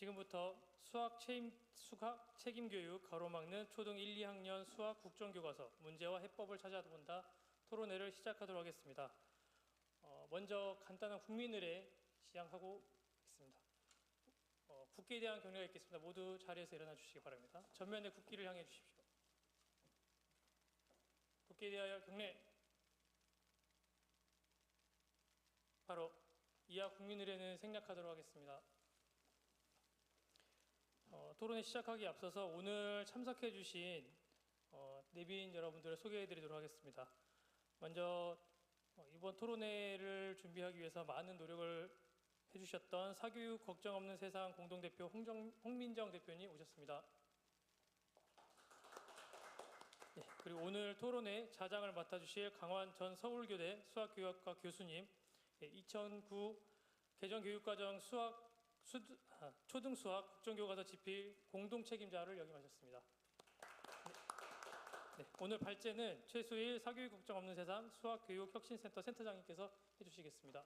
지금부터 수학 책임 교육 가로막는 초등 1, 2학년 수학 국정교과서 문제와 해법을 찾아본다 토론회를 시작하도록 하겠습니다. 먼저 간단한 국민의례 시작하고 있습니다. 국기에 대한 경례가 있겠습니다. 모두 자리에서 일어나 주시기 바랍니다. 전면에 국기를 향해 주십시오. 국기에 대하여 경례. 바로 이하 국민의례는 생략하도록 하겠습니다. 토론회 시작하기에 앞서서 오늘 참석해 주신 내빈 여러분들을 소개해 드리도록 하겠습니다. 먼저 이번 토론회를 준비하기 위해서 많은 노력을 해주셨던 사교육 걱정 없는 세상 공동대표 홍민정 대표님 오셨습니다. 네, 그리고 오늘 토론회 자장을 맡아주실 강환 전 서울교대 수학교육학과 교수님, 2009 개정교육과정 초등수학 국정교과서 집필 공동책임자를 역임하셨습니다. 네, 오늘 발제는 최수일 사교육 걱정 없는 세상 수학교육혁신센터 센터장님께서 해주시겠습니다.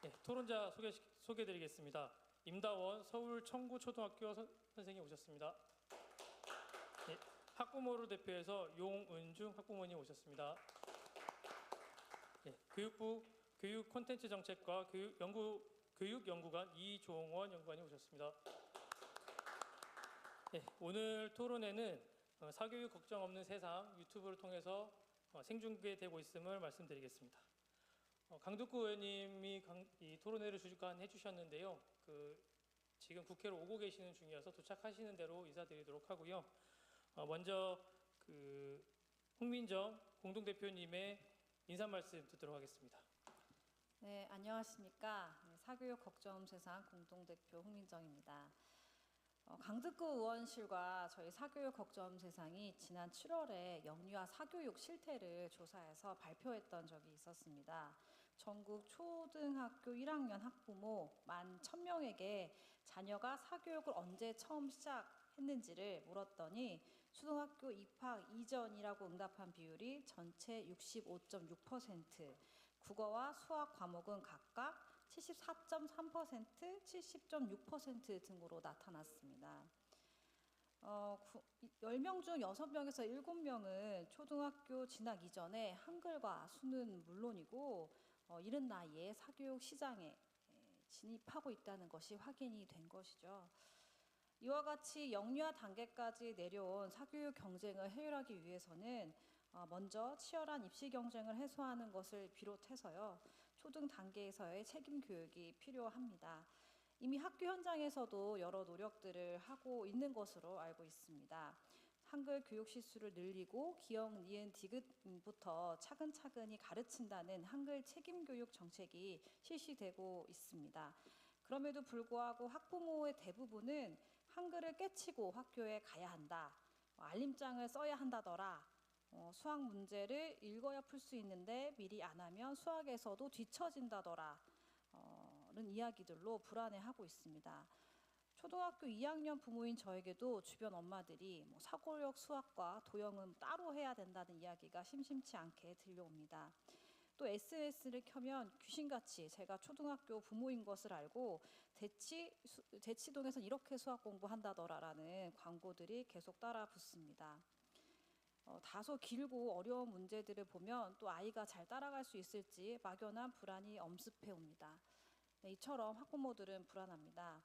네, 토론자 소개드리겠습니다. 임다원 서울 청구초등학교 선생님 오셨습니다. 네, 학부모를 대표해서 용은중 학부모님 오셨습니다. 네, 교육부 교육콘텐츠정책과 교육연구관 이종원 연구관이 오셨습니다. 네, 오늘 토론회는 사교육 걱정 없는 세상 유튜브를 통해서 생중계되고 있음을 말씀드리겠습니다. 강덕구 의원님이 이 토론회를 주관해 주셨는데요. 지금 국회로 오고 계시는 중이어서 도착하시는 대로 인사드리도록 하고요. 먼저 홍민정 공동대표님의 인사 말씀 듣도록 하겠습니다. 네, 안녕하십니까. 사교육 걱정 없는 세상 공동대표 홍민정입니다. 강덕구 의원실과 저희 사교육 걱정 없는 세상이 지난 7월에 영유아 사교육 실태를 조사해서 발표했던 적이 있었습니다. 전국 초등학교 1학년 학부모 11,000명에게 자녀가 사교육을 언제 처음 시작했는지를 물었더니 초등학교 입학 이전이라고 응답한 비율이 전체 65.6%, 국어와 수학 과목은 각각 74.3%, 70.6% 등으로 나타났습니다. 10명 중 6명에서 7명은 초등학교 진학 이전에 한글과 수는 물론이고 이른 나이에 사교육 시장에 진입하고 있다는 것이 확인이 된 것이죠. 이와 같이 영유아 단계까지 내려온 사교육 경쟁을 해결하기 위해서는 먼저 치열한 입시 경쟁을 해소하는 것을 비롯해서요, 초등 단계에서의 책임 교육이 필요합니다. 이미 학교 현장에서도 여러 노력들을 하고 있는 것으로 알고 있습니다. 한글 교육 시수를 늘리고 기역, 니은, 디귿부터 차근차근히 가르친다는 한글 책임 교육 정책이 실시되고 있습니다. 그럼에도 불구하고 학부모의 대부분은 한글을 깨치고 학교에 가야 한다, 알림장을 써야 한다더라, 수학 문제를 읽어야 풀 수 있는데 미리 안 하면 수학에서도 뒤처진다더라 는 이야기들로 불안해하고 있습니다. 초등학교 2학년 부모인 저에게도 주변 엄마들이 사고력 수학과 도형은 따로 해야 된다는 이야기가 심심치 않게 들려옵니다. 또 SNS를 켜면 귀신같이 제가 초등학교 부모인 것을 알고 대치동에서 이렇게 수학 공부한다더라라는 광고들이 계속 따라 붙습니다. 다소 길고 어려운 문제들을 보면 또 아이가 잘 따라갈 수 있을지 막연한 불안이 엄습해 옵니다. 네, 이처럼 학부모들은 불안합니다.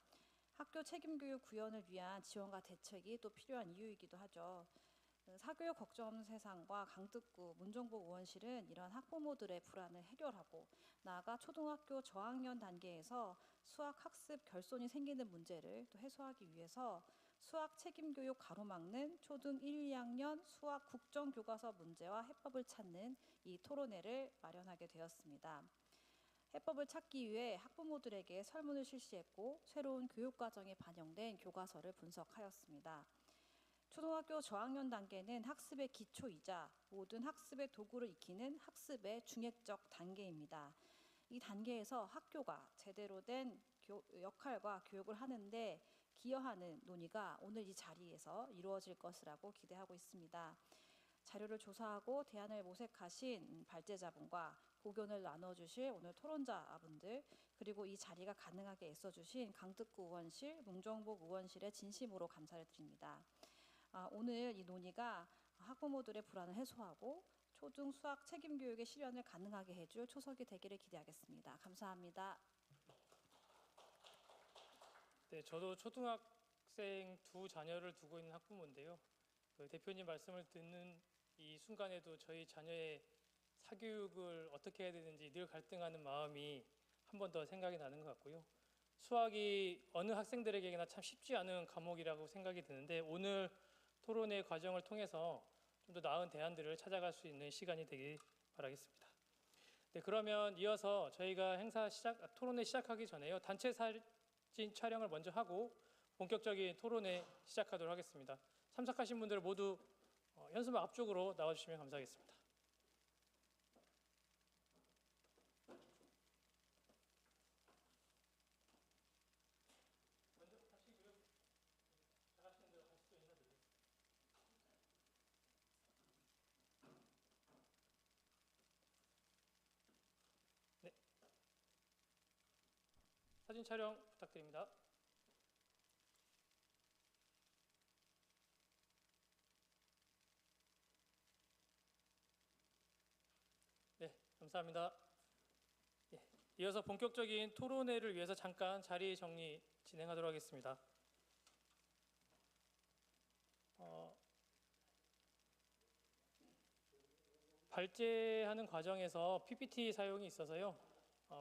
학교 책임교육 구현을 위한 지원과 대책이 또 필요한 이유이기도 하죠. 사교육 걱정 없는 세상과 강덕구 문정복 의원실은 이런 학부모들의 불안을 해결하고 나아가 초등학교 저학년 단계에서 수학 학습 결손이 생기는 문제를 또 해소하기 위해서 수학 책임교육 가로막는 초등 1, 2학년 수학 국정교과서 문제와 해법을 찾는 이 토론회를 마련하게 되었습니다. 해법을 찾기 위해 학부모들에게 설문을 실시했고 새로운 교육과정에 반영된 교과서를 분석하였습니다. 초등학교 저학년 단계는 학습의 기초이자 모든 학습의 도구를 익히는 학습의 중액적 단계입니다. 이 단계에서 학교가 제대로 된 역할과 교육을 하는데 기여하는 논의가 오늘 이 자리에서 이루어질 것이라고 기대하고 있습니다. 자료를 조사하고 대안을 모색하신 발제자분과 고견을 나눠주실 오늘 토론자분들, 그리고 이 자리가 가능하게 애써주신 강특구 의원실, 문정복 의원실에 진심으로 감사를 드립니다. 오늘 이 논의가 학부모들의 불안을 해소하고 초등 수학 책임 교육의 실현을 가능하게 해줄 초석이 되기를 기대하겠습니다. 감사합니다. 네, 저도 초등학생 두 자녀를 두고 있는 학부모인데요. 대표님 말씀을 듣는 이 순간에도 저희 자녀의 사교육을 어떻게 해야 되는지 늘 갈등하는 마음이 한 번 더 생각이 나는 것 같고요. 수학이 어느 학생들에게나 참 쉽지 않은 과목이라고 생각이 드는데 오늘 토론회 과정을 통해서 좀 더 나은 대안들을 찾아갈 수 있는 시간이 되길 바라겠습니다. 네, 그러면 이어서 저희가 토론회 시작하기 전에요. 단체 사진 촬영을 먼저 하고 본격적인 토론회 시작하도록 하겠습니다. 참석하신 분들 모두 현수막 앞쪽으로 나와주시면 감사하겠습니다. 네, 사진 촬영 부탁드립니다. 네, 감사합니다. 예, 이어서 본격적인 토론회를 위해서 잠깐 자리 정리 진행하도록 하겠습니다. 발제하는 과정에서 PPT 사용이 있어서요.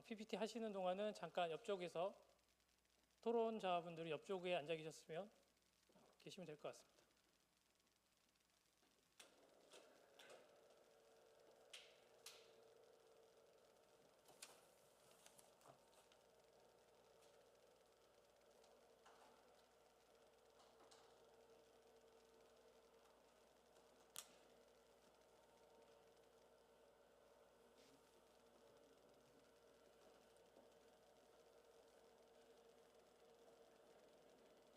PPT 하시는 동안은 잠깐 옆쪽에서 토론자분들이 옆쪽에 앉아 계시면 될 것 같습니다.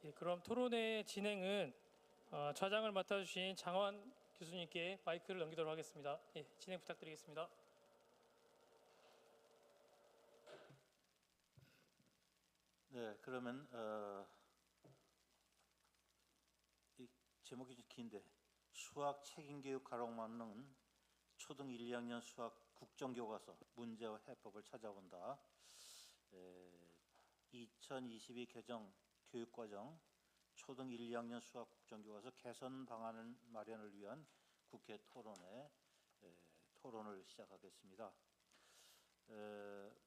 예, 그럼 토론회 진행은 좌장을 맡아주신 장원 교수님께 마이크를 넘기도록 하겠습니다. 예, 진행 부탁드리겠습니다. 네, 그러면 이 제목이 좀 긴데 수학 책임교육 가로막는 초등 1, 2학년 수학 국정교과서 문제와 해법을 찾아본다. 2022 개정 교육과정 초등 1, 2학년 수학 국정교과서 개선 방안 마련을 위한 국회 토론회 토론을 시작하겠습니다.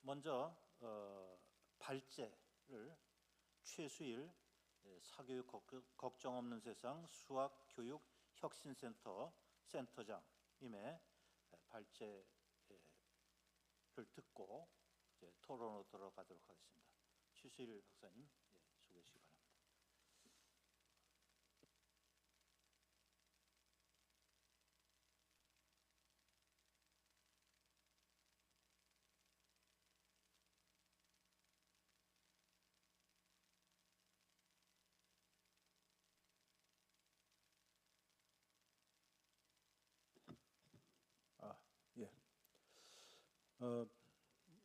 먼저 발제를 최수일 사교육 걱정 없는 세상 수학교육 혁신센터 센터장님의 발제를 듣고 이제 토론으로 들어가도록 하겠습니다. 최수일 박사님 소개해 주시기 바랍니다.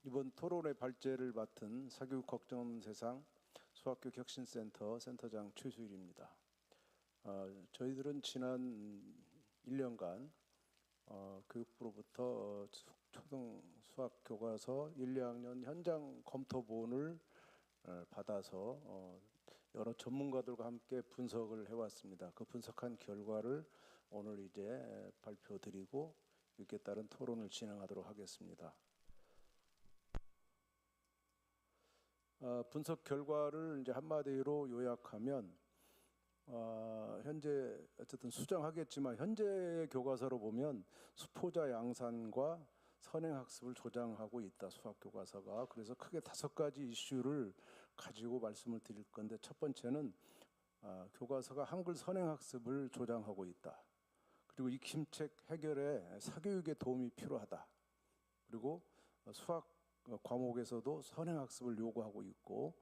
이번 토론회 발제를 맡은 사교육 걱정 없는 세상 수학교육 혁신센터 센터장 최수일입니다. 저희들은 지난 1년간 교육부로부터 초등 수학 교과서 1, 2학년 현장 검토본을 받아서 여러 전문가들과 함께 분석을 해왔습니다. 그 분석한 결과를 오늘 이제 발표드리고 이에 따른 토론을 진행하도록 하겠습니다. 분석 결과를 이제 한마디로 요약하면 현재 어쨌든 수정하겠지만 현재 교과서로 보면 수포자 양산과 선행학습을 조장하고 있다. 수학 교과서가. 그래서 크게 5가지 이슈를 가지고 말씀을 드릴 건데 첫 번째는 교과서가 한글 선행학습을 조장하고 있다. 그리고 이 김책 해결에 사교육의 도움이 필요하다. 그리고 수학 과목에서도 선행학습을 요구하고 있고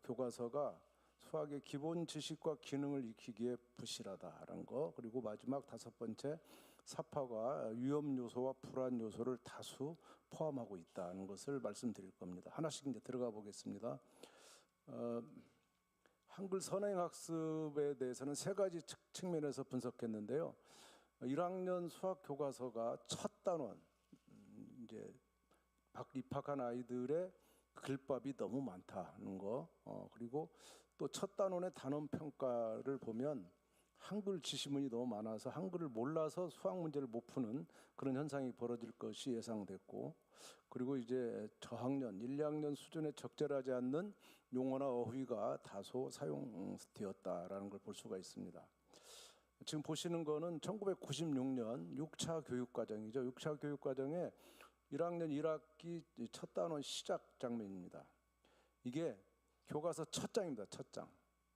교과서가 수학의 기본 지식과 기능을 익히기에 부실하다라는 거. 그리고 마지막 5번째 사파가 위험 요소와 불안 요소를 다수 포함하고 있다는 것을 말씀드릴 겁니다. 하나씩 이제 들어가 보겠습니다. 한글 선행학습에 대해서는 세 가지 측면에서 분석했는데요. 1학년 수학 교과서가 첫 단원, 이제 입학한 아이들의 글밥이 너무 많다는 거, 그리고 또 첫 단원의 단원 평가를 보면 한글 지시문이 너무 많아서 한글을 몰라서 수학 문제를 못 푸는 그런 현상이 벌어질 것이 예상됐고, 그리고 이제 저학년 1, 2학년 수준에 적절하지 않는 용어나 어휘가 다소 사용되었다라는 걸 볼 수가 있습니다. 지금 보시는 거는 1996년 6차 교육과정이죠. 6차 교육과정에 1학년 1학기 첫 단원 시작 장면입니다. 이게 교과서 첫 장입니다. 첫 장.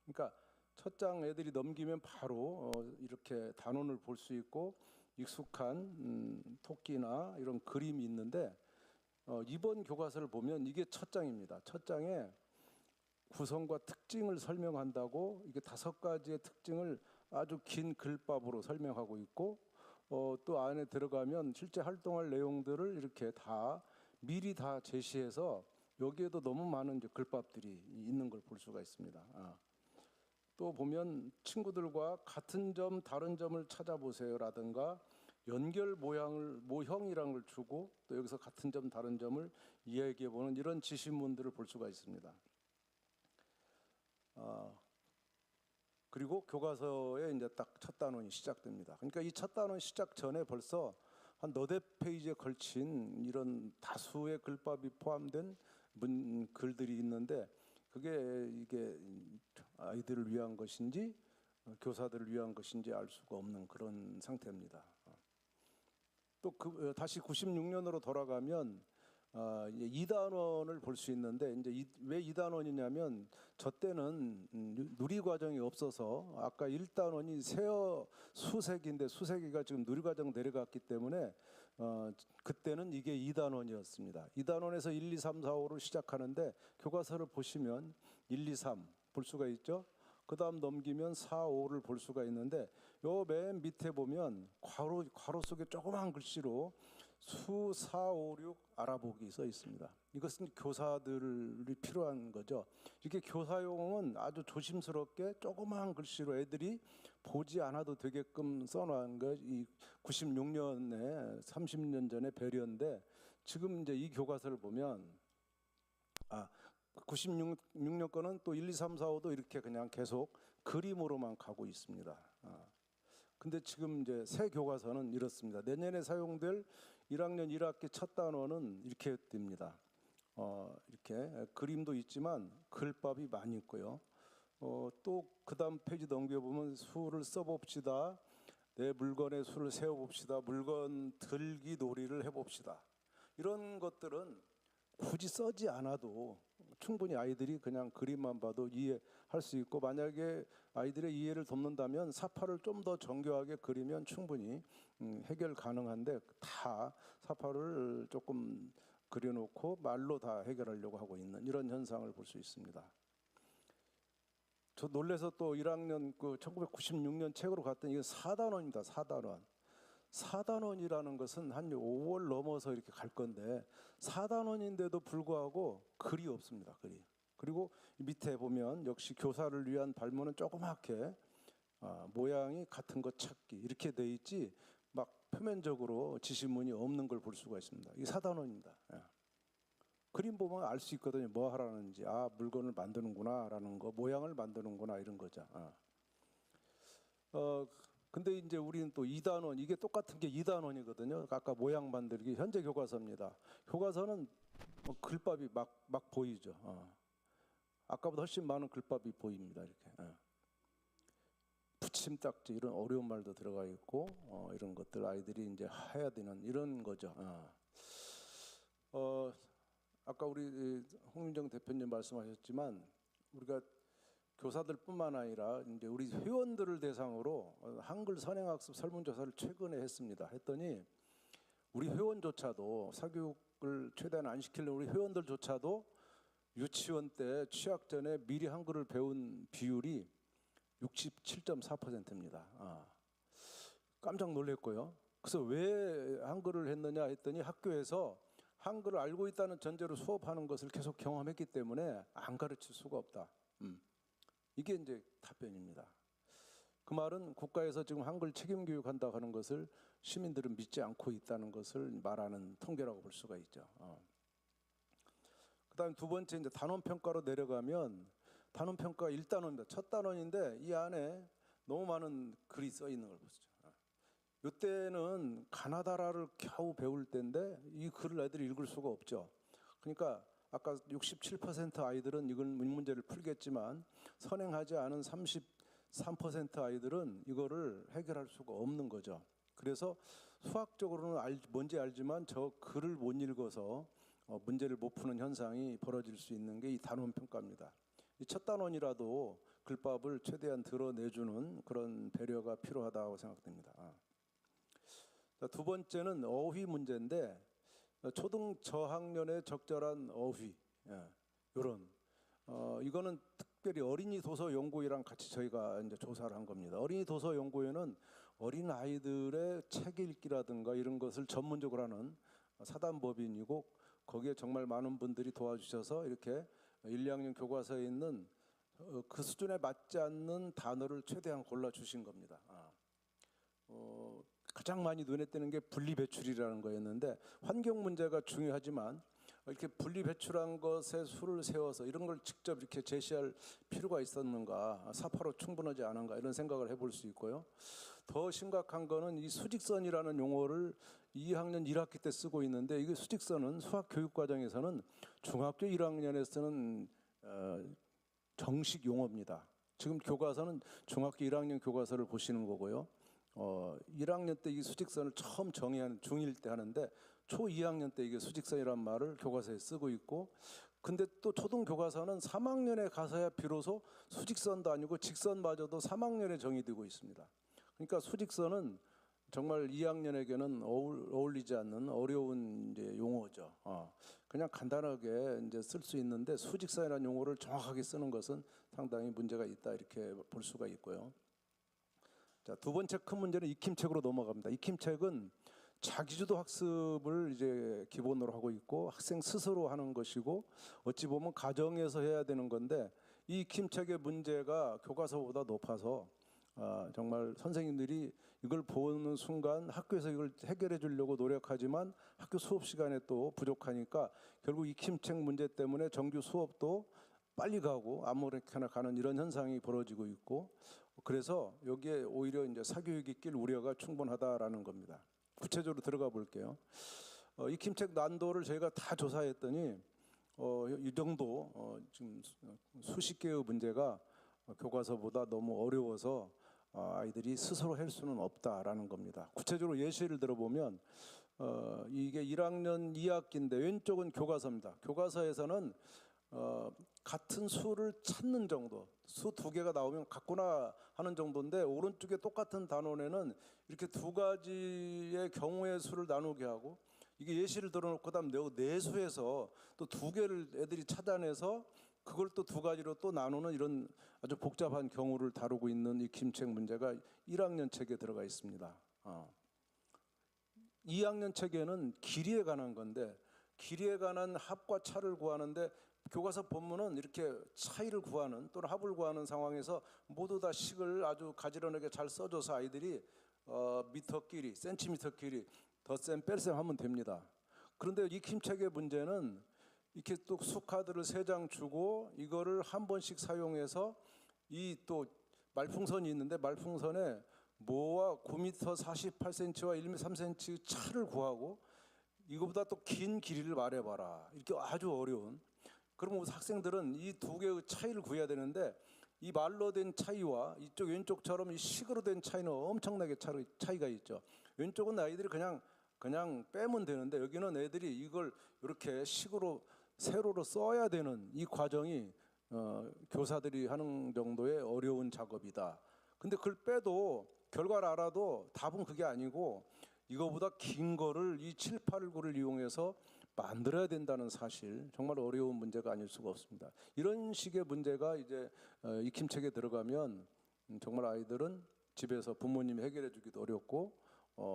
그러니까 첫 장 애들이 넘기면 바로 이렇게 단원을 볼 수 있고 익숙한 토끼나 이런 그림이 있는데, 이번 교과서를 보면 이게 첫 장입니다. 첫 장에 구성과 특징을 설명한다고 이게 5가지의 특징을 아주 긴 글밥으로 설명하고 있고, 또 안에 들어가면 실제 활동할 내용들을 이렇게 다 미리 다 제시해서 여기에도 너무 많은 이제 글밥들이 있는 걸 볼 수가 있습니다. 또 보면 친구들과 같은 점, 다른 점을 찾아보세요라든가 연결 모형이라는 걸 주고 또 여기서 같은 점, 다른 점을 이야기해보는 이런 지시문들을 볼 수가 있습니다. 그리고 교과서에 이제 딱 첫 단원이 시작됩니다. 그러니까 이 첫 단원 시작 전에 벌써 한 너댓 페이지에 걸친 이런 다수의 글밥이 포함된 글들이 있는데, 그게 이게 아이들을 위한 것인지 교사들을 위한 것인지 알 수가 없는 그런 상태입니다. 또 다시 96년으로 돌아가면 2단원을 볼 수 있는데, 이제 왜 2단원이냐면 저 때는 누리과정이 없어서 아까 1단원이 수색인데 수색이가 지금 누리과정 내려갔기 때문에 그때는 이게 2단원이었습니다. 2단원에서 1, 2, 3, 4, 5로 시작하는데 교과서를 보시면 1, 2, 3 볼 수가 있죠. 그 다음 넘기면 4, 5를 볼 수가 있는데 요 맨 밑에 보면 괄호 속에 조그만 글씨로 수, 4, 5, 6 알아보기 써 있습니다. 이것은 교사들이 필요한 거죠. 이렇게 교사용은 아주 조심스럽게 조그만 글씨로 애들이 보지 않아도 되게끔 써놓은 거, 이 96년에 30년 전에 배려인데, 지금 이제 이 교과서를 보면 96년 거는 또 1, 2, 3, 4, 5도 이렇게 그냥 계속 그림으로만 가고 있습니다. 근데 지금 이제 새 교과서는 이렇습니다. 내년에 사용될 1학년 1학기 첫 단원은 이렇게 됩니다. 이렇게 그림도 있지만 글밥이 많이 있고요. 또 그 다음 페이지 넘겨보면 수를 써봅시다. 내 물건의 수를 세어봅시다. 물건 들기 놀이를 해봅시다. 이런 것들은 굳이 써지 않아도 충분히 아이들이 그냥 그림만 봐도 이해할 수 있고, 만약에 아이들의 이해를 돕는다면 사파를 좀 더 정교하게 그리면 충분히 해결 가능한데, 다 사파를 조금 그려놓고 말로 다 해결하려고 하고 있는 이런 현상을 볼 수 있습니다. 저 놀래서 또 1학년 1996년 책으로 갔더니 이게 4단원입니다. 4단원. 4단원이라는 것은 한 5월 넘어서 이렇게 갈 건데 4단원인데도 불구하고 글이 없습니다. 글이. 그리고 밑에 보면 역시 교사를 위한 발문은 조그맣게 모양이 같은 것 찾기 이렇게 돼 있지 막 표면적으로 지시문이 없는 걸 볼 수가 있습니다. 이게 4단원입니다. 그림 보면 알 수 있거든요. 뭐 하라는지. 물건을 만드는구나 라는 거, 모양을 만드는구나 이런 거죠. 근데 이제 우리는 또 2단원, 이게 똑같은 게 2단원이거든요. 아까 모양 만들기 현재 교과서입니다. 교과서는 글밥이 막 보이죠. 아까보다 훨씬 많은 글밥이 보입니다. 이렇게. 붙임딱지 이런 어려운 말도 들어가 있고 이런 것들 아이들이 이제 해야 되는 이런 거죠. 아까 우리 홍민정 대표님 말씀하셨지만 우리가 교사들뿐만 아니라 이제 우리 회원들을 대상으로 한글 선행학습 설문조사를 최근에 했습니다. 했더니 우리 회원조차도 사교육을 최대한 안 시키려는 우리 회원들조차도 유치원 때 취학 전에 미리 한글을 배운 비율이 67.4%입니다. 깜짝 놀랐고요. 그래서 왜 한글을 했느냐 했더니 학교에서 한글을 알고 있다는 전제로 수업하는 것을 계속 경험했기 때문에 안 가르칠 수가 없다. 이게 이제 답변입니다. 그 말은 국가에서 지금 한글 책임 교육한다고 하는 것을 시민들은 믿지 않고 있다는 것을 말하는 통계라고 볼 수가 있죠. 그다음 두 번째 이제 단원 평가로 내려가면 단원 평가 1단원입니다. 첫 단원인데 이 안에 너무 많은 글이 써 있는 걸 보시죠. 이때는 가나다라를 겨우 배울 때인데 이 글을 애들이 읽을 수가 없죠. 그러니까 아까 67% 아이들은 이걸 문제를 풀겠지만 선행하지 않은 33% 아이들은 이거를 해결할 수가 없는 거죠. 그래서 수학적으로는 뭔지 알지만 저 글을 못 읽어서 문제를 못 푸는 현상이 벌어질 수 있는 게 이 단원 평가입니다. 이 첫 단원이라도 글밥을 최대한 드러내주는 그런 배려가 필요하다고 생각됩니다. 두 번째는 어휘 문제인데 초등 저학년에 적절한 어휘, 이런 이거는 특별히 어린이 도서 연구회랑 같이 저희가 이제 조사를 한 겁니다. 어린이 도서 연구회는 어린 아이들의 책 읽기라든가 이런 것을 전문적으로 하는 사단법인이고 거기에 정말 많은 분들이 도와주셔서 이렇게 1, 2학년 교과서에 있는 그 수준에 맞지 않는 단어를 최대한 골라 주신 겁니다. 가장 많이 눈에 띄는 게 분리배출이라는 거였는데 환경 문제가 중요하지만 이렇게 분리배출한 것에 수를 세워서 이런 걸 직접 이렇게 제시할 필요가 있었는가, 사파로 충분하지 않은가 이런 생각을 해볼 수 있고요. 더 심각한 거는 이 수직선이라는 용어를 2학년 1학기 때 쓰고 있는데 이게 수직선은 수학 교육 과정에서는 중학교 1학년에 쓰는 정식 용어입니다. 지금 교과서는 중학교 1학년 교과서를 보시는 거고요. 1학년 때 이 수직선을 처음 정의하는 중1 때 하는데 초 2학년 때 이게 수직선이란 말을 교과서에 쓰고 있고 근데 또 초등 교과서는 3학년에 가서야 비로소 수직선도 아니고 직선마저도 3학년에 정의되고 있습니다. 그러니까 수직선은 정말 2학년에게는 어울리지 않는 어려운 이제 용어죠. 그냥 간단하게 이제 쓸 수 있는데 수직선이라는 용어를 정확하게 쓰는 것은 상당히 문제가 있다 이렇게 볼 수가 있고요. 자, 두 번째 큰 문제는 익힘책으로 넘어갑니다. 익힘책은 자기주도 학습을 이제 기본으로 하고 있고 학생 스스로 하는 것이고 어찌 보면 가정에서 해야 되는 건데 이 익힘책의 문제가 교과서보다 높아서 정말 선생님들이 이걸 보는 순간 학교에서 이걸 해결해 주려고 노력하지만 학교 수업 시간에 또 부족하니까 결국 익힘책 문제 때문에 정규 수업도 빨리 가고 아무렇게나 가는 이런 현상이 벌어지고 있고 그래서 여기에 오히려 이제 사교육이 낄 우려가 충분하다라는 겁니다. 구체적으로 들어가 볼게요. 익힘책 난도를 저희가 다 조사했더니 이 정도 지금 수십 개의 문제가 교과서보다 너무 어려워서 아이들이 스스로 할 수는 없다라는 겁니다. 구체적으로 예시를 들어보면 이게 1학년 2학기인데 왼쪽은 교과서입니다. 교과서에서는 같은 수를 찾는 정도, 수 두 개가 나오면 같구나 하는 정도인데 오른쪽에 똑같은 단원에는 이렇게 두 가지의 경우의 수를 나누게 하고 이게 예시를 들어놓고 그다음 내수에서 또 두 개를 애들이 찾아내서 그걸 또 두 가지로 또 나누는 이런 아주 복잡한 경우를 다루고 있는 이 익힘책 문제가 1학년 책에 들어가 있습니다. 2학년 책에는 길이에 관한 건데 길이에 관한 합과 차를 구하는데 교과서 본문은 이렇게 차이를 구하는 또는 합을 구하는 상황에서 모두 다 식을 아주 가지런하게 잘 써줘서 아이들이 미터 길이, 센티미터 길이 덧셈 뺄셈 하면 됩니다. 그런데 익힘책의 문제는 이렇게 또 수카드를 3장 주고 이거를 한 번씩 사용해서 이 또 말풍선이 있는데 말풍선에 모와 9m 48cm와 1m 3cm 차를 구하고 이거보다 또 긴 길이를 말해봐라. 이렇게 아주 어려운. 그러면 학생들은 이 두 개의 차이를 구해야 되는데 이 말로 된 차이와 이쪽 왼쪽처럼 이 식으로 된 차이는 엄청나게 차이가 있죠. 왼쪽은 아이들이 그냥 빼면 되는데 여기는 애들이 이걸 이렇게 식으로 세로로 써야 되는 이 과정이 교사들이 하는 정도의 어려운 작업이다. 근데 그걸 빼도 결과를 알아도 답은 그게 아니고 이거보다 긴 거를 이 7, 8, 9를 이용해서 만들어야 된다는 사실, 정말 어려운 문제가 아닐 수가 없습니다. 이런 식의 문제가 이제 익힘책에 들어가면 정말 아이들은 집에서 부모님이 해결해 주기도 어렵고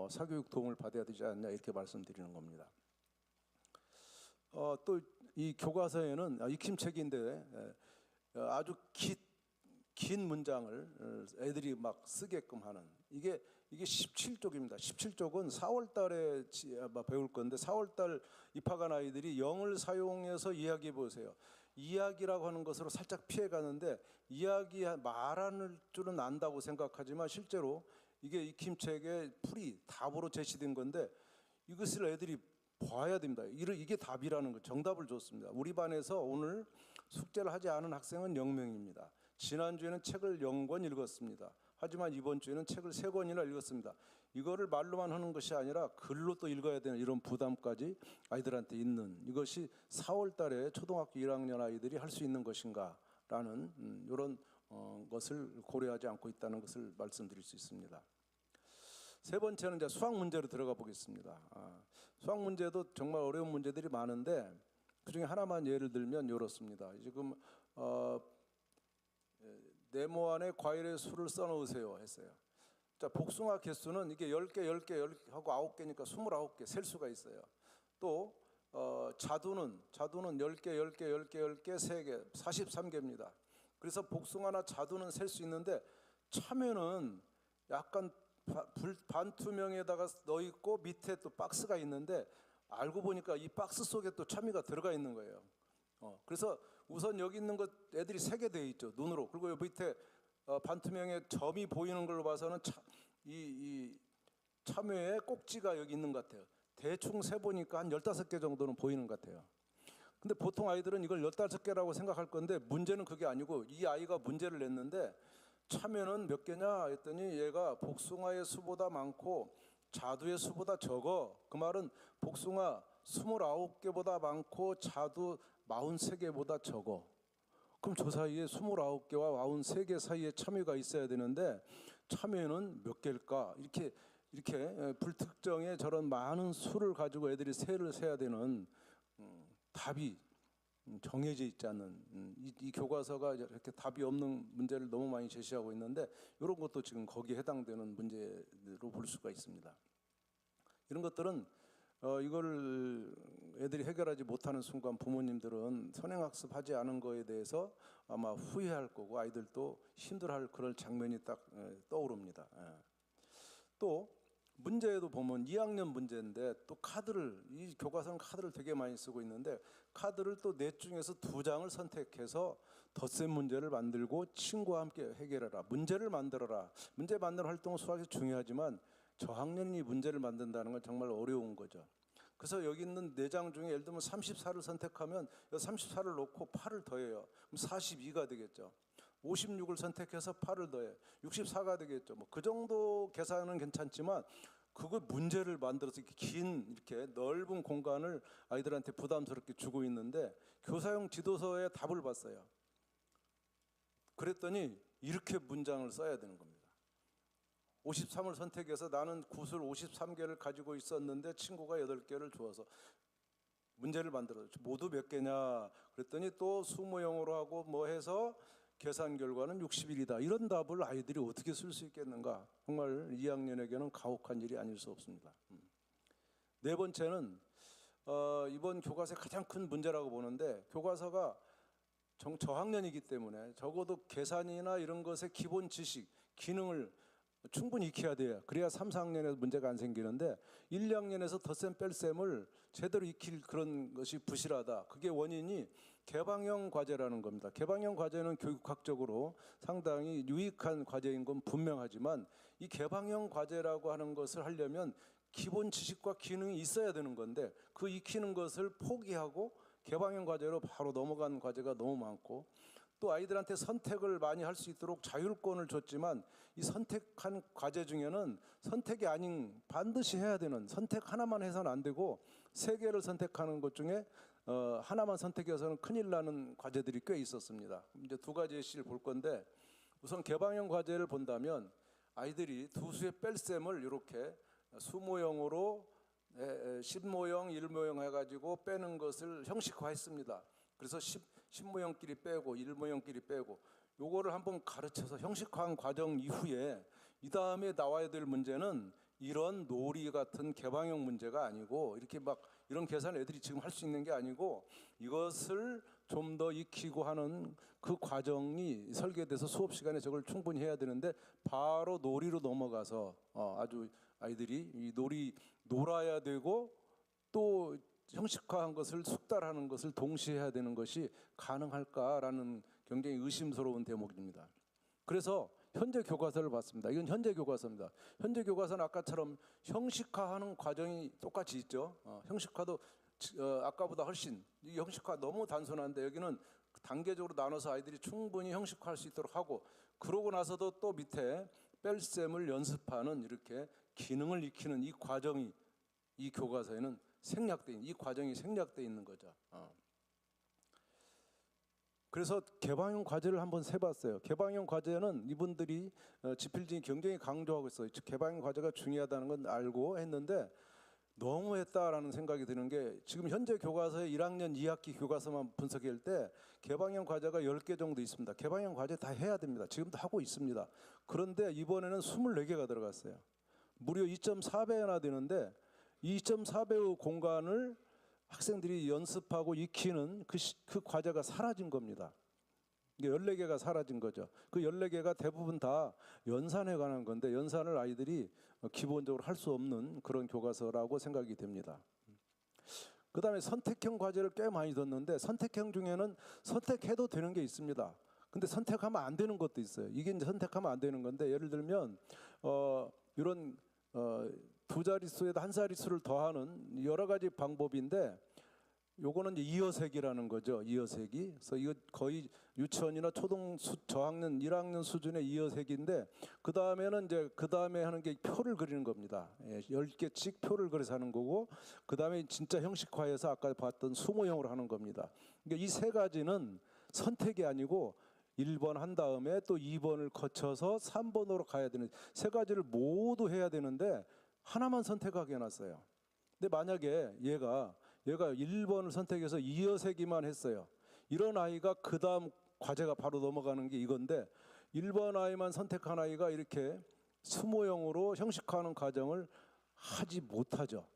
사교육 도움을 받아야 되지 않냐 이렇게 말씀드리는 겁니다. 또 이 교과서에는 익힘책인데 아주 긴 문장을 애들이 막 쓰게끔 하는 이게 17쪽입니다. 17쪽은 4월 달에 배울 건데 4월 달 입학한 아이들이 영을 사용해서 이야기해 보세요. 이야기라고 하는 것으로 살짝 피해 가는데 이야기 말하는 줄은 안다고 생각하지만 실제로 이게 익힘책의 풀이 답으로 제시된 건데 이것을 애들이 봐야 됩니다. 이게 답이라는 거 정답을 줬습니다. 우리 반에서 오늘 숙제를 하지 않은 학생은 0명입니다. 지난주에는 책을 0권 읽었습니다. 하지만 이번 주에는 책을 3권이나 읽었습니다. 이거를 말로만 하는 것이 아니라 글로 또 읽어야 되는 이런 부담까지 아이들한테 있는 이것이 4월 달에 초등학교 1학년 아이들이 할 수 있는 것인가라는 이런 것을 고려하지 않고 있다는 것을 말씀드릴 수 있습니다. 세 번째는 이제 수학 문제로 들어가 보겠습니다. 수학 문제도 정말 어려운 문제들이 많은데 그중에 하나만 예를 들면 이렇습니다. 지금 네모 안에 과일의 수를 써놓으세요 했어요. 자, 복숭아 개수는 이게 10개 하고 9개니까 29개 셀 수가 있어요. 또 자두는 10개, 3개, 43개입니다. 그래서 복숭아나 자두는 셀 수 있는데 참외는 약간 반투명에다가 넣어 있고 밑에 또 박스가 있는데 알고 보니까 이 박스 속에 또 참외가 들어가 있는 거예요. 그래서 우선 여기 있는 것 애들이 세게 돼 있죠, 눈으로. 그리고 여기 밑에 반투명의 점이 보이는 걸로 봐서는 이 참외의 꼭지가 여기 있는 것 같아요. 대충 세보니까 한 15개 정도는 보이는 것 같아요. 근데 보통 아이들은 이걸 15개라고 생각할 건데 문제는 그게 아니고 이 아이가 문제를 냈는데 참외는 몇 개냐 했더니 얘가 복숭아의 수보다 많고 자두의 수보다 적어. 그 말은 복숭아 29개보다 많고 자두 43개보다 적어. 그럼 저 사이에 29개와 43개 사이에 참외가 있어야 되는데 참외는 몇 개일까? 이렇게 불특정의 저런 많은 수를 가지고 애들이 세를 세야 되는 답이 정해져 있지 않는 이 교과서가 이렇게 답이 없는 문제를 너무 많이 제시하고 있는데 이런 것도 지금 거기에 해당되는 문제로 볼 수가 있습니다. 이런 것들은 이걸 애들이 해결하지 못하는 순간 부모님들은 선행학습하지 않은 거에 대해서 아마 후회할 거고 아이들도 힘들어할 그런 장면이 딱 떠오릅니다. 또 문제에도 보면 2학년 문제인데 또 이 교과서는 카드를 되게 많이 쓰고 있는데 카드를 또 넷 중에서 2장을 선택해서 덧셈 문제를 만들고 친구와 함께 해결해라. 문제를 만들어라. 문제 만드는 활동은 수학이 중요하지만 저학년이 문제를 만든다는 건 정말 어려운 거죠. 그래서 여기 있는 4장 중에 예를 들면 34를 선택하면 34를 놓고 8을 더해요. 그럼 42가 되겠죠. 56을 선택해서 8을 더해 64가 되겠죠. 뭐 그 정도 계산은 괜찮지만 그거 문제를 만들어서 이렇게 넓은 공간을 아이들한테 부담스럽게 주고 있는데 교사용 지도서에 답을 봤어요. 그랬더니 이렇게 문장을 써야 되는 겁니다. 53을 선택해서 나는 구슬 53개를 가지고 있었는데 친구가 8개를 주어서 문제를 만들어서 모두 몇 개냐 그랬더니 또 수모형으로 하고 뭐 해서 계산 결과는 60일이다. 이런 답을 아이들이 어떻게 쓸 수 있겠는가? 정말 2학년에게는 가혹한 일이 아닐 수 없습니다. 네 번째는 이번 교과서의 가장 큰 문제라고 보는데 교과서가 저학년이기 때문에 적어도 계산이나 이런 것의 기본 지식, 기능을 충분히 익혀야 돼요. 그래야 3, 4학년에서 문제가 안 생기는데 1, 2학년에서 덧셈 뺄셈을 제대로 익힐 그런 것이 부실하다. 그게 원인이 개방형 과제라는 겁니다. 개방형 과제는 교육학적으로 상당히 유익한 과제인 건 분명하지만 이 개방형 과제라고 하는 것을 하려면 기본 지식과 기능이 있어야 되는 건데 그 익히는 것을 포기하고 개방형 과제로 바로 넘어간 과제가 너무 많고 또 아이들한테 선택을 많이 할 수 있도록 자율권을 줬지만 이 선택한 과제 중에는 선택이 아닌 반드시 해야 되는 선택 하나만 해서는 안 되고 3개를 선택하는 것 중에 하나만 선택해서는 큰일 나는 과제들이 꽤 있었습니다. 이제 2가지 예시를 볼 건데 우선 개방형 과제를 본다면 아이들이 두 수의 뺄셈을 이렇게 수모형으로 10모형, 1모형 해가지고 빼는 것을 형식화했습니다. 그래서 10모형끼리 빼고 1모형끼리 빼고 요거를 한번 가르쳐서 형식화한 과정 이후에 이 다음에 나와야 될 문제는 이런 놀이 같은 개방형 문제가 아니고 이렇게 막 이런 계산 애들이 지금 할 수 있는 게 아니고 이것을 좀 더 익히고 하는 그 과정이 설계돼서 수업 시간에 저걸 충분히 해야 되는데 바로 놀이로 넘어가서 아주 아이들이 이 놀아야 되고 또 형식화한 것을 숙달하는 것을 동시에 해야 되는 것이 가능할까라는 굉장히 의심스러운 대목입니다. 그래서 현재 교과서를 봤습니다. 이건 현재 교과서입니다. 현재 교과서는 아까처럼 형식화하는 과정이 똑같이 있죠. 형식화도 아까보다 훨씬 이 형식화 너무 단순한데 여기는 단계적으로 나눠서 아이들이 충분히 형식화할 수 있도록 하고 그러고 나서도 또 밑에 뺄셈을 연습하는 이렇게 기능을 익히는 이 과정이 이 교과서에는 이 과정이 생략돼 있는 거죠. 그래서 개방형 과제를 한번 세봤어요. 개방형 과제는 이분들이 지필진이 굉장히 강조하고 있어요. 개방형 과제가 중요하다는 건 알고 했는데 너무했다라는 생각이 드는 게 지금 현재 교과서의 1학년 2학기 교과서만 분석할 때 개방형 과제가 10개 정도 있습니다. 개방형 과제 다 해야 됩니다. 지금도 하고 있습니다. 그런데 이번에는 24개가 들어갔어요. 무려 2.4배나 되는데 2.4배의 공간을 학생들이 연습하고 익히는 그 과제가 사라진 겁니다. 이게 14개가 사라진 거죠. 그 14개가 대부분 다 연산에 관한 건데 연산을 아이들이 기본적으로 할 수 없는 그런 교과서라고 생각이 됩니다. 그 다음에 선택형 과제를 꽤 많이 뒀는데 선택형 중에는 선택해도 되는 게 있습니다. 근데 선택하면 안 되는 것도 있어요. 이게 이제 선택하면 안 되는 건데 예를 들면 이런 두 자릿수에다 한 자릿수를 더하는 여러 가지 방법인데 요거는 이제 이어색이라는 거죠. 이어색이. 그래서 이거 거의 유치원이나 초등 저학년 1학년 수준의 이어색인데 그 다음에는 이제 그 다음에 하는 게 표를 그리는 겁니다. 10개씩 표를 그려서 하는 거고 그 다음에 진짜 형식화해서 아까 봤던 수모형으로 하는 겁니다. 그러니까 이 세 가지는 선택이 아니고 1번 한 다음에 또 2번을 거쳐서 3번으로 가야 되는 세 가지를 모두 해야 되는데 하나만 선택하게 해놨어요. 근데 만약에 얘가 1번을 선택해서 이어세기만 했어요. 이런 아이가 그 다음 과제가 바로 넘어가는 게 이건데 1번 아이만 선택한 아이가 이렇게 수모형으로 형식화하는 과정을 하지 못하죠.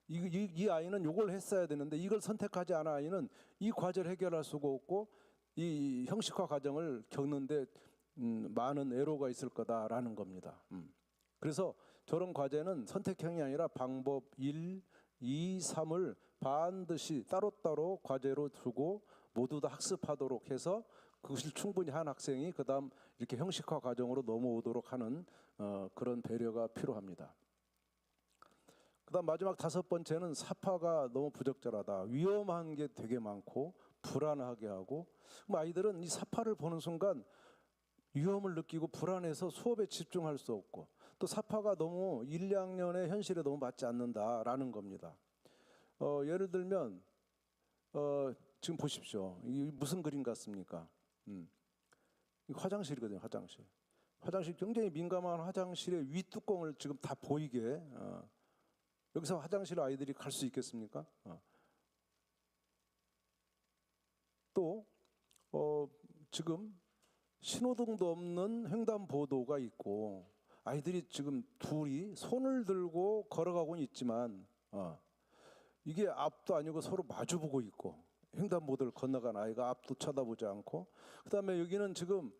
이 아이는 이걸 했어야 되는데 이걸 선택하지 않은 아이는 이 과제를 해결할 수가 없고 이 형식화 과정을 겪는데 많은 애로가 있을 거다라는 겁니다. 그래서 저런 과제는 선택형이 아니라 방법 1, 2, 3을 반드시 따로따로 과제로 두고 모두 다 학습하도록 해서 그것을 충분히 한 학생이 그 다음 이렇게 형식화 과정으로 넘어오도록 하는 그런 배려가 필요합니다. 그 다음 마지막 5번째는 사파가 너무 부적절하다. 위험한 게 되게 많고 불안하게 하고 아이들은 이 사파를 보는 순간 위험을 느끼고 불안해서 수업에 집중할 수 없고 또 사파가 너무 1, 2학년의 현실에 너무 맞지 않는다라는 겁니다. 예를 들면 지금 보십시오. 이 무슨 그림 같습니까? 화장실이거든요. 화장실 굉장히 민감한 화장실의 윗뚜껑을 지금 다 보이게 여기서 화장실 아이들이 갈 수 있겠습니까? 또 지금 신호등도 없는 횡단보도가 있고 아이들이 지금 둘이 손을 들고 걸어가고는 있지만 이게 앞도 아니고 서로 마주보고 있고 횡단보도를 건너간 아이가 앞도 쳐다보지 않고 그다음에 여기는 지금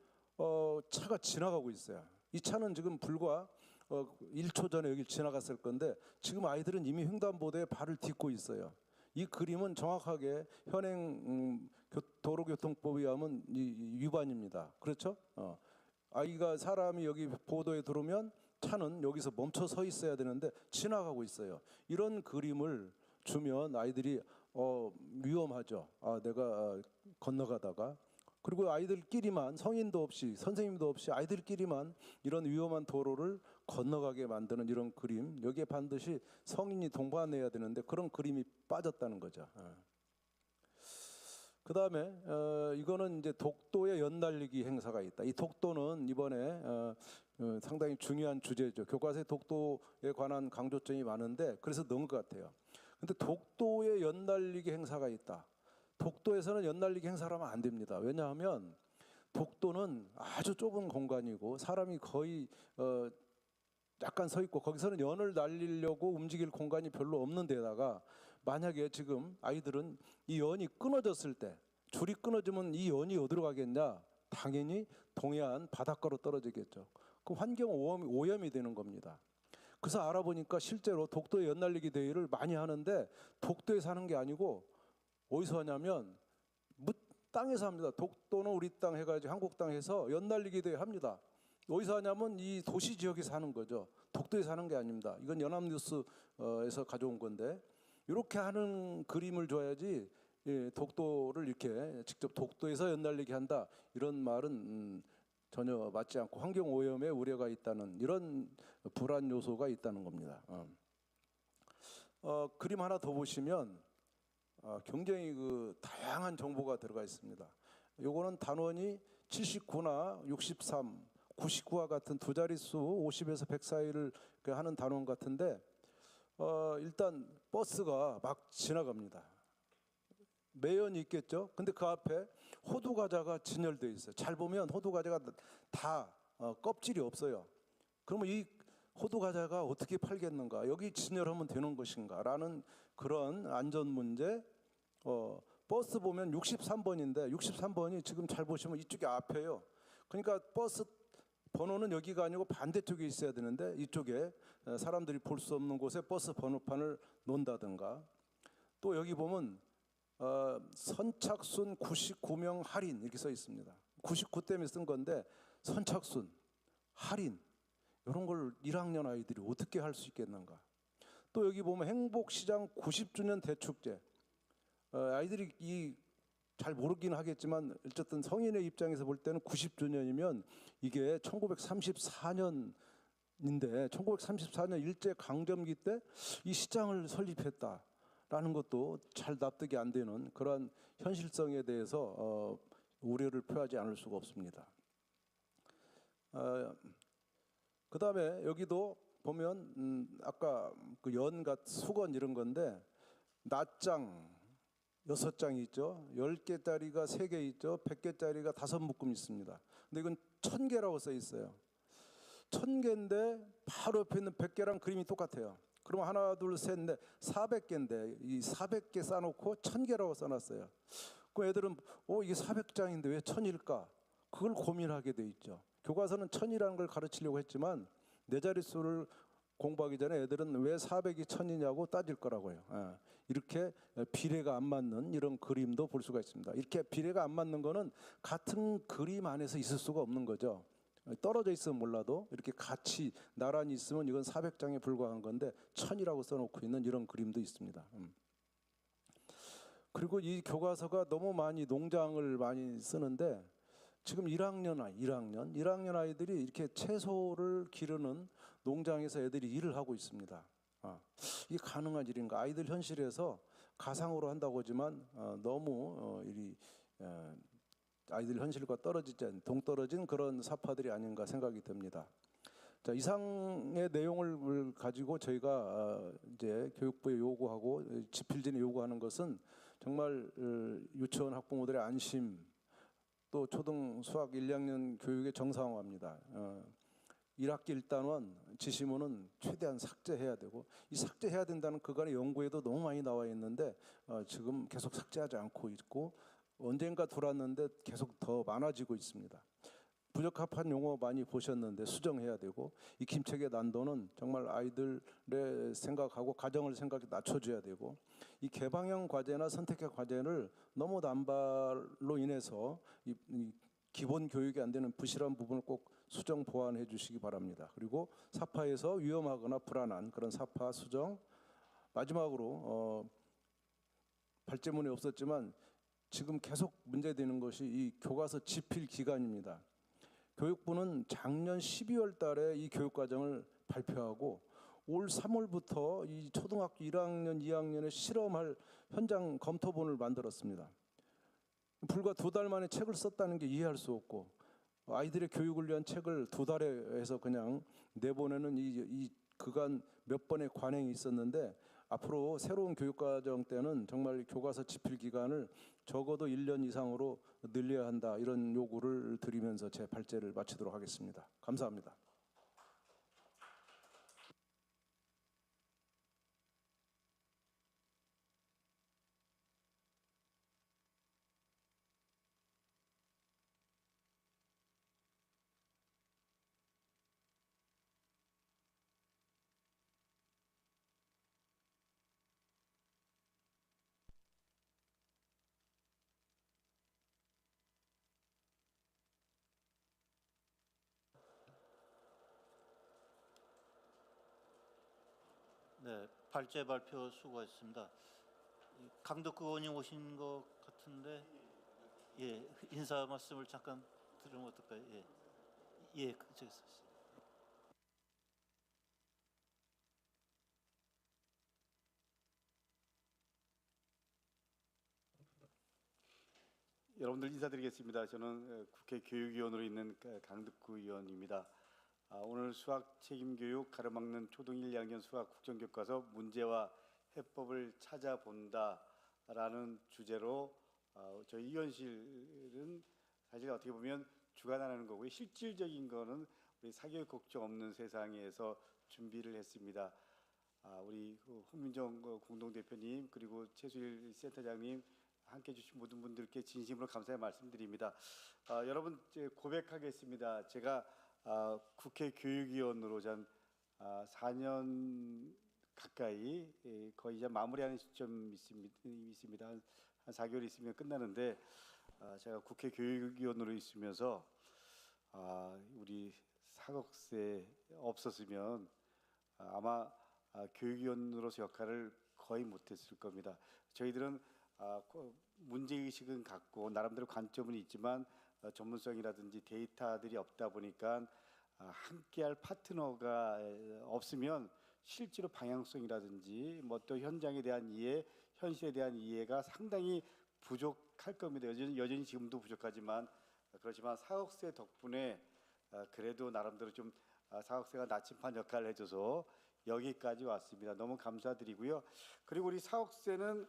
차가 지나가고 있어요. 이 차는 지금 불과 1초 전에 여기 지나갔을 건데 지금 아이들은 이미 횡단보도에 발을 딛고 있어요. 이 그림은 정확하게 현행 도로교통법에 의하면 위반입니다. 그렇죠? 아이가 사람이 여기 보도에 들어오면 차는 여기서 멈춰 서 있어야 되는데 지나가고 있어요. 이런 그림을 주면 아이들이 위험하죠. 내가 건너가다가 그리고 아이들끼리만 성인도 없이 선생님도 없이 아이들끼리만 이런 위험한 도로를 건너가게 만드는 이런 그림 여기에 반드시 성인이 동반해야 되는데 그런 그림이 빠졌다는 거죠. 그 다음에 이거는 이제 독도의 연날리기 행사가 있다. 이 독도는 이번에 상당히 중요한 주제죠. 교과서에 독도에 관한 강조점이 많은데 그래서 넣은 것 같아요. 근데 독도의 연날리기 행사가 있다. 독도에서는 연날리기 행사를 하면 안 됩니다. 왜냐하면 독도는 아주 좁은 공간이고 사람이 거의 약간 서 있고 거기서는 연을 날리려고 움직일 공간이 별로 없는 데다가 만약에 지금 아이들은 이 연이 끊어졌을 때 줄이 끊어지면 이 연이 어디로 가겠냐? 당연히 동해안 바닷가로 떨어지겠죠. 그럼 환경 오염이 되는 겁니다. 그래서 알아보니까 실제로 독도의 연날리기 대회를 많이 하는데 독도에 사는 게 아니고 어디서 하냐면 땅에서 합니다. 독도는 우리 땅 해가지고 한국 땅 해서 연날리기 대회 합니다. 어디서 하냐면 이 도시 지역에서 하는 거죠. 독도에 사는 게 아닙니다. 이건 연합뉴스에서 가져온 건데 이렇게 하는 그림을 줘야지 독도를 이렇게 직접 독도에서 연날리기 한다 이런 말은 전혀 맞지 않고 환경 오염에 우려가 있다는 이런 불안 요소가 있다는 겁니다. 그림 하나 더 보시면 굉장히 그 다양한 정보가 들어가 있습니다. 요거는 단원이 79나 63, 99와 같은 두 자릿수 50에서 100 사이를 하는 단원 같은데 일단 버스가 막 지나갑니다. 매연이 있겠죠. 근데 그 앞에 호두 과자가 진열되어 있어요. 잘 보면 호두 과자가 다 껍질이 없어요. 그러면 이 호두 과자가 어떻게 팔겠는가? 여기 진열하면 되는 것인가라는 그런 안전 문제. 버스 보면 63번인데 63번이 지금 잘 보시면 이쪽에 앞에요. 그러니까 버스 번호는 여기가 아니고 반대쪽에 있어야 되는데 이쪽에 사람들이 볼 수 없는 곳에 버스 번호판을 놓는다든가 또 여기 보면 선착순 99명 할인 이렇게 써 있습니다. 99 때문에 쓴 건데 선착순, 할인 이런 걸 1학년 아이들이 어떻게 할 수 있겠는가. 또 여기 보면 행복시장 90주년 대축제 아이들이 잘 모르긴 하겠지만 어쨌든 성인의 입장에서 볼 때는 90주년이면 이게 1934년인데 1934년 일제강점기 때 이 시장을 설립했다라는 것도 잘 납득이 안 되는 그런 현실성에 대해서 우려를 표하지 않을 수가 없습니다. 그 다음에 여기도 보면 아까 그 연같 수건 이런 건데 낱장 6장이 있죠. 10개짜리가 3개 있죠. 100개짜리가 5묶음 있습니다. 근데 이건 1000개라고 써 있어요. 1000개인데 바로 옆에 있는 100개랑 그림이 똑같아요. 그럼 하나, 둘, 셋, 넷, 400개인데 이 400개 써놓고 1000개라고 써놨어요. 그럼 애들은 이게 400장인데 왜 1000일까? 그걸 고민하게 돼 있죠. 교과서는 1000이라는 걸 가르치려고 했지만 네 자릿수를 공부하기 전에 애들은 왜 400이 1000이냐고 따질 거라고요. 이렇게 비례가 안 맞는 이런 그림도 볼 수가 있습니다. 이렇게 비례가 안 맞는 거는 같은 그림 안에서 있을 수가 없는 거죠. 떨어져 있으면 몰라도 이렇게 같이 나란히 있으면 이건 400장에 불과한 건데 1000이라고 써놓고 있는 이런 그림도 있습니다. 그리고 이 교과서가 너무 많이 농장을 많이 쓰는데 지금 1학년 아이들이 이렇게 채소를 기르는 농장에서 애들이 일을 하고 있습니다. 이게 가능한 일인가? 아이들 현실에서 가상으로 한다고 하지만 너무 아이들 현실과 동떨어진 그런 사파들이 아닌가 생각이 듭니다. 자, 이상의 내용을 가지고 저희가 이제 교육부에 요구하고 집필진에 요구하는 것은 정말 유치원 학부모들의 안심, 또 초등 수학 1, 2학년 교육의 정상화입니다. 1학기 1단원 지시문은 최대한 삭제해야 되고 이 삭제해야 된다는 그간의 연구에도 너무 많이 나와 있는데 지금 계속 삭제하지 않고 있고 언젠가 돌았는데 계속 더 많아지고 있습니다. 부적합한 용어 많이 보셨는데 수정해야 되고 이 김책의 난도는 정말 아이들의 생각하고 가정을 생각해 낮춰줘야 되고 이 개방형 과제나 선택형 과제를 너무 남발로 인해서 이 기본 교육이 안 되는 부실한 부분을 꼭 수정 보완해 주시기 바랍니다. 그리고 사파에서 위험하거나 불안한 그런 사파 수정. 마지막으로 발제문이 없었지만 지금 계속 문제되는 것이 이 교과서 집필 기간입니다. 교육부는 작년 12월 달에 이 교육과정을 발표하고 올 3월부터 이 초등학교 1학년, 2학년에 실험할 현장 검토본을 만들었습니다. 불과 2달 만에 책을 썼다는 게 이해할 수 없고 아이들의 교육을 위한 책을 2달에 해서 그냥 내보내는 이 그간 몇 번의 관행이 있었는데 앞으로 새로운 교육과정 때는 정말 교과서 집필 기간을 적어도 1년 이상으로 늘려야 한다 이런 요구를 드리면서 제 발제를 마치도록 하겠습니다. 감사합니다. 네, 발제 발표 수고했습니다. 강덕구 의원님 오신 것 같은데, 예, 인사 말씀을 잠깐 들으면 어떨까요? 예, 예, 저기 있었어요. 여러분들 인사드리겠습니다. 저는 국회 교육위원으로 있는 강덕구 의원입니다. 오늘 수학 책임교육 가로막는 초등 1, 2학년 수학 국정교과서 문제와 해법을 찾아본다라는 주제로 저희 의원실은 사실 어떻게 보면 주관하는 거고요. 실질적인 거는 우리 사교육 걱정 없는 세상에서 준비를 했습니다. 우리 홍민정 공동대표님 그리고 최수일 센터장님 함께해 주신 모든 분들께 진심으로 감사의 말씀드립니다. 여러분 고백하겠습니다. 제가 국회 교육위원으로 전 4년 가까이 거의 이제 마무리하는 시점이 있습니다. 한 4개월 있으면 끝나는데 제가 국회 교육위원으로 있으면서 우리 사각세 없었으면 아마 교육위원으로서 역할을 거의 못했을 겁니다. 저희들은 문제의식은 갖고 나름대로 관점은 있지만 전문성이라든지 데이터들이 없다 보니까 함께할 파트너가 없으면 실제로 방향성이라든지 뭐 또 현장에 대한 이해, 현실에 대한 이해가 상당히 부족할 겁니다. 여전히 지금도 부족하지만 그렇지만 사학세 덕분에 그래도 나름대로 좀 사학세가 나침반 역할을 해줘서 여기까지 왔습니다. 너무 감사드리고요. 그리고 우리 사학세는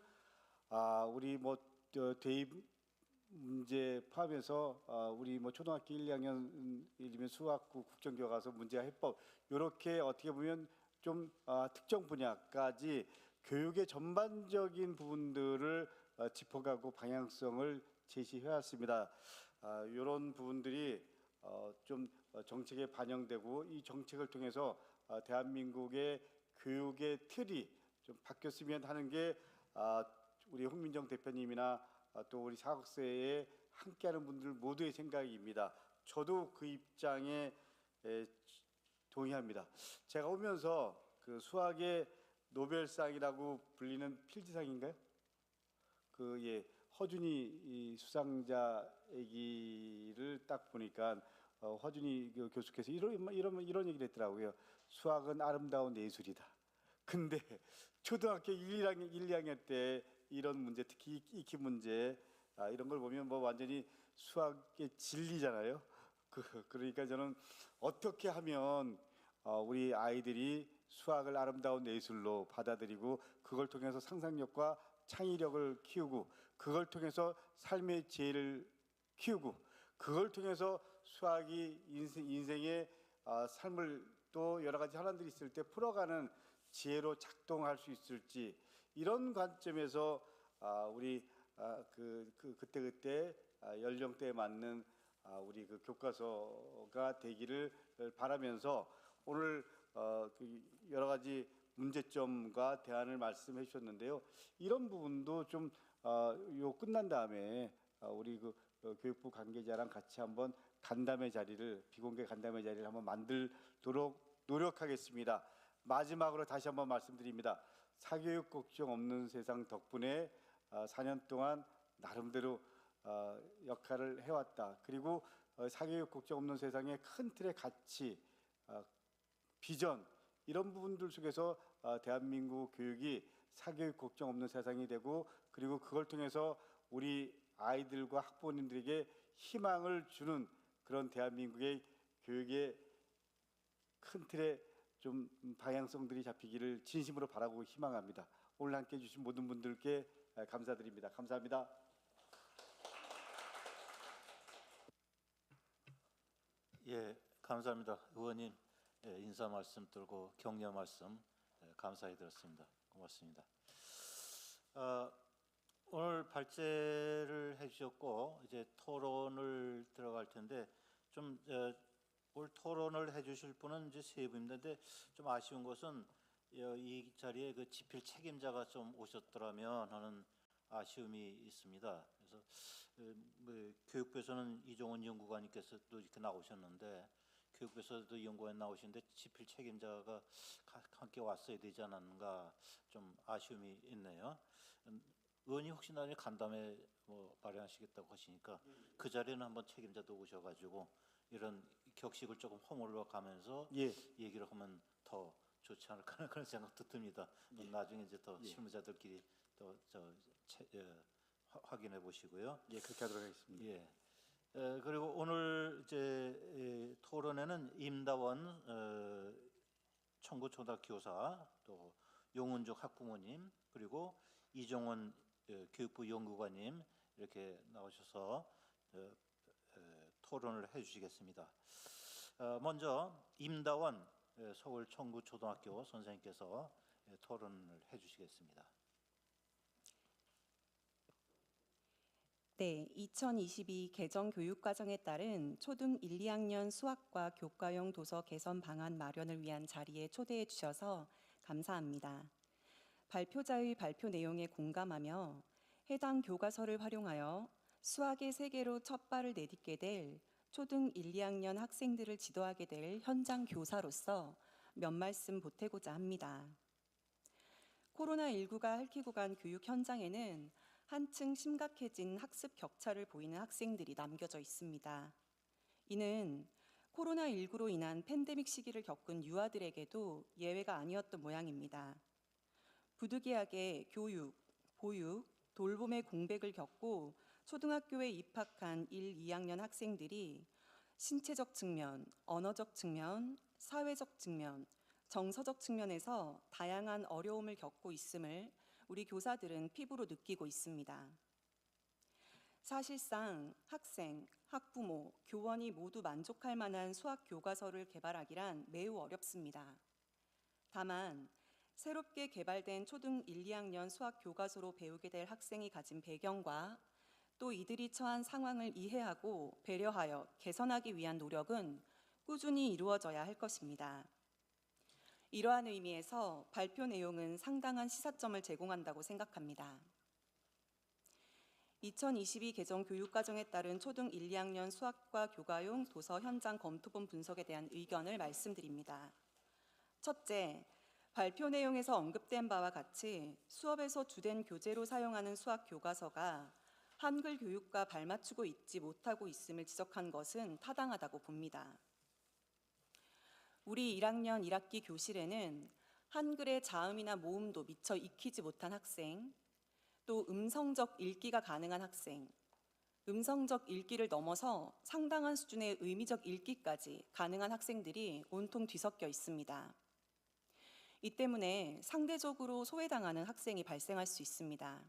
우리 뭐 대입 문제 포함해서 우리 뭐 초등학교 1, 2학년 예를 들면 수학구 국정교과서 문제와 해법 이렇게 어떻게 보면 좀 특정 분야까지 교육의 전반적인 부분들을 짚어가고 방향성을 제시해 왔습니다. 이런 부분들이 좀 정책에 반영되고 이 정책을 통해서 대한민국의 교육의 틀이 좀 바뀌었으면 하는 게 우리 홍민정 대표님이나 또 우리 사학세에 함께하는 분들 모두의 생각입니다. 저도 그 입장에 동의합니다. 제가 오면서 그 수학의 노벨상이라고 불리는 필지상인가요? 허준이 이 수상자 얘기를 딱 보니까 허준이 교수께서 이런 얘기를 했더라고요. 수학은 아름다운 예술이다. 근데 초등학교 1, 2학년 때 이런 문제, 특히 익히 문제 이런 걸 보면 뭐 완전히 수학의 진리잖아요. 그러니까 저는 어떻게 하면 우리 아이들이 수학을 아름다운 예술로 받아들이고 그걸 통해서 상상력과 창의력을 키우고 그걸 통해서 삶의 지혜를 키우고 그걸 통해서 수학이 인생의 삶을 또 여러 가지 현안들이 있을 때 풀어가는 지혜로 작동할 수 있을지 이런 관점에서 우리 그때 연령대에 맞는 우리 그 교과서가 되기를 바라면서 오늘 여러 가지 문제점과 대안을 말씀해 주셨는데요. 이런 부분도 좀 끝난 다음에 우리 교육부 관계자랑 같이 한번 비공개 간담회 자리를 한번 만들도록 노력하겠습니다. 마지막으로 다시 한번 말씀드립니다. 사교육 걱정 없는 세상 덕분에 4년 동안 나름대로 역할을 해왔다. 그리고 사교육 걱정 없는 세상의 큰 틀의 가치, 비전 이런 부분들 속에서 대한민국 교육이 사교육 걱정 없는 세상이 되고 그리고 그걸 통해서 우리 아이들과 학부모님들에게 희망을 주는 그런 대한민국의 교육의 큰 틀의 좀 방향성들이 잡히기를 진심으로 바라고 희망합니다. 오늘 함께해 주신 모든 분들께 감사드립니다. 감사합니다. 예, 감사합니다. 의원님 인사 말씀 들고 격려 말씀 감사히 들었습니다. 고맙습니다. 오늘 발제를 해주셨고 이제 토론을 들어갈 텐데 좀 오늘 토론을 해주실 분은 이제 세 분인데 좀 아쉬운 것은 이 자리에 그 집필 책임자가 좀 오셨더라면 하는 아쉬움이 있습니다. 그래서 교육부에서는 이종원 연구관님께서도 이렇게 나오셨는데 교육부에서도 연구원 나오시는데 집필 책임자가 함께 왔어야 되지 않았는가 좀 아쉬움이 있네요. 의원이 혹시 나중에 간담회 뭐 마련하시겠다고 하시니까 그 자리에는 한번 책임자도 오셔가지고 이런 격식을 조금 허물러 가면서 예. 얘기를 하면 더 좋지 않을까 하는 그런 생각도 듭니다. 나중에 이제 더 실무자들끼리 또 확인해 보시고요. 예, 그렇게 하도록 하겠습니다. 예. 그리고 오늘 이제 토론회는 임다원 청구 초등학교 교사, 또 용은족 학부모님, 그리고 이종원 교육부 연구관님 이렇게 나오셔서 토론을 해주시겠습니다. 먼저 임다원 서울 청구 초등학교 선생님께서 토론을 해주시겠습니다. 네, 2022 개정 교육과정에 따른 초등 1, 2학년 수학과 교과용 도서 개선 방안 마련을 위한 자리에 초대해 주셔서 감사합니다. 발표자의 발표 내용에 공감하며 해당 교과서를 활용하여 수학의 세계로 첫 발을 내딛게 될 초등 1, 2학년 학생들을 지도하게 될 현장 교사로서 몇 말씀 보태고자 합니다. 코로나19가 핥히고 간 교육 현장에는 한층 심각해진 학습 격차를 보이는 학생들이 남겨져 있습니다. 이는 코로나19로 인한 팬데믹 시기를 겪은 유아들에게도 예외가 아니었던 모양입니다. 부득이하게 교육, 보육, 돌봄의 공백을 겪고 초등학교에 입학한 1, 2학년 학생들이 신체적 측면, 언어적 측면, 사회적 측면, 정서적 측면에서 다양한 어려움을 겪고 있음을 우리 교사들은 피부로 느끼고 있습니다. 사실상 학생, 학부모, 교원이 모두 만족할 만한 수학 교과서를 개발하기란 매우 어렵습니다. 다만 새롭게 개발된 초등 1, 2학년 수학 교과서로 배우게 될 학생이 가진 배경과 또 이들이 처한 상황을 이해하고 배려하여 개선하기 위한 노력은 꾸준히 이루어져야 할 것입니다. 이러한 의미에서 발표 내용은 상당한 시사점을 제공한다고 생각합니다. 2022 개정 교육과정에 따른 초등 1, 2학년 수학과 교과용 도서 현장 검토본 분석에 대한 의견을 말씀드립니다. 첫째, 발표 내용에서 언급된 바와 같이 수업에서 주된 교재로 사용하는 수학 교과서가 한글 교육과 발맞추고 있지 못하고 있음을 지적한 것은 타당하다고 봅니다. 우리 1학년 1학기 교실에는 한글의 자음이나 모음도 미처 익히지 못한 학생, 또 음성적 읽기가 가능한 학생, 음성적 읽기를 넘어서 상당한 수준의 의미적 읽기까지 가능한 학생들이 온통 뒤섞여 있습니다. 이 때문에 상대적으로 소외당하는 학생이 발생할 수 있습니다.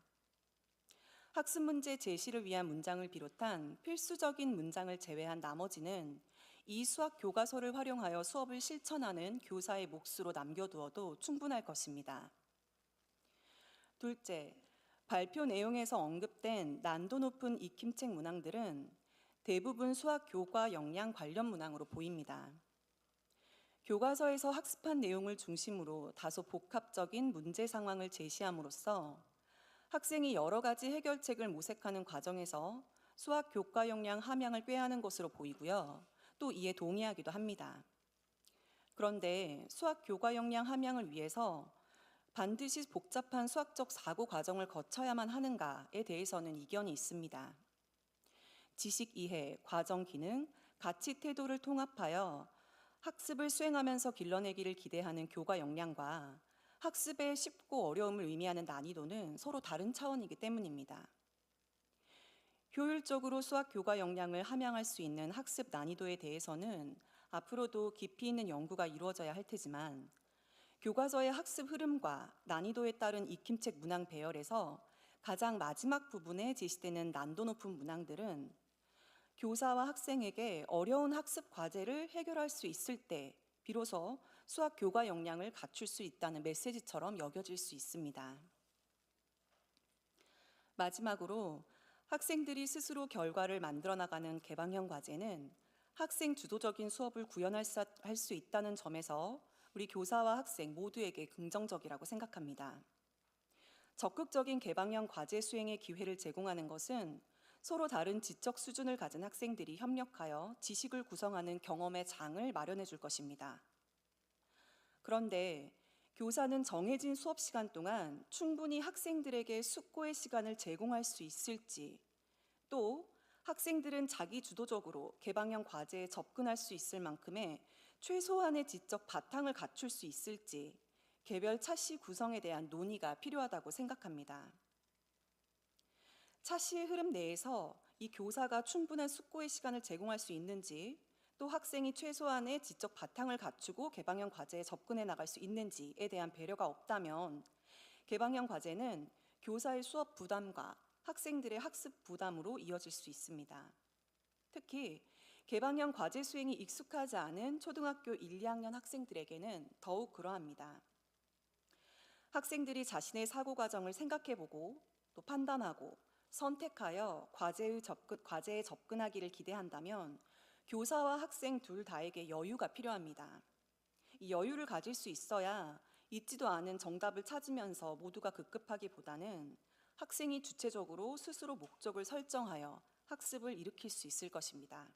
학습 문제 제시를 위한 문장을 비롯한 필수적인 문장을 제외한 나머지는 이 수학 교과서를 활용하여 수업을 실천하는 교사의 몫으로 남겨두어도 충분할 것입니다. 둘째, 발표 내용에서 언급된 난도 높은 익힘책 문항들은 대부분 수학 교과 역량 관련 문항으로 보입니다. 교과서에서 학습한 내용을 중심으로 다소 복합적인 문제 상황을 제시함으로써 학생이 여러 가지 해결책을 모색하는 과정에서 수학 교과 역량 함양을 꾀하는 것으로 보이고요. 또 이에 동의하기도 합니다. 그런데 수학 교과 역량 함양을 위해서 반드시 복잡한 수학적 사고 과정을 거쳐야만 하는가에 대해서는 이견이 있습니다. 지식 이해, 과정 기능, 가치 태도를 통합하여 학습을 수행하면서 길러내기를 기대하는 교과 역량과 학습의 쉽고 어려움을 의미하는 난이도는 서로 다른 차원이기 때문입니다. 효율적으로 수학 교과 역량을 함양할 수 있는 학습 난이도에 대해서는 앞으로도 깊이 있는 연구가 이루어져야 할 테지만 교과서의 학습 흐름과 난이도에 따른 익힘책 문항 배열에서 가장 마지막 부분에 제시되는 난도 높은 문항들은 교사와 학생에게 어려운 학습 과제를 해결할 수 있을 때 비로소 수학 교과 역량을 갖출 수 있다는 메시지처럼 여겨질 수 있습니다. 마지막으로 학생들이 스스로 결과를 만들어 나가는 개방형 과제는 학생 주도적인 수업을 구현할 수 있다는 점에서 우리 교사와 학생 모두에게 긍정적이라고 생각합니다. 적극적인 개방형 과제 수행의 기회를 제공하는 것은 서로 다른 지적 수준을 가진 학생들이 협력하여 지식을 구성하는 경험의 장을 마련해 줄 것입니다. 그런데 교사는 정해진 수업 시간 동안 충분히 학생들에게 숙고의 시간을 제공할 수 있을지, 또 학생들은 자기 주도적으로 개방형 과제에 접근할 수 있을 만큼의 최소한의 지적 바탕을 갖출 수 있을지 개별 차시 구성에 대한 논의가 필요하다고 생각합니다. 차시의 흐름 내에서 이 교사가 충분한 숙고의 시간을 제공할 수 있는지, 또 학생이 최소한의 지적 바탕을 갖추고 개방형 과제에 접근해 나갈 수 있는지에 대한 배려가 없다면 개방형 과제는 교사의 수업 부담과 학생들의 학습 부담으로 이어질 수 있습니다. 특히 개방형 과제 수행이 익숙하지 않은 초등학교 1, 2학년 학생들에게는 더욱 그러합니다. 학생들이 자신의 사고 과정을 생각해보고 또 판단하고 선택하여 과제에 접근하기를 기대한다면 교사와 학생 둘 다에게 여유가 필요합니다. 이 여유를 가질 수 있어야 있지도 않은 정답을 찾으면서 모두가 급급하기보다는 학생이 주체적으로 스스로 목적을 설정하여 학습을 일으킬 수 있을 것입니다.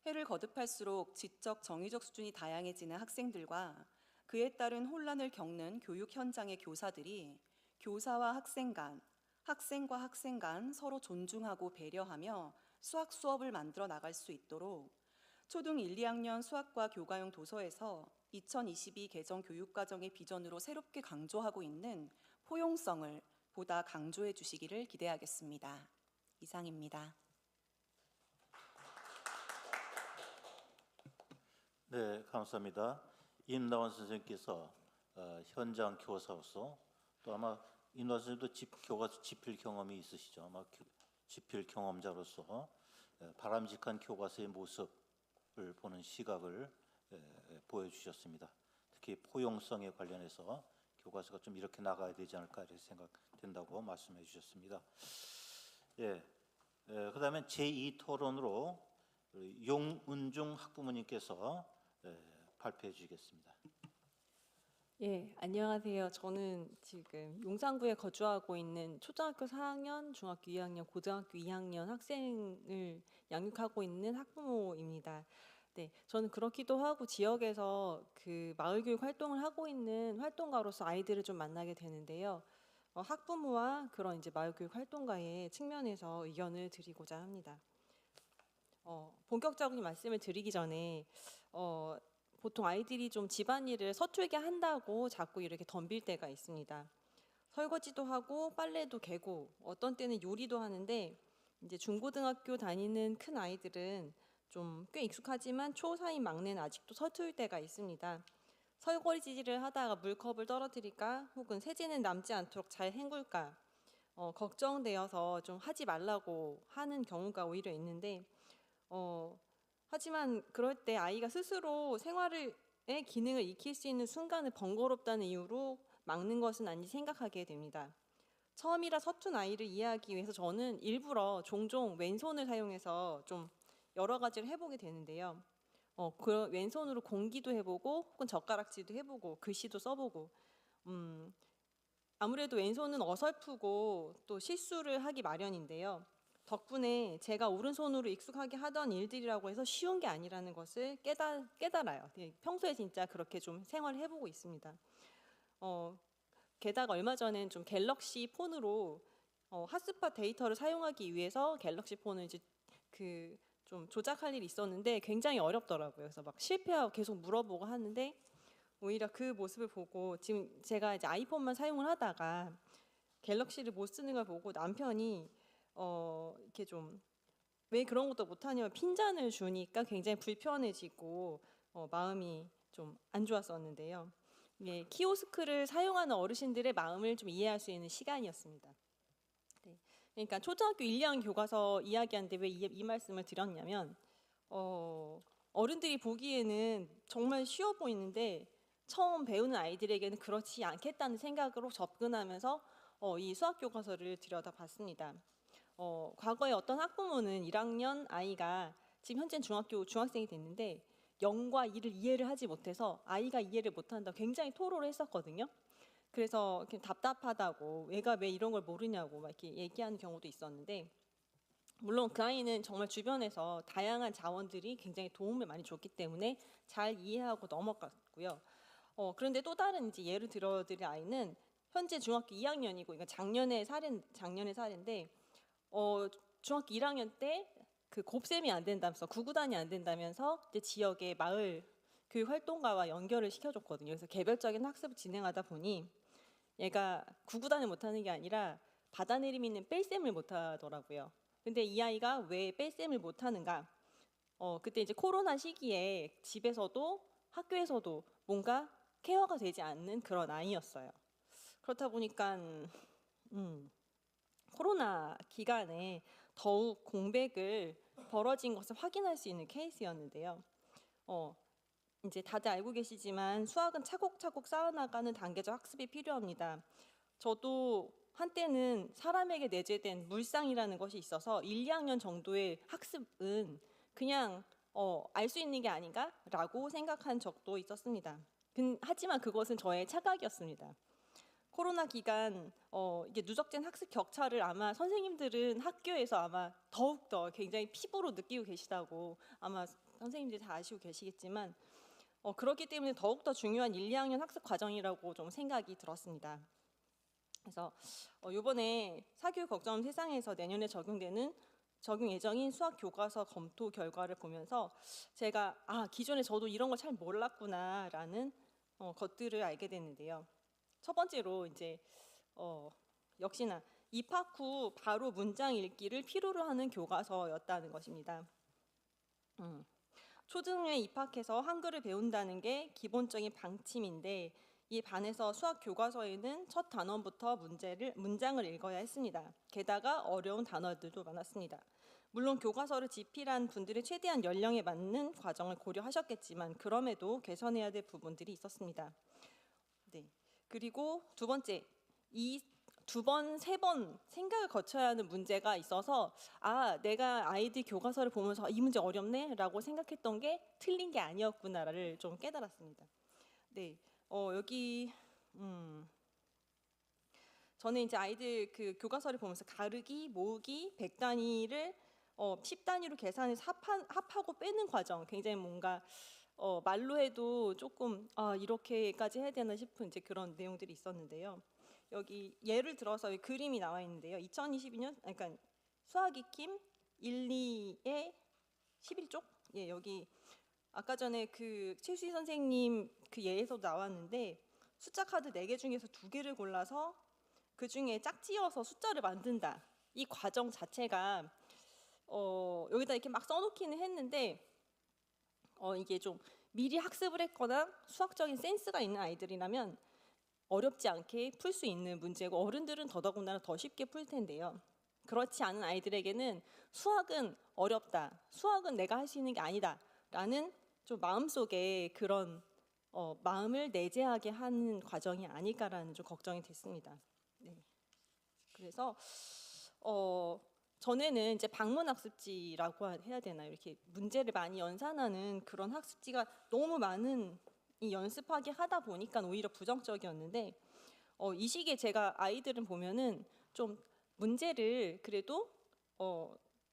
해를 거듭할수록 지적, 정의적 수준이 다양해지는 학생들과 그에 따른 혼란을 겪는 교육 현장의 교사들이 교사와 학생 간, 학생과 학생 간 서로 존중하고 배려하며 수학 수업을 만들어 나갈 수 있도록 초등 1, 2학년 수학과 교과용 도서에서 2022 개정 교육과정의 비전으로 새롭게 강조하고 있는 포용성을 보다 강조해 주시기를 기대하겠습니다. 이상입니다. 네, 감사합니다. 임나원 선생님께서 현장 교사로서 또 아마 임나원 선생님도 교과서 집필 경험이 있으시죠. 아마 집필 경험자로서 바람직한 교과서의 모습을 보는 시각을 보여주셨습니다. 특히 포용성에 관련해서 교과서가 좀 이렇게 나가야 되지 않을까 이렇게 생각된다고 말씀해 주셨습니다. 그다음에 제2 토론으로 용은중 학부모님께서 발표해 주시겠습니다. 예, 안녕하세요. 저는 지금 용산구에 거주하고 있는 초등학교 4학년, 중학교 2학년, 고등학교 2학년 학생을 양육하고 있는 학부모입니다. 네, 저는 그렇기도 하고 지역에서 그 마을교육 활동을 하고 있는 활동가로서 아이들을 좀 만나게 되는데요. 학부모와 그런 이제 마을교육 활동가의 측면에서 의견을 드리고자 합니다. 본격적인 말씀을 드리기 전에 보통 아이들이 좀 집안일을 서툴게 한다고 자꾸 이렇게 덤빌 때가 있습니다. 설거지도 하고 빨래도 개고 어떤 때는 요리도 하는데 이제 중고등학교 다니는 큰 아이들은 좀 꽤 익숙하지만 초4인 막내는 아직도 서툴 때가 있습니다. 설거지를 하다가 물컵을 떨어뜨릴까 혹은 세제는 남지 않도록 잘 헹굴까 걱정되어서 좀 하지 말라고 하는 경우가 오히려 있는데 하지만 그럴 때 아이가 스스로 생활의 기능을 익힐 수 있는 순간을 번거롭다는 이유로 막는 것은 아닌지 생각하게 됩니다. 처음이라 서툰 아이를 이해하기 위해서 저는 일부러 종종 왼손을 사용해서 좀 여러 가지를 해보게 되는데요. 그 왼손으로 공기도 해보고 혹은 젓가락질도 해보고 글씨도 써보고 아무래도 왼손은 어설프고 또 실수를 하기 마련인데요. 덕분에 제가 오른손으로 익숙하게 하던 일들이라고 해서 쉬운 게 아니라는 것을 깨달아요. 평소에 진짜 그렇게 좀 생활을 해보고 있습니다. 게다가 얼마 전엔 좀 갤럭시 폰으로 핫스팟 데이터를 사용하기 위해서 갤럭시 폰을 이제 좀 조작할 일이 있었는데 굉장히 어렵더라고요. 그래서 막 실패하고 계속 물어보고 하는데 오히려 그 모습을 보고 지금 제가 이제 아이폰만 사용을 하다가 갤럭시를 못 쓰는 걸 보고 남편이 이렇게 좀 왜 그런 것도 못하냐면 핀잔을 주니까 굉장히 불편해지고 마음이 좀 안 좋았었는데요. 예, 키오스크를 사용하는 어르신들의 마음을 좀 이해할 수 있는 시간이었습니다. 네, 그러니까 초등학교 1, 2학년 교과서 이야기하는데 왜 이 말씀을 드렸냐면 어른들이 보기에는 정말 쉬워 보이는데 처음 배우는 아이들에게는 그렇지 않겠다는 생각으로 접근하면서 이 수학 교과서를 들여다봤습니다. 과거에 어떤 학부모는 1학년 아이가 지금 현재 중학생이 됐는데 0과 2를 이해를 하지 못해서 아이가 이해를 못한다고 굉장히 토로를 했었거든요. 그래서 이렇게 답답하다고 얘가 왜 이런 걸 모르냐고 막 이렇게 얘기하는 경우도 있었는데, 물론 그 아이는 정말 주변에서 다양한 자원들이 굉장히 도움을 많이 줬기 때문에 잘 이해하고 넘어갔고요. 그런데 또 다른 이제 예를 들어드릴 아이는 현재 중학교 2학년이고, 그러니까 작년에 살인데 중학교 1학년 때 그 곱셈이 안 된다면서, 구구단이 안 된다면서 이제 지역의 마을 교육 활동가와 연결을 시켜줬거든요. 그래서 개별적인 학습을 진행하다 보니 얘가 구구단을 못하는 게 아니라 받아내림 있는 뺄셈을 못하더라고요. 근데 이 아이가 왜 뺄셈을 못하는가? 그때 이제 코로나 시기에 집에서도 학교에서도 뭔가 케어가 되지 않는 그런 아이였어요. 그렇다 보니까 코로나 기간에 더욱 공백을 벌어진 것을 확인할 수 있는 케이스였는데요. 이제 다들 알고 계시지만 수학은 차곡차곡 쌓아나가는 단계적 학습이 필요합니다. 저도 한때는 사람에게 내재된 물상이라는 것이 있어서 1, 2학년 정도의 학습은 그냥 알 수 있는 게 아닌가라고 생각한 적도 있었습니다. 하지만 그것은 저의 착각이었습니다. 코로나 기간 이게 누적된 학습 격차를 아마 선생님들은 학교에서 아마 더욱더 굉장히 피부로 느끼고 계시다고 아마 선생님들이 다 아시고 계시겠지만, 그렇기 때문에 더욱더 중요한 1, 2학년 학습 과정이라고 좀 생각이 들었습니다. 그래서 이번에 사교육 걱정 세상에서 내년에 적용 예정인 수학 교과서 검토 결과를 보면서 제가 기존에 저도 이런 걸 잘 몰랐구나라는 것들을 알게 됐는데요. 첫 번째로 이제 역시나 입학 후 바로 문장 읽기를 필요로 하는 교과서였다는 것입니다. 초등에 입학해서 한글을 배운다는 게 기본적인 방침인데, 이 반에서 수학 교과서에는 첫 단원부터 문장을 읽어야 했습니다. 게다가 어려운 단어들도 많았습니다. 물론 교과서를 집필한 분들의 최대한 연령에 맞는 과정을 고려하셨겠지만 그럼에도 개선해야 될 부분들이 있었습니다. 네. 그리고 두 번째, 이 두 번, 세 번 생각을 거쳐야 하는 문제가 있어서 내가 아이들 교과서를 보면서 이 문제 어렵네 라고 생각했던 게 틀린 게 아니었구나를 좀 깨달았습니다. 네, 여기 저는 이제 아이들 그 교과서를 보면서 가르기, 모으기, 100단위를 10단위로 계산해서 합하고 빼는 과정, 굉장히 뭔가 말로 해도 조금 이렇게까지 해야 되나 싶은 이제 그런 내용들이 있었는데요. 여기 예를 들어서 그림이 나와 있는데요. 2022년, 그러니까 수학 익힘 1, 2의 11쪽. 예, 여기 아까 전에 그 최수희 선생님 그 예에서도 나왔는데, 숫자 카드 4개 중에서 2개를 골라서 그 중에 짝지어서 숫자를 만든다. 이 과정 자체가 여기다 이렇게 막 써놓기는 했는데 이게 좀 미리 학습을 했거나 수학적인 센스가 있는 아이들이라면 어렵지 않게 풀 수 있는 문제고, 어른들은 더더군다나 더 쉽게 풀 텐데요. 그렇지 않은 아이들에게는 수학은 어렵다, 수학은 내가 할 수 있는 게 아니다 라는 좀 마음속에 그런 마음을 내재하게 하는 과정이 아닐까라는 좀 걱정이 됐습니다. 네. 그래서 전에는 이제 방문학습지라고 해야 되나요? 이렇게 문제를 많이 연산하는 그런 학습지가 너무 많은 이 연습하게 하다 보니까 오히려 부정적이었는데, 이 시기에 제가 아이들은 보면은 좀 문제를 그래도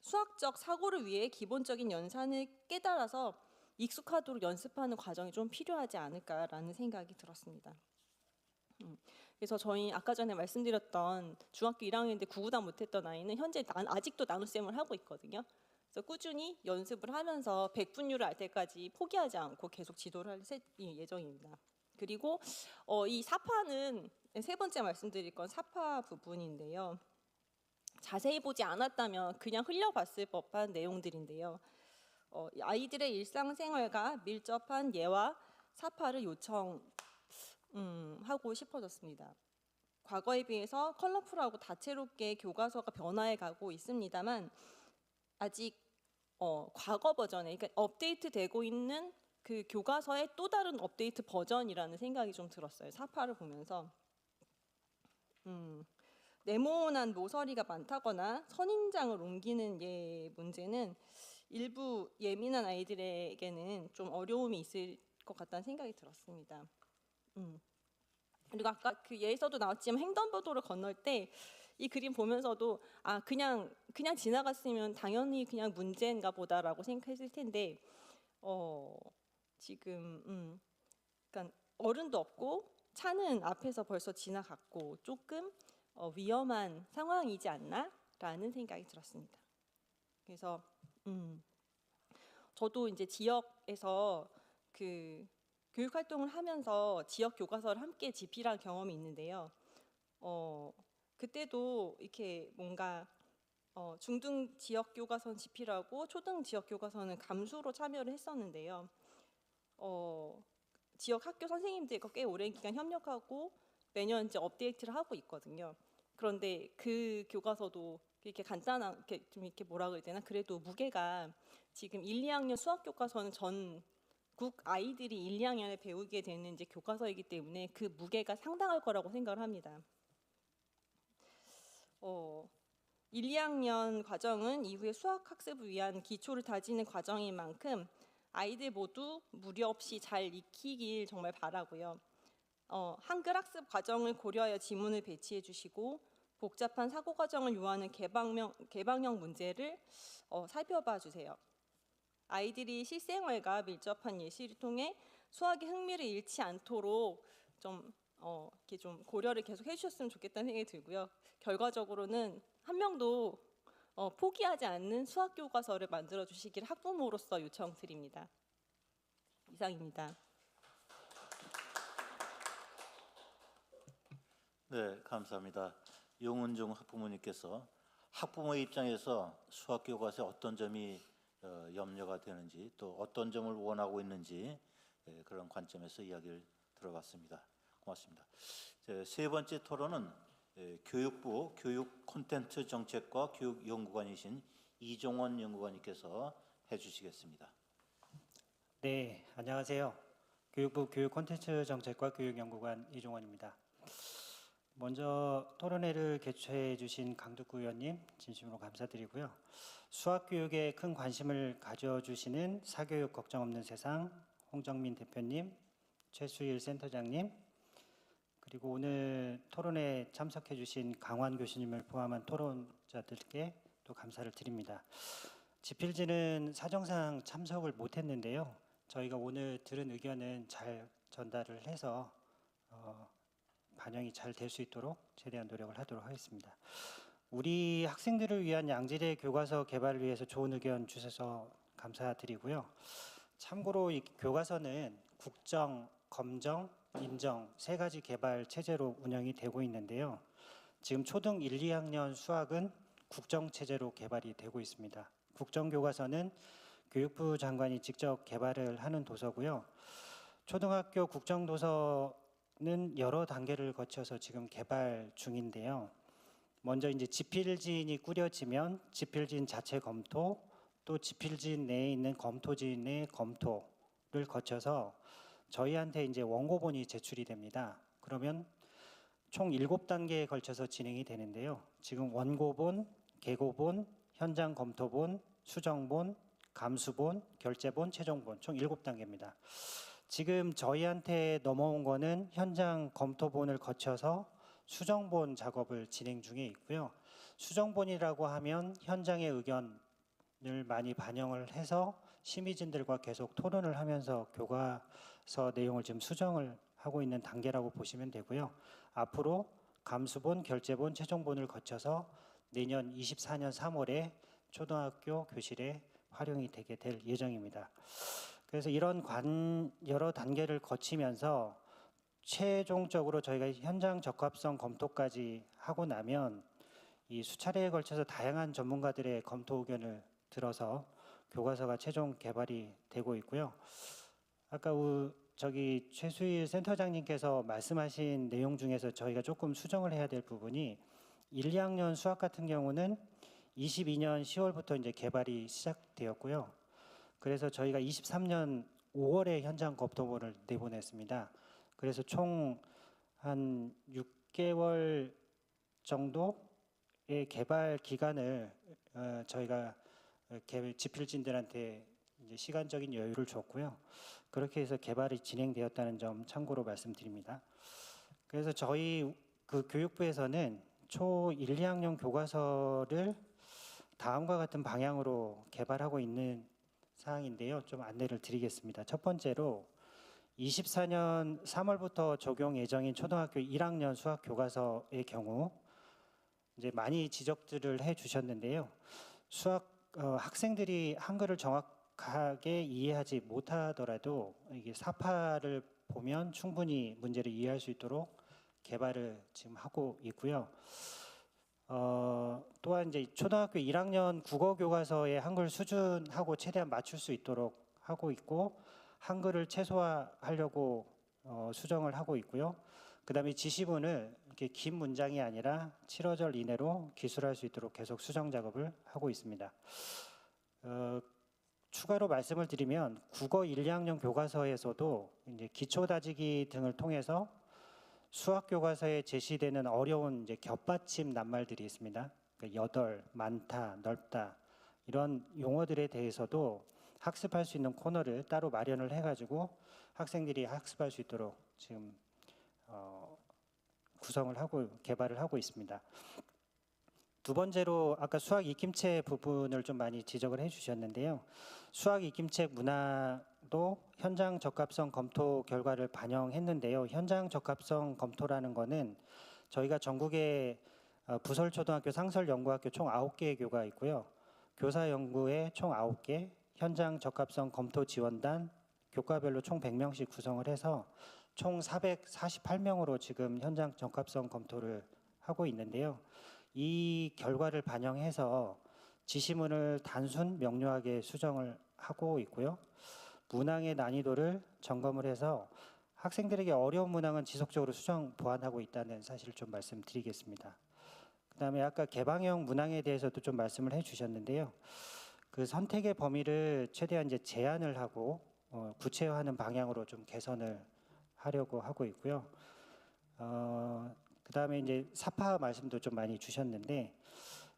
수학적 사고를 위해 기본적인 연산을 깨달아서 익숙하도록 연습하는 과정이 좀 필요하지 않을까라는 생각이 들었습니다. 그래서 저희 아까 전에 말씀드렸던 중학교 1학년인데 구구단 못했던 아이는 현재 아직도 나눗셈을 하고 있거든요. 그래서 꾸준히 연습을 하면서 100분율을 알 때까지 포기하지 않고 계속 지도를 할 예정입니다. 그리고 이 사파는 세 번째 말씀드릴 건 사파 부분인데요. 자세히 보지 않았다면 그냥 흘려봤을 법한 내용들인데요. 아이들의 일상생활과 밀접한 예와 사파를 요청하고 싶어졌습니다. 과거에 비해서 컬러풀하고 다채롭게 교과서가 변화해가고 있습니다만 아직 과거 버전에, 그러니까 업데이트되고 있는 그 교과서의 또 다른 업데이트 버전이라는 생각이 좀 들었어요. 사파를 보면서 네모난 모서리가 많다거나 선인장을 옮기는 예 문제는 일부 예민한 아이들에게는 좀 어려움이 있을 것 같다는 생각이 들었습니다. 그리고 아까 그 예에서도 나왔지만 횡단보도를 건널 때 이 그림 보면서도 아 그냥 지나갔으면 당연히 그냥 문제인가 보다라고 생각했을 텐데 지금 그러니까 어른도 없고 차는 앞에서 벌써 지나갔고 조금 위험한 상황이지 않나라는 생각이 들었습니다. 그래서 저도 이제 지역에서 그 교육 활동을 하면서 지역 교과서를 함께 집필한 경험이 있는데요. 그때도 이렇게 뭔가 중등 지역 교과서는 집필하고 초등 지역 교과서는 감수로 참여를 했었는데요. 지역 학교 선생님들과 꽤 오랜 기간 협력하고 매년 이제 업데이트를 하고 있거든요. 그런데 그 교과서도 이렇게 간단한 좀 이렇게 뭐라 그래야 되나 그래도 무게가 지금 1, 2학년 수학 교과서는 전국 아이들이 1, 2학년에 배우게 되는 이제 교과서이기 때문에 그 무게가 상당할 거라고 생각을 합니다. 1, 2학년 과정은 이후에 수학 학습을 위한 기초를 다지는 과정인 만큼 아이들 모두 무리 없이 잘 익히길 정말 바라고요. 한글 학습 과정을 고려하여 지문을 배치해 주시고 복잡한 사고 과정을 요하는 개방형 문제를 살펴봐 주세요. 아이들이 실생활과 밀접한 예시를 통해 수학의 흥미를 잃지 않도록 이렇게 좀 고려를 계속 해주셨으면 좋겠다는 생각이 들고요. 결과적으로는 한 명도 포기하지 않는 수학 교과서를 만들어 주시길 학부모로서 요청드립니다. 이상입니다. 네, 감사합니다. 용은종 학부모님께서 학부모의 입장에서 수학 교과서에 어떤 점이 염려가 되는지 또 어떤 점을 원하고 있는지 그런 관점에서 이야기를 들어봤습니다. 고맙습니다. 세 번째 토론은 교육부 교육 콘텐츠 정책과 교육연구관이신 이종원 연구관님께서 해주시겠습니다. 네, 안녕하세요. 교육부 교육 콘텐츠 정책과 교육연구관 이종원입니다. 먼저 토론회를 개최해 주신 강두구 의원님 진심으로 감사드리고요. 수학 교육에 큰 관심을 가져주시는 사교육 걱정 없는 세상 홍정민 대표님, 최수일 센터장님, 그리고 오늘 토론에 참석해 주신 강환 교수님을 포함한 토론자들께 또 감사를 드립니다. 집필지는 사정상 참석을 못했는데요. 저희가 오늘 들은 의견은 잘 전달을 해서 반영이 잘 될 수 있도록 최대한 노력을 하도록 하겠습니다. 우리 학생들을 위한 양질의 교과서 개발을 위해서 좋은 의견 주셔서 감사드리고요. 참고로 이 교과서는 국정, 검정, 인정 세 가지 개발 체제로 운영이 되고 있는데요. 지금 초등 1, 2학년 수학은 국정 체제로 개발이 되고 있습니다. 국정 교과서는 교육부 장관이 직접 개발을 하는 도서고요. 초등학교 국정 도서는 여러 단계를 거쳐서 지금 개발 중인데요. 먼저 이제 집필진이 꾸려지면 집필진 자체 검토, 또 집필진 내에 있는 검토진의 검토를 거쳐서 저희한테 이제 원고본이 제출이 됩니다. 그러면 총 7단계에 걸쳐서 진행이 되는데요. 지금 원고본, 계고본, 현장 검토본, 수정본, 감수본, 결제본, 최종본 총 7단계입니다. 지금 저희한테 넘어온 거는 현장 검토본을 거쳐서 수정본 작업을 진행 중에 있고요. 수정본이라고 하면 현장의 의견을 많이 반영을 해서 심의진들과 계속 토론을 하면서 교과서 내용을 지금 수정을 하고 있는 단계라고 보시면 되고요. 앞으로 감수본, 결제본, 최종본을 거쳐서 내년 24년 3월에 초등학교 교실에 활용이 되게 될 예정입니다. 그래서 이런 여러 단계를 거치면서 최종적으로 저희가 현장 적합성 검토까지 하고 나면 이 수차례에 걸쳐서 다양한 전문가들의 검토 의견을 들어서 교과서가 최종 개발이 되고 있고요. 아까 저기 최수일 센터장님께서 말씀하신 내용 중에서 저희가 조금 수정을 해야 될 부분이 1, 2학년 수학 같은 경우는 22년 10월부터 이제 개발이 시작되었고요. 그래서 저희가 23년 5월에 현장 검토본을 내보냈습니다. 그래서 총 한 6개월 정도의 개발 기간을 저희가 집필진들한테 이제 시간적인 여유를 줬고요. 그렇게 해서 개발이 진행되었다는 점 참고로 말씀드립니다. 그래서 저희 그 교육부에서는 초 1, 2학년 교과서를 다음과 같은 방향으로 개발하고 있는 사항인데요. 좀 안내를 드리겠습니다. 첫 번째로 24년 3월부터 적용 예정인 초등학교 1학년 수학 교과서의 경우 이제 많이 지적들을 해 주셨는데요. 수학 학생들이 한글을 정확하게 이해하지 못하더라도 이게 사파를 보면 충분히 문제를 이해할 수 있도록 개발을 지금 하고 있고요. 또한 이제 초등학교 1학년 국어 교과서의 한글 수준하고 최대한 맞출 수 있도록 하고 있고 한글을 최소화하려고 수정을 하고 있고요. 그다음에 지시문을 이렇게 긴 문장이 아니라 7어절 이내로 기술할 수 있도록 계속 수정 작업을 하고 있습니다. 추가로 말씀을 드리면 국어 1, 2학년 교과서에서도 이제 기초 다지기 등을 통해서 수학 교과서에 제시되는 어려운 이제 겹받침 낱말들이 있습니다. 그러니까 여덟, 많다, 넓다 이런 용어들에 대해서도 학습할 수 있는 코너를 따로 마련을 해가지고 학생들이 학습할 수 있도록 지금 구성을 하고 개발을 하고 있습니다. 두 번째로 아까 수학 익힘책 부분을 좀 많이 지적을 해주셨는데요. 수학 익힘책 문화도 현장 적합성 검토 결과를 반영했는데요. 현장 적합성 검토라는 거는 저희가 전국에 부설초등학교, 상설연구학교 총 9개의 교가 있고요. 교사연구회 총 9개, 현장 적합성 검토 지원단, 교과별로 총 100명씩 구성을 해서 총 448명으로 지금 현장 적합성 검토를 하고 있는데요. 이 결과를 반영해서 지시문을 단순 명료하게 수정을 하고 있고요. 문항의 난이도를 점검을 해서 학생들에게 어려운 문항은 지속적으로 수정 보완하고 있다는 사실을 좀 말씀드리겠습니다. 그다음에 아까 개방형 문항에 대해서도 좀 말씀을 해주셨는데요. 그 선택의 범위를 최대한 이제 제한을 하고 구체화하는 방향으로 좀 개선을 하려고 하고 있고요. 그다음에 이제 사파 말씀도 좀 많이 주셨는데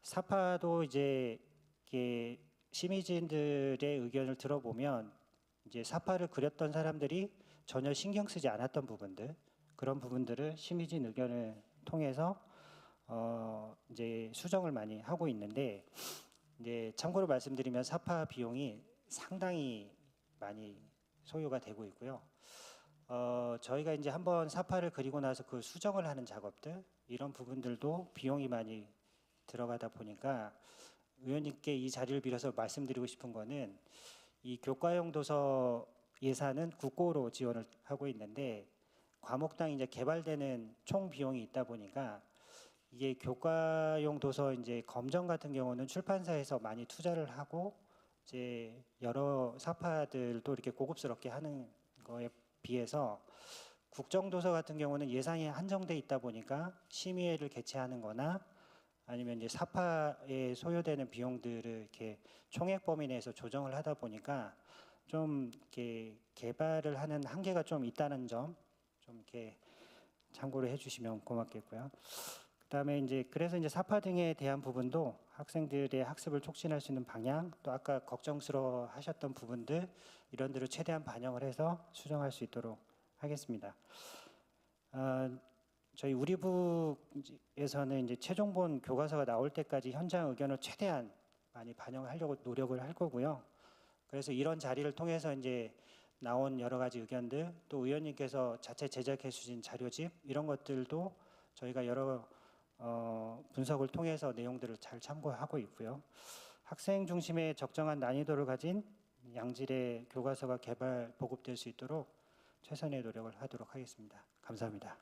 사파도 이제 이렇게 시민들의 의견을 들어보면 이제 사파를 그렸던 사람들이 전혀 신경 쓰지 않았던 부분들 그런 부분들을 심의진 의견을 통해서 이제 수정을 많이 하고 있는데 이제 참고로 말씀드리면 사파 비용이 상당히 많이 소요가 되고 있고요. 저희가 이제 한번 사파를 그리고 나서 그 수정을 하는 작업들 이런 부분들도 비용이 많이 들어가다 보니까 의원님께 이 자리를 빌어서 말씀드리고 싶은 거는 이 교과용 도서 예산은 국고로 지원을 하고 있는데 과목당 이제 개발되는 총 비용이 있다 보니까 이게 교과용 도서 이제 검정 같은 경우는 출판사에서 많이 투자를 하고 이제 여러 사파들도 이렇게 고급스럽게 하는 거에 비해서 국정도서 같은 경우는 예산이 한정돼 있다 보니까 심의회를 개최하는 거나 아니면 이제 사파에 소요되는 비용들을 이렇게 총액 범위 내에서 조정을 하다 보니까 좀 이렇게 개발을 하는 한계가 좀 있다는 점 좀 이렇게 참고를 해주시면 고맙겠고요. 그다음에 이제 그래서 이제 사파 등에 대한 부분도 학생들의 학습을 촉진할 수 있는 방향 또 아까 걱정스러워하셨던 부분들 이런 데를 최대한 반영을 해서 수정할 수 있도록 하겠습니다. 저희 우리부에서는 이제 최종본 교과서가 나올 때까지 현장 의견을 최대한 많이 반영하려고 노력을 할 거고요. 그래서 이런 자리를 통해서 이제 나온 여러 가지 의견들 또 의원님께서 자체 제작해 주신 자료집 이런 것들도 저희가 여러 분석을 통해서 내용들을 잘 참고하고 있고요. 학생 중심의 적정한 난이도를 가진 양질의 교과서가 개발 보급될 수 있도록 최선의 노력을 하도록 하겠습니다. 감사합니다.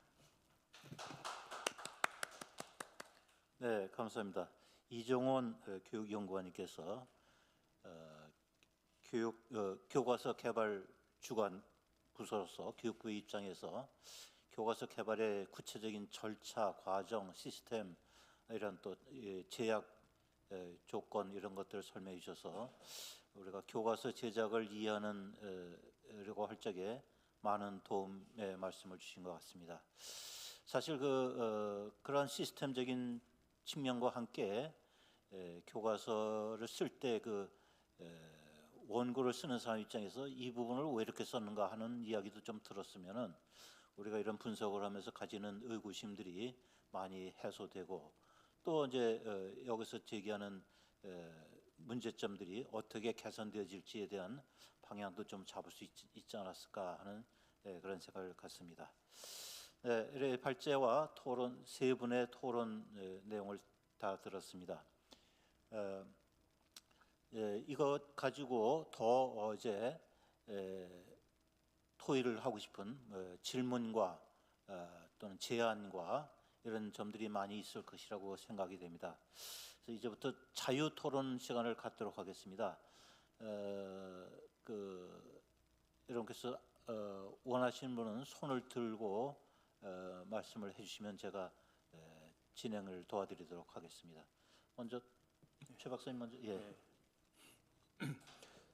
네, 감사합니다. 이종원 교육연구원님께서 교과서 개발 주관 부서로서 교육부의 입장에서 교과서 개발의 구체적인 절차, 과정, 시스템 이런 또 제약 조건 이런 것들을 설명해 주셔서 우리가 교과서 제작을 이해하려고 할 적에 많은 도움의 말씀을 주신 것 같습니다. 사실 그런 시스템적인 측면과 함께 교과서를 쓸 때 원고를 쓰는 사람 입장에서 이 부분을 왜 이렇게 썼는가 하는 이야기도 좀 들었으면은 우리가 이런 분석을 하면서 가지는 의구심들이 많이 해소되고 또 이제 여기서 제기하는 문제점들이 어떻게 개선되어질지에 대한 방향도 좀 잡을 수 있지 않았을까 하는 그런 생각을 갖습니다. 이래 발제와 토론 세 분의 토론 내용을 다 들었습니다. 이것 가지고 더 이제 토의를 하고 싶은 질문과 또는 제안과 이런 점들이 많이 있을 것이라고 생각이 됩니다. 그래서 이제부터 자유 토론 시간을 갖도록 하겠습니다. 여러분께서 원하시는 분은 손을 들고 말씀을 해주시면 제가 진행을 도와드리도록 하겠습니다. 먼저 최 박사님 먼저. 예.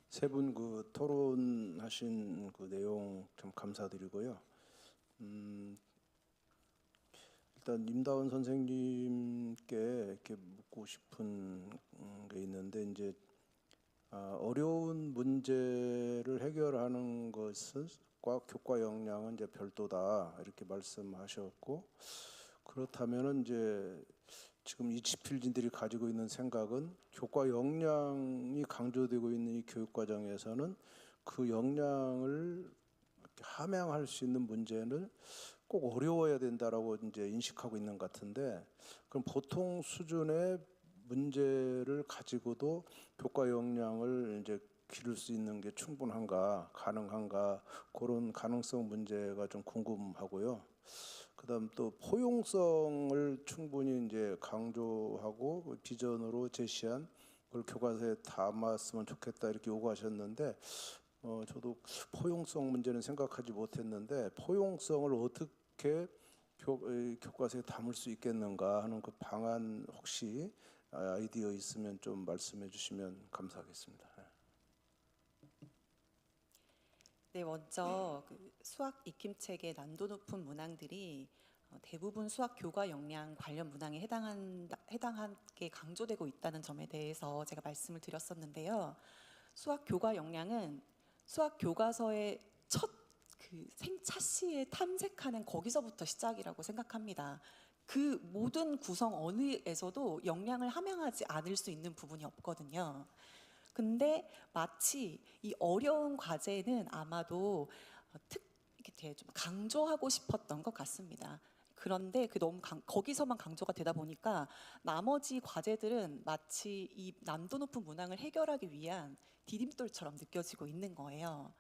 세 분 그 토론하신 그 내용 참 감사드리고요. 일단 임다운 선생님께 이렇게 묻고 싶은 게 있는데 이제 어려운 문제를 해결하는 것과 교과 역량은 이제 별도다 이렇게 말씀하셨고 그렇다면은 이제 지금 이 집필진들이 가지고 있는 생각은 교과 역량이 강조되고 있는 이 교육 과정에서는 그 역량을 함양할 수 있는 문제는 꼭 어려워야 된다라고 이제 인식하고 있는 것 같은데 그럼 보통 수준의 문제를 가지고도 교과 역량을 이제 기를 수 있는 게 충분한가 가능한가 그런 가능성 문제가 좀 궁금하고요. 그다음 또 포용성을 충분히 이제 강조하고 비전으로 제시한 그걸 교과서에 담았으면 좋겠다 이렇게 요구하셨는데 저도 포용성 문제는 생각하지 못했는데 포용성을 어떻게 교과서에 담을 수 있겠는가 하는 그 방안 혹시 아이디어 있으면 좀 말씀해 주시면 감사하겠습니다. 네, 먼저 그 수학 익힘책의 난도 높은 문항들이 대부분 수학 교과 역량 관련 문항에 해당하게 강조되고 있다는 점에 대해서 제가 말씀을 드렸었는데요. 수학 교과 역량은 수학 교과서의 첫 그 생차시에 탐색하는 거기서부터 시작이라고 생각합니다. 그 모든 구성 어느에서도 역량을 함양하지 않을 수 있는 부분이 없거든요. 근데 마치 이 어려운 과제는 아마도 이렇게 좀 강조하고 싶었던 것 같습니다. 그런데 그 너무 거기서만 강조가 되다 보니까 나머지 과제들은 마치 이 난도 높은 문항을 해결하기 위한 디딤돌처럼 느껴지고 있는 거예요.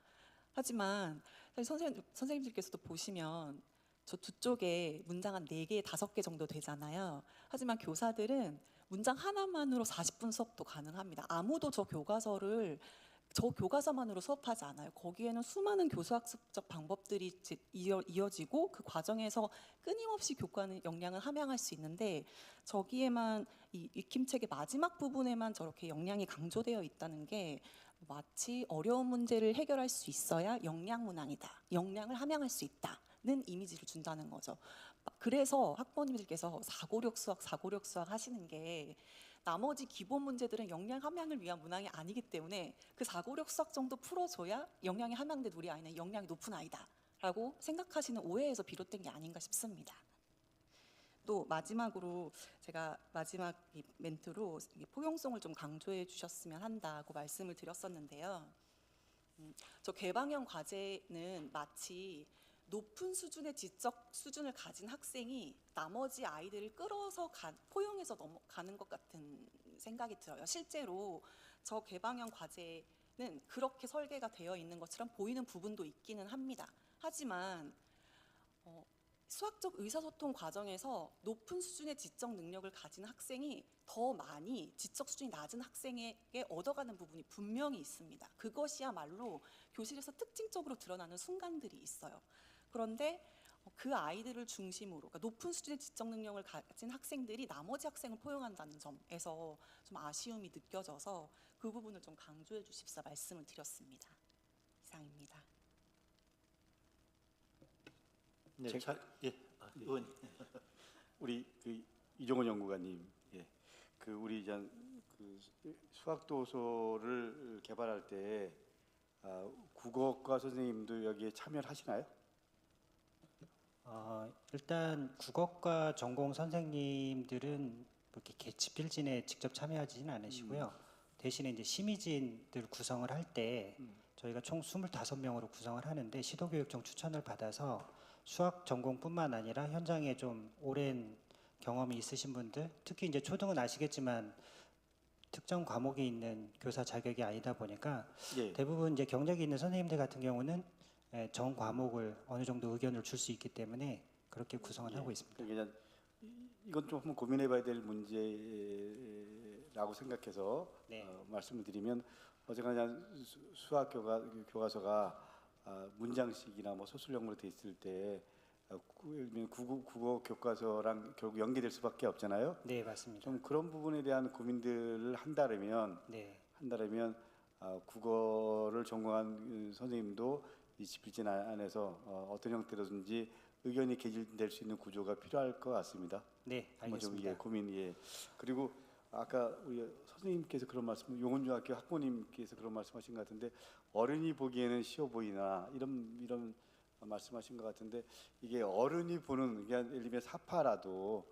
하지만 선생님들께서도 보시면 저 두 쪽에 문장 한 4개, 5개 정도 되잖아요. 하지만 교사들은 문장 하나만으로 40분 수업도 가능합니다. 아무도 저 교과서만으로 수업하지 않아요. 거기에는 수많은 교수학습적 방법들이 이어지고 그 과정에서 끊임없이 교과는 역량을 함양할 수 있는데 저기에만 이 익힘책의 마지막 부분에만 저렇게 역량이 강조되어 있다는 게 마치 어려운 문제를 해결할 수 있어야 역량 문항이다. 역량을 함양할 수 있다는 이미지를 준다는 거죠. 그래서 학부모님들께서 사고력 수학 하시는 게 나머지 기본 문제들은 역량 함양을 위한 문항이 아니기 때문에 그 사고력 수학 정도 풀어줘야 역량이 함양된 우리 아이는 역량이 높은 아이다 라고 생각하시는 오해에서 비롯된 게 아닌가 싶습니다. 또 마지막으로 제가 마지막 멘트로 포용성을 좀 강조해 주셨으면 한다고 말씀을 드렸었는데요. 저 개방형 과제는 마치 높은 수준의 지적 수준을 가진 학생이 나머지 아이들을 끌어서 포용해서 넘어가는 것 같은 생각이 들어요. 실제로 저 개방형 과제는 그렇게 설계가 되어 있는 것처럼 보이는 부분도 있기는 합니다. 하지만 수학적 의사소통 과정에서 높은 수준의 지적 능력을 가진 학생이 더 많이 지적 수준이 낮은 학생에게 얻어가는 부분이 분명히 있습니다. 그것이야말로 교실에서 특징적으로 드러나는 순간들이 있어요. 그런데 그 아이들을 중심으로 그러니까 높은 수준의 지적 능력을 가진 학생들이 나머지 학생을 포용한다는 점에서 좀 아쉬움이 느껴져서 그 부분을 좀 강조해 주십사 말씀을 드렸습니다. 이상입니다. 네, 의원. 우리 그 이종원 연구관님, 그 우리 그 수학 도서를 개발할 때 국어과 선생님도 여기에 참여를 하시나요? 일단 국어과 전공 선생님들은 이렇게 개집필진에 직접 참여하지는 않으시고요. 대신에 이제 심의진들 구성을 할 때 저희가 총 25명으로 구성을 하는데 시도교육청 추천을 받아서 수학 전공뿐만 아니라 현장에 좀 오랜 경험이 있으신 분들, 특히 이제 초등은 아시겠지만 특정 과목이 있는 교사 자격이 아니다 보니까 예. 대부분 이제 경력이 있는 선생님들 같은 경우는 전 과목을 어느 정도 의견을 줄 수 있기 때문에 그렇게 구성을 하고 있습니다. 그러니까 이건 좀 한번 고민해봐야 될 문제라고 생각해서 네. 말씀을 드리면 어쨌거나 수학 교과서가 문장식이나 뭐 소술형으로 돼 있을 때 예를 들면 국어 교과서랑 결국 연계될 수밖에 없잖아요. 네, 맞습니다. 좀 그런 부분에 대한 고민들을 한다면 네. 국어를 전공한 선생님도 이 집필진 안에서 어떤 형태로든지 의견이 개진될 수 있는 구조가 필요할 것 같습니다. 네, 한번 좀 알겠습니다. 고민. 그리고 아까 우리 선생님께서 그런 말씀, 용원중학교 학부모님께서 그런 말씀하신 것 같은데 어른이 보기에는 쉬워 보이나 이런 말씀하신 것 같은데 이게 어른이 보는 그러니까 예를 들면 사파라도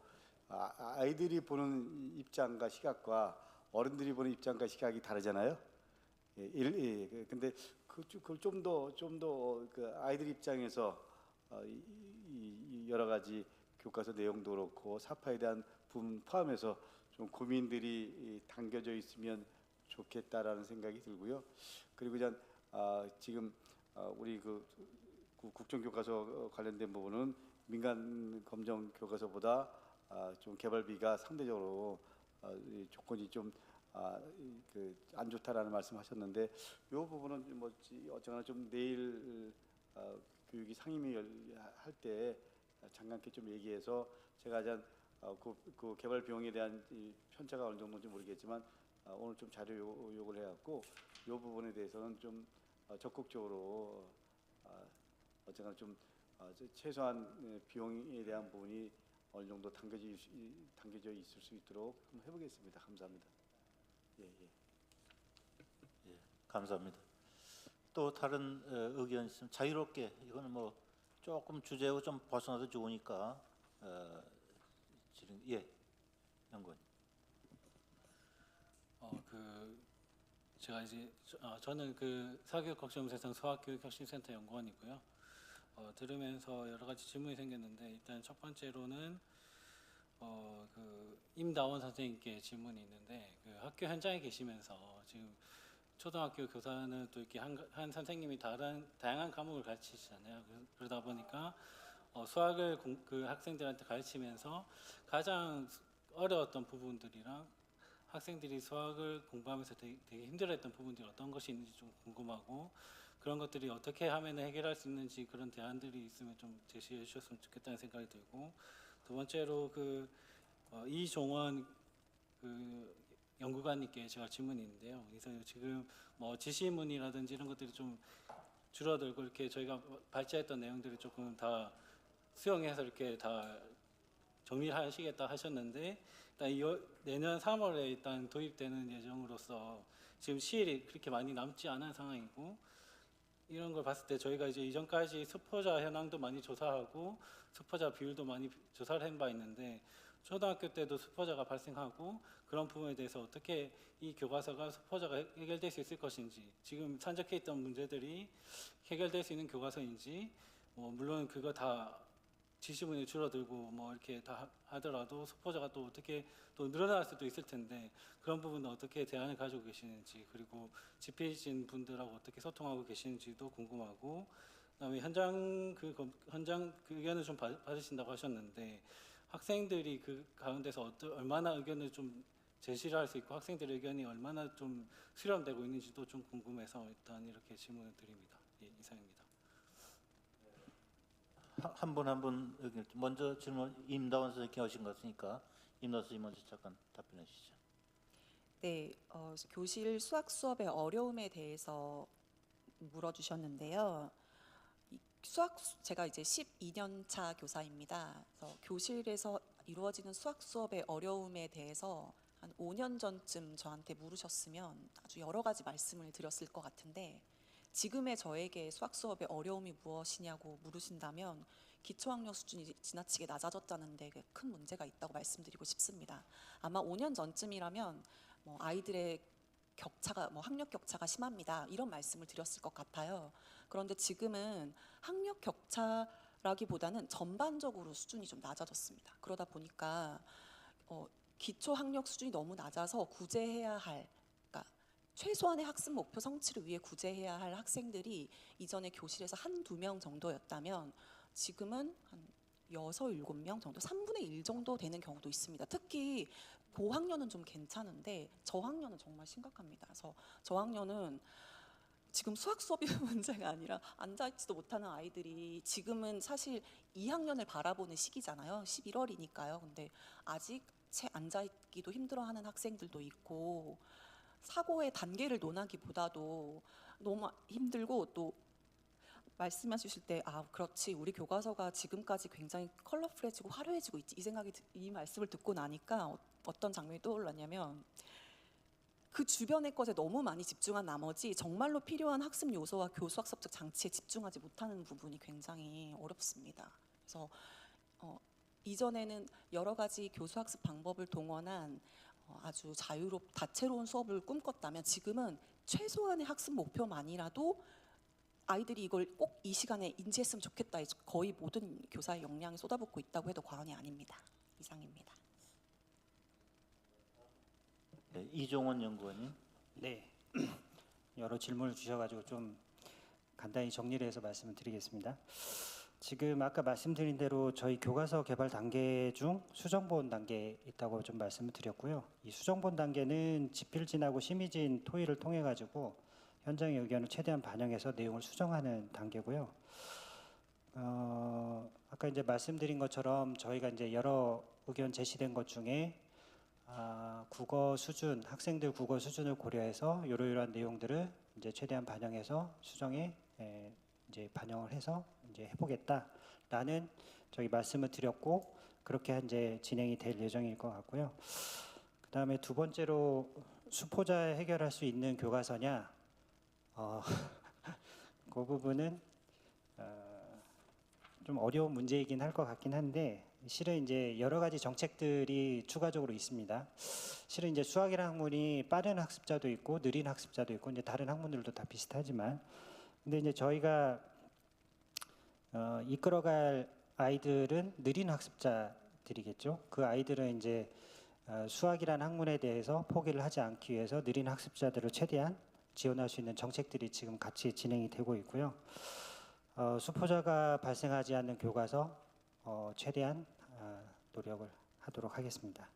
아이들이 보는 입장과 시각과 어른들이 보는 입장과 시각이 다르잖아요. 근데 그걸 좀 더 그 아이들 입장에서 이 여러 가지 교과서 내용도 그렇고 사파에 대한 부분 포함해서 좀 고민들이 담겨져 있으면 좋겠다라는 생각이 들고요. 그리고 지금 우리 국정교과서 관련된 부분은 민간 검정 교과서보다 좀 개발비가 상대적으로 조건이 좀 안 좋다라는 말씀하셨는데 이 부분은 뭐 어쩌나 좀 내일 교육위 상임위 할 때 잠깐 좀 얘기해서 제가 그 개발 비용에 대한 이 편차가 어느 정도인지 모르겠지만 오늘 좀 자료 요구를 해갖고 이 부분에 대해서는 좀 적극적으로 어쨌거나 좀 최소한 비용에 대한 부분이 어느 정도 당겨져 있을 수 있도록 한번 해보겠습니다. 감사합니다. 예, 감사합니다. 또 다른 의견 있으면 자유롭게 이거는 뭐 조금 주제하고 좀 벗어나도 좋으니까 연구원. 저는 사교육걱정세상 수학교육혁신센터 연구원이고요. 들으면서 여러 가지 질문이 생겼는데 일단 첫 번째로는 임다원 선생님께 질문이 있는데 학교 현장에 계시면서 지금 초등학교 교사는 또 이렇게 한 선생님이 다양한 과목을 가르치시잖아요. 그러다 보니까 수학을 학생들한테 가르치면서 가장 어려웠던 부분들이랑 학생들이 수학을 공부하면서 되게 힘들어했던 부분들이 어떤 것이 있는지 좀 궁금하고 그런 것들이 어떻게 하면 해결할 수 있는지 그런 대안들이 있으면 좀 제시해 주셨으면 좋겠다는 생각이 들고 두 번째로 이종원 연구관님께 제가 질문이 있는데요. 그래서 지금 뭐 지시문이라든지 이런 것들이 좀 줄어들고 이렇게 저희가 발제했던 내용들을 조금 다 수용해서 이렇게 다 정리하시겠다 하셨는데 일단 내년 3월에 일단 도입되는 예정으로서 지금 시일이 그렇게 많이 남지 않은 상황이고 이런 걸 봤을 때 저희가 이제 이전까지 수포자 현황도 많이 조사하고 수포자 비율도 많이 조사를 한 바 있는데 초등학교 때도 수포자가 발생하고 그런 부분에 대해서 어떻게 이 교과서가 수포자가 해결될 수 있을 것인지 지금 산적해 있던 문제들이 해결될 수 있는 교과서인지 물론 그거 다 지시문이 줄어들고 뭐 이렇게 다 하더라도 수포자가 또 어떻게 또 늘어날 수도 있을 텐데 그런 부분은 어떻게 대안을 가지고 계시는지 그리고 집필진 분들하고 어떻게 소통하고 계시는지도 궁금하고 그다음에 현장 의견을 좀 받으신다고 하셨는데 학생들이 그 가운데서 얼마나 의견을 좀 제시를 할 수 있고 학생들의 의견이 얼마나 좀 수렴되고 있는지도 좀 궁금해서 일단 이렇게 질문을 드립니다. 이상입니다. 한 분 의견. 먼저 질문 임다원 선생님께 하신 것 같으니까 임다원 선생님 먼저 잠깐 답변해 주시죠. 네, 교실 수학 수업의 어려움에 대해서 물어주셨는데요. 제가 이제 12년 차 교사입니다. 그래서 교실에서 이루어지는 수학 수업의 어려움에 대해서 한 5년 전쯤 저한테 물으셨으면 아주 여러 가지 말씀을 드렸을 것 같은데 지금의 저에게 수학 수업의 어려움이 무엇이냐고 물으신다면 기초학력 수준이 지나치게 낮아졌다는 데 큰 문제가 있다고 말씀드리고 싶습니다. 아마 5년 전쯤이라면 뭐 아이들의 격차가 학력 격차가 심합니다. 이런 말씀을 드렸을 것 같아요. 그런데 지금은 학력 격차라기보다는 전반적으로 수준이 좀 낮아졌습니다. 그러다 보니까 기초 학력 수준이 너무 낮아서 구제해야 할, 그러니까 최소한의 학습 목표 성취를 위해 구제해야 할 학생들이 이전에 교실에서 한두 명 정도였다면 지금은 한 6, 7명 정도, 3분의 1 정도 되는 경우도 있습니다. 특히 고학년은 좀 괜찮은데 저학년은 정말 심각합니다. 그래서 저학년은 지금 수학 수업이 문제가 아니라 앉아있지도 못하는 아이들이 지금은 사실 2학년을 바라보는 시기잖아요. 11월이니까요. 근데 아직 채 앉아있기도 힘들어하는 학생들도 있고 사고의 단계를 논하기보다도 너무 힘들고 또 말씀해 주실 때 그렇지 우리 교과서가 지금까지 굉장히 컬러풀해지고 화려해지고 있지 이 말씀을 듣고 나니까 어떤 장면이 떠올랐냐면 그 주변의 것에 너무 많이 집중한 나머지 정말로 필요한 학습 요소와 교수학습적 장치에 집중하지 못하는 부분이 굉장히 어렵습니다. 그래서 이전에는 여러 가지 교수학습 방법을 동원한 아주 다채로운 수업을 꿈꿨다면 지금은 최소한의 학습 목표만이라도 아이들이 이걸 꼭 이 시간에 인지했으면 좋겠다. 거의 모든 교사의 역량이 쏟아붓고 있다고 해도 과언이 아닙니다. 이상입니다. 네, 이종원 연구원님. 네, 여러 질문을 주셔가지고 좀 간단히 정리를 해서 말씀을 드리겠습니다. 지금 아까 말씀드린 대로 저희 교과서 개발 단계 중 수정본 단계에 있다고 좀 말씀을 드렸고요. 이 수정본 단계는 지필진하고 심의진 토의를 통해 가지고 현장의 의견을 최대한 반영해서 내용을 수정하는 단계고요. 아까 이제 말씀드린 것처럼 저희가 이제 여러 의견 제시된 것 중에 국어 수준, 학생들 국어 수준을 고려해서 이러이러한 내용들을 이제 최대한 반영해서 수정에 이제 반영을 해서 이제 해보겠다라는 저희 말씀을 드렸고 그렇게 이제 진행이 될 예정일 것 같고요. 그 다음에 두 번째로 수포자 해결할 수 있는 교과서냐? 그 부분은 좀 어려운 문제이긴 할 것 같긴 한데 실은 이제 여러 가지 정책들이 추가적으로 있습니다. 실은 이제 수학이라는 학문이 빠른 학습자도 있고 느린 학습자도 있고 이제 다른 학문들도 다 비슷하지만 근데 이제 저희가 이끌어갈 아이들은 느린 학습자들이겠죠. 그 아이들은 이제 수학이라는 학문에 대해서 포기를 하지 않기 위해서 느린 학습자들을 최대한 지원할 수 있는 정책들이 지금 같이 진행이 되고 있고요. 수포자가 발생하지 않는 교과서 최대한 노력을 하도록 하겠습니다.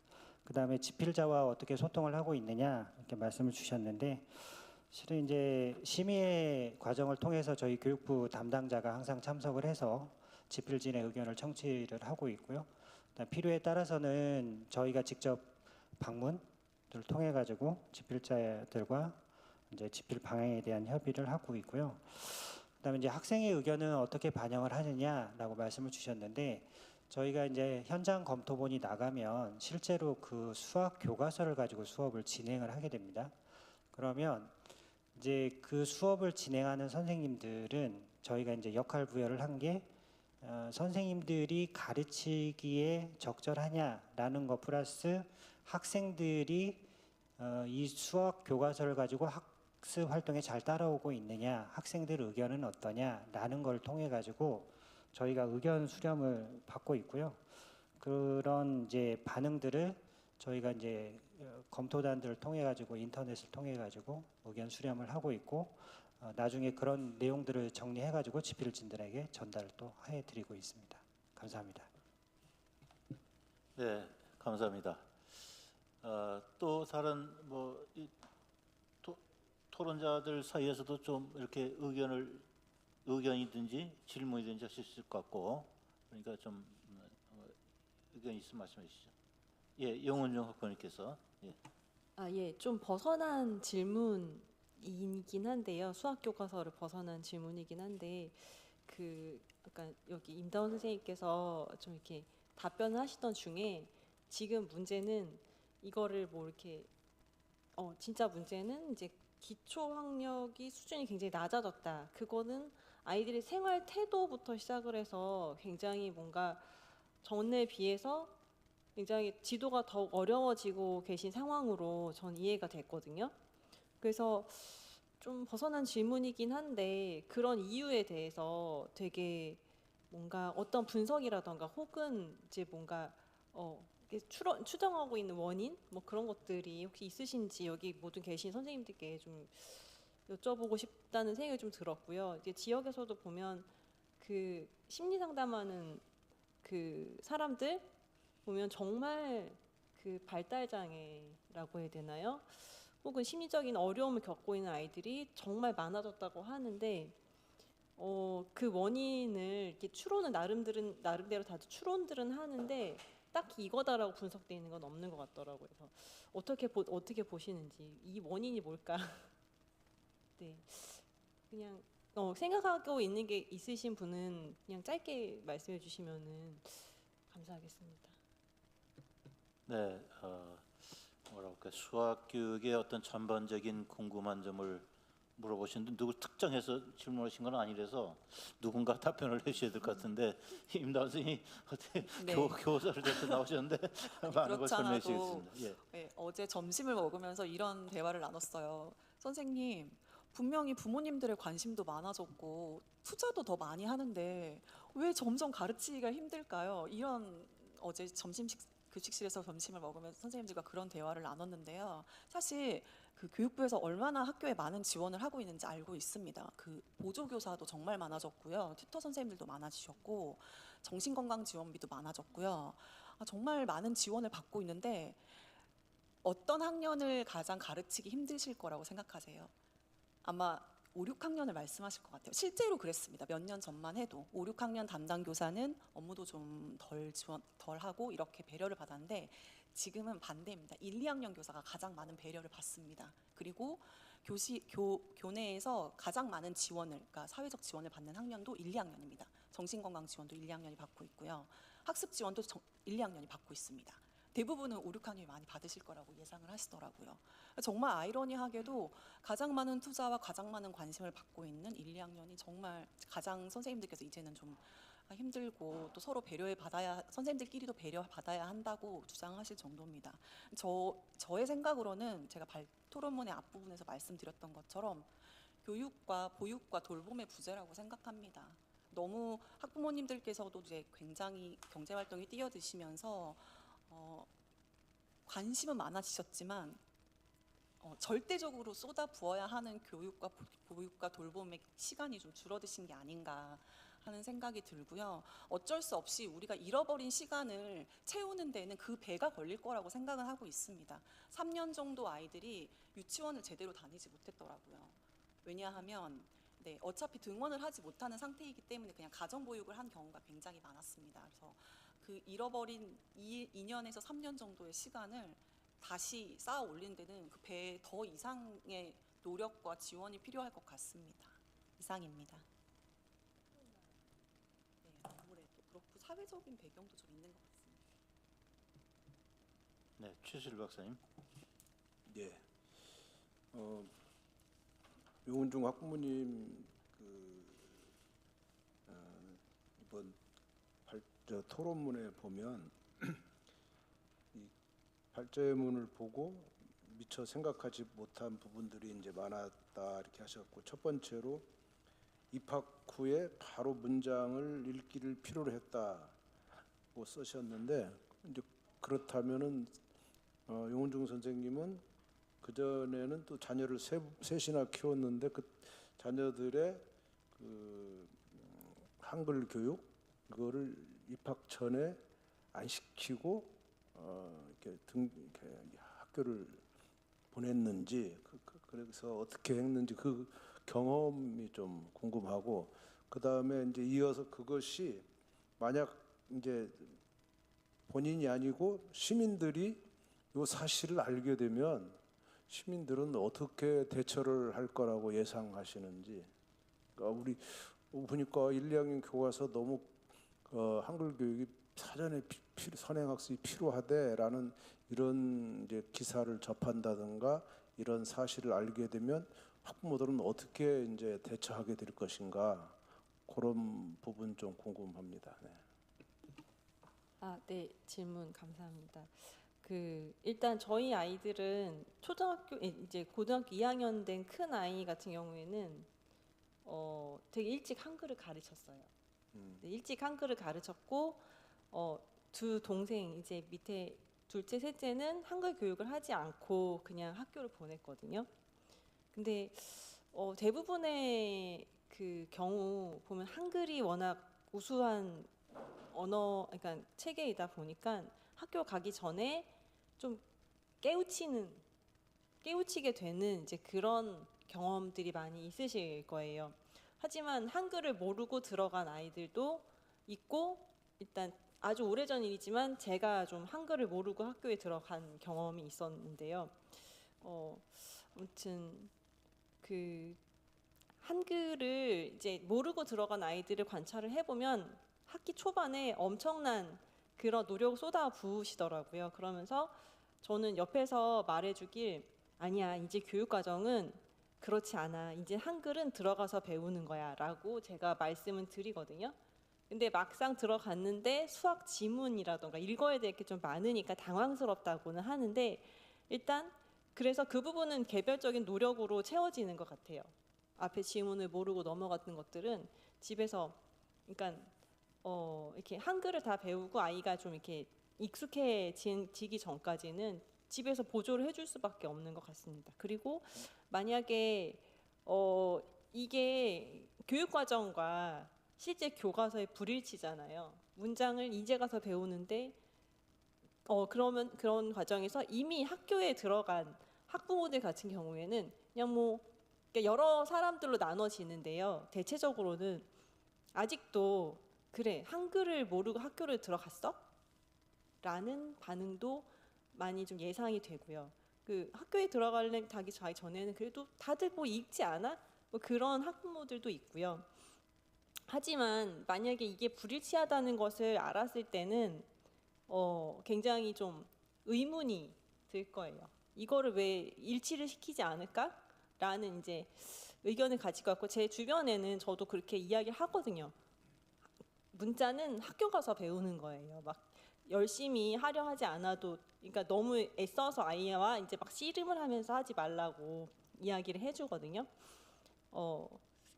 그 다음에 지필자와 어떻게 소통을 하고 있느냐 이렇게 말씀을 주셨는데 실은 이제 심의 과정을 통해서 저희 교육부 담당자가 항상 참석을 해서 지필진의 의견을 청취를 하고 있고요. 필요에 따라서는 저희가 직접 방문을 통해 가지고 지필자들과 이제 지필 방향에 대한 협의를 하고 있고요. 그다음에 이제 학생의 의견은 어떻게 반영을 하느냐라고 말씀을 주셨는데 저희가 이제 현장 검토본이 나가면 실제로 그 수학 교과서를 가지고 수업을 진행을 하게 됩니다. 그러면 이제 그 수업을 진행하는 선생님들은 저희가 이제 역할 부여를 한 게 선생님들이 가르치기에 적절하냐라는 것 플러스 학생들이 이 수학 교과서를 가지고 학습 활동에 잘 따라오고 있느냐, 학생들 의견은 어떠냐라는 걸 통해 가지고 저희가 의견 수렴을 받고 있고요. 그런 이제 반응들을 저희가 이제 검토단들을 통해 가지고 인터넷을 통해 가지고 의견 수렴을 하고 있고 나중에 그런 내용들을 정리해 가지고 지필진들에게 전달을 또 해드리고 있습니다. 감사합니다. 네, 감사합니다. 또 다른 토론자들 사이에서도 좀 이렇게 의견이든지 질문이든지 하실 수 있을 것 같고 그러니까 좀 의견 있으면 말씀해 주시죠. 예, 영훈중 학부모님께서. 예. 예, 좀 벗어난 질문이긴 한데요. 수학 교과서를 벗어난 질문이긴 한데 약간 여기 임다운 선생님께서 좀 이렇게 답변을 하시던 중에 지금 문제는 이거를 뭐 이렇게 진짜 문제는 이제 기초 학력이 수준이 굉장히 낮아졌다. 그거는 아이들의 생활 태도부터 시작을 해서 굉장히 뭔가 전에 비해서 굉장히 지도가 더욱 어려워지고 계신 상황으로 전 이해가 됐거든요. 그래서 좀 벗어난 질문이긴 한데 그런 이유에 대해서 되게 뭔가 어떤 분석이라던가 혹은 이제 뭔가 이렇게 추정하고 있는 원인 뭐 그런 것들이 혹시 있으신지 여기 모두 계신 선생님들께 좀 여쭤보고 싶다는 생각이 좀 들었고요. 이제 지역에서도 보면 그 심리 상담하는 그 사람들 보면 정말 그 발달 장애라고 해야 되나요? 혹은 심리적인 어려움을 겪고 있는 아이들이 정말 많아졌다고 하는데 그 원인을 이렇게 추론은 나름대로 다들 추론들은 하는데 딱히 이거다라고 분석되어 있는 건 없는 것 같더라고요. 그래서 어떻게 보시는지 이 원인이 뭘까? 네, 그냥 생각하고 있는 게 있으신 분은 그냥 짧게 말씀해 주시면은 감사하겠습니다. 네, 뭐랄까 수학 교육의 어떤 전반적인 궁금한 점을 물어보시는데 누구 특정해서 질문하신 건 아니라서 누군가 답변을 해주셔야 될 것 같은데 임다운 선생님이 어떻게 네. 교사를 돼서 나오셨는데 많은 걸 설명해 주시겠습니다. 예. 네, 어제 점심을 먹으면서 이런 대화를 나눴어요. 선생님, 분명히 부모님들의 관심도 많아졌고 투자도 더 많이 하는데 왜 점점 가르치기가 힘들까요? 이런 어제 교직실에서 점심을 먹으면서 선생님들과 그런 대화를 나눴는데요. 사실 그 교육부에서 얼마나 학교에 많은 지원을 하고 있는지 알고 있습니다. 그 보조교사도 정말 많아졌고요. 튜터 선생님들도 많아지셨고 정신건강 지원비도 많아졌고요. 정말 많은 지원을 받고 있는데 어떤 학년을 가장 가르치기 힘드실 거라고 생각하세요? 아마 5, 6학년을 말씀하실 것 같아요. 실제로 그랬습니다. 몇 년 전만 해도 5, 6학년 담당 교사는 업무도 좀 덜 하고 이렇게 배려를 받았는데 지금은 반대입니다. 1, 2학년 교사가 가장 많은 배려를 받습니다. 그리고 교내에서 가장 많은 지원을, 그러니까 사회적 지원을 받는 학년도 1, 2학년입니다. 정신건강 지원도 1, 2학년이 받고 있고요. 학습 지원도 1, 2학년이 받고 있습니다. 대부분은 5, 6학년이 많이 받으실 거라고 예상을 하시더라고요. 정말 아이러니하게도 가장 많은 투자와 가장 많은 관심을 받고 있는 1, 2학년이 정말 가장 선생님들께서 이제는 좀 힘들고 또 서로 선생님들끼리도 배려받아야 한다고 주장하실 정도입니다. 저의 생각으로는 제가 토론문의 앞부분에서 말씀드렸던 것처럼 교육과 보육과 돌봄의 부재라고 생각합니다. 너무 학부모님들께서도 이제 굉장히 경제활동이 뛰어드시면서 관심은 많아지셨지만 절대적으로 쏟아 부어야 하는 교육과 보육과 돌봄의 시간이 좀 줄어드신 게 아닌가 하는 생각이 들고요. 어쩔 수 없이 우리가 잃어버린 시간을 채우는 데는 그 배가 걸릴 거라고 생각을 하고 있습니다. 3년 정도 아이들이 유치원을 제대로 다니지 못했더라고요. 왜냐하면 어차피 등원을 하지 못하는 상태이기 때문에 그냥 가정보육을 한 경우가 굉장히 많았습니다. 그래서 그 잃어버린 2년에서 3년 정도의 시간을 다시 쌓아 올리는 데는 그 배 더 이상의 노력과 지원이 필요할 것 같습니다. 이상입니다. 네, 아무래도 그렇고 사회적인 배경도 좀 있는 것 같습니다. 네, 최실 박사님. 예. 용은중 학부모님 이번 토론문에 보면 이 발제문을 보고 미처 생각하지 못한 부분들이 이제 많았다 이렇게 하셨고, 첫 번째로 입학 후에 바로 문장을 읽기를 필요로 했다고 쓰셨는데, 이제 그렇다면은 용은중 선생님은 그 전에는 또 자녀를 셋이나 키웠는데 그 자녀들의 그 한글 교육 그거를 입학 전에 안 시키고 이렇게 학교를 보냈는지 그래서 어떻게 했는지 그 경험이 좀 궁금하고, 그 다음에 이제 이어서 그것이 만약 이제 본인이 아니고 시민들이 이 사실을 알게 되면 시민들은 어떻게 대처를 할 거라고 예상하시는지. 그러니까 우리 보니까 1, 2학년 교과서 너무 한글 교육이 사전에 선행학습이 필요하대라는 이런 이제 기사를 접한다든가 이런 사실을 알게 되면 학부모들은 어떻게 이제 대처하게 될 것인가. 그런 부분 좀 궁금합니다. 네. 네, 질문 감사합니다. 일단 저희 아이들은 초등학교 이제 고등학교 2학년 된 큰 아이 같은 경우에는 되게 일찍 한글을 가르쳤어요. 네, 일찍 한글을 가르쳤고 두 동생 이제 밑에 둘째, 셋째는 한글 교육을 하지 않고 그냥 학교를 보냈거든요. 근데 대부분의 그 경우 보면 한글이 워낙 우수한 그러니까 체계이다 보니까 학교 가기 전에 좀 깨우치게 되는 이제 그런 경험들이 많이 있으실 거예요. 하지만 한글을 모르고 들어간 아이들도 있고, 일단 아주 오래전 일이지만 제가 좀 한글을 모르고 학교에 들어간 경험이 있었는데요. 아무튼 한글을 이제 모르고 들어간 아이들을 관찰을 해보면 학기 초반에 엄청난 그런 노력을 쏟아 부으시더라고요. 그러면서 저는 옆에서 말해주길, 아니야, 이제 교육과정은 그렇지 않아, 이제 한글은 들어가서 배우는 거야 라고 제가 말씀을 드리거든요. 근데 막상 들어갔는데 수학 지문이라던가 읽어야 될 게 좀 많으니까 당황스럽다고는 하는데, 일단 그래서 그 부분은 개별적인 노력으로 채워지는 것 같아요. 앞에 지문을 모르고 넘어갔던 것들은 집에서, 그러니까 이렇게 한글을 다 배우고 아이가 좀 이렇게 익숙해지기 전까지는 집에서 보조를 해줄 수밖에 없는 것 같습니다. 그리고 만약에 이게 교육과정과 실제 교과서에 불일치잖아요. 문장을 이제 가서 배우는데 그러면 그런 과정에서 이미 학교에 들어간 학부모들 같은 경우에는 그냥 그러니까 여러 사람들로 나눠지는데요. 대체적으로는 아직도 그래, 한글을 모르고 학교를 들어갔어? 라는 반응도 많이 좀 예상이 되고요. 학교에 들어가기 전에는 그래도 다들 읽지 않아? 그런 학부모들도 있고요. 하지만 만약에 이게 불일치하다는 것을 알았을 때는 굉장히 좀 의문이 들 거예요. 이거를 왜 일치를 시키지 않을까? 라는 이제 의견을 가지고 왔고, 제 주변에는 저도 그렇게 이야기를 하거든요. 문자는 학교 가서 배우는 거예요. 막 열심히 하려 하지 않아도, 그러니까 너무 애써서 아이와 이제 막 씨름을 하면서 하지 말라고 이야기를 해주거든요.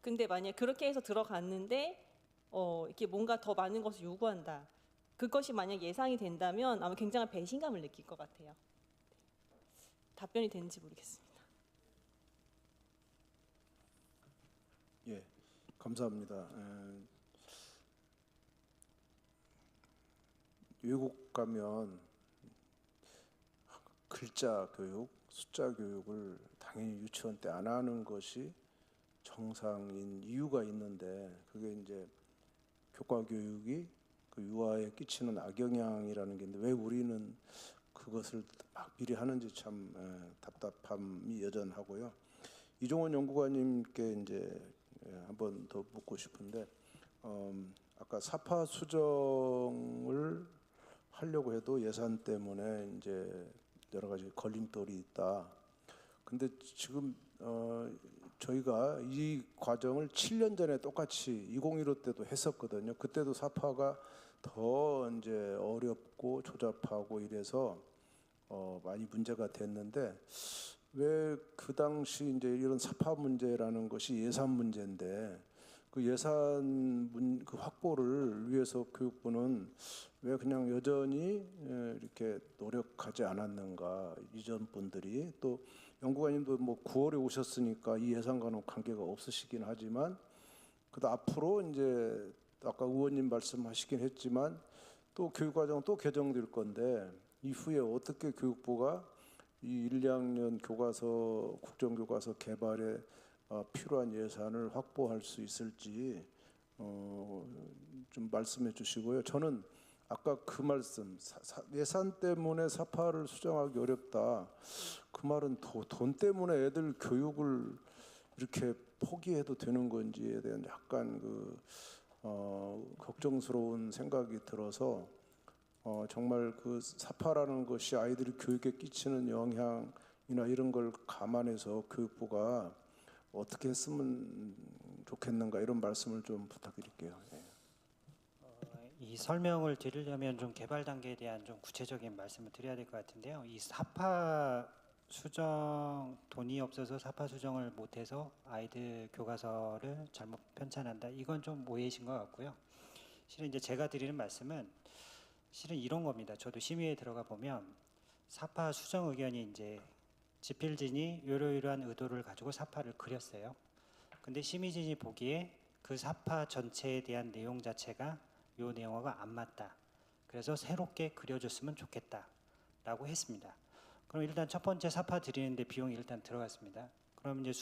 근데 만약 그렇게 해서 들어갔는데 이렇게 뭔가 더 많은 것을 요구한다. 그것이 만약 예상이 된다면 아마 굉장한 배신감을 느낄 것 같아요. 답변이 되는지 모르겠습니다. 예, 감사합니다. 외국 가면 글자 교육, 숫자 교육을 당연히 유치원 때 안 하는 것이 정상인 이유가 있는데, 그게 이제 교과 교육이 그 유아에 끼치는 악영향이라는 게 있는데, 왜 우리는 그것을 막 미리 하는지 참 답답함이 여전하고요. 이종원 연구관님께 이제 한 번 더 묻고 싶은데, 아까 사파 수정을 하려고 해도 예산 때문에 이제 여러 가지 걸림돌이 있다. 근데 지금 저희가 이 과정을 7년 전에 똑같이 2015 때도 했었거든요. 그때도 사파가 더 이제 어렵고 조잡하고 이래서 많이 문제가 됐는데, 왜 그 당시 이제 이런 사파 문제라는 것이 예산 문제인데, 그 예산 그 확보를 위해서 교육부는 왜 그냥 여전히 이렇게 노력하지 않았는가? 이전 분들이, 또 연구관님도 9월에 오셨으니까 이 예산과는 관계가 없으시긴 하지만, 그래도 앞으로 이제 아까 의원님 말씀하시긴 했지만 또 교육과정 또 개정될 건데, 이후에 어떻게 교육부가 이 1, 2학년 교과서, 국정교과서 개발에 필요한 예산을 확보할 수 있을지 좀 말씀해 주시고요. 저는 아까 그 말씀, 예산 때문에 사파를 수정하기 어렵다, 그 말은 돈 때문에 애들 교육을 이렇게 포기해도 되는 건지에 대한 약간 걱정스러운 생각이 들어서, 정말 그 사파라는 것이 아이들이 교육에 끼치는 영향이나 이런 걸 감안해서 교육부가 어떻게 했으면 좋겠는가 이런 말씀을 좀 부탁드릴게요. 예. 이 설명을 드리려면 좀 개발 단계에 대한 좀 구체적인 말씀을 드려야 될 것 같은데요. 이 사파 수정 돈이 없어서 사파 수정을 못해서 아이들 교과서를 잘못 편찬한다. 이건 좀 오해이신 것 같고요. 실은 이제 제가 드리는 말씀은 실은 이런 겁니다. 저도 심의에 들어가 보면 사파 수정 의견이 이제 집필진이 이러이러한 의도를 가지고 사파를 그렸어요. 근데 심의진이 보기에 그 사파 전체에 대한 내용 자체가 요 내용하고 안 맞다. 그래서 새롭게 그려줬으면 좋겠다라고 했습니다. 그럼 일단 첫 번째 사파 드리는데 비용이 일단 들어갔습니다. 그럼 이제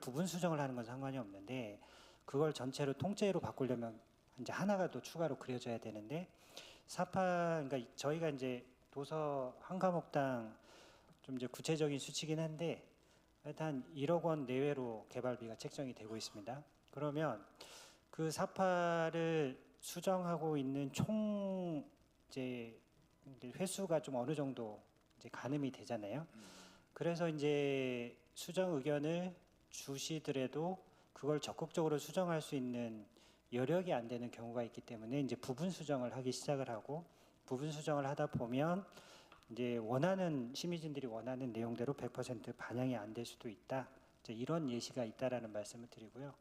부분 수정을 하는 건 상관이 없는데 그걸 전체로 통째로 바꾸려면 이제 하나가 더 추가로 그려져야 되는데 그러니까 저희가 이제 도서 한 과목당 좀 이제 구체적인 수치긴 한데 일단 1억 원 내외로 개발비가 책정이 되고 있습니다. 그러면 그 사파를 수정하고 있는 총 이제 횟수가 좀 어느 정도 이제 가늠이 되잖아요. 그래서 이제 수정 의견을 주시더라도 그걸 적극적으로 수정할 수 있는 여력이 안 되는 경우가 있기 때문에 이제 부분 수정을 하기 시작을 하고 부분 수정을 하다 보면 이제 심의진들이 원하는 내용대로 100% 반영이 안 될 수도 있다. 이제 이런 예시가 있다라는 말씀을 드리고요.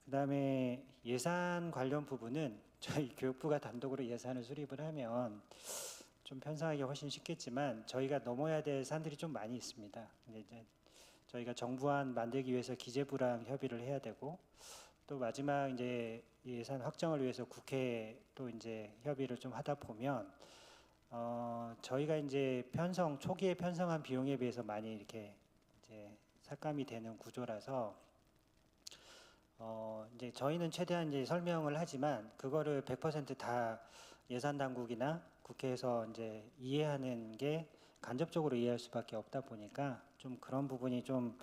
그다음에 예산 관련 부분은 저희 교육부가 단독으로 예산을 수립을 하면 좀 편성하기 훨씬 쉽겠지만 저희가 넘어야 될 산들이 좀 많이 있습니다. 이제 저희가 정부안 만들기 위해서 기재부랑 협의를 해야 되고 또 마지막 이제 예산 확정을 위해서 국회에 또 이제 협의를 좀 하다 보면 저희가 이제 초기에 편성한 비용에 비해서 많이 이렇게 이제 삭감이 되는 구조라서 이제 저희는 최대한 이제 설명을 하지만 그거를 100% 예산 당국이나 국회에서 이제 이해하는 게 간접적으로 이해할 수밖에 없다 보니까 좀 그런 부분이 좀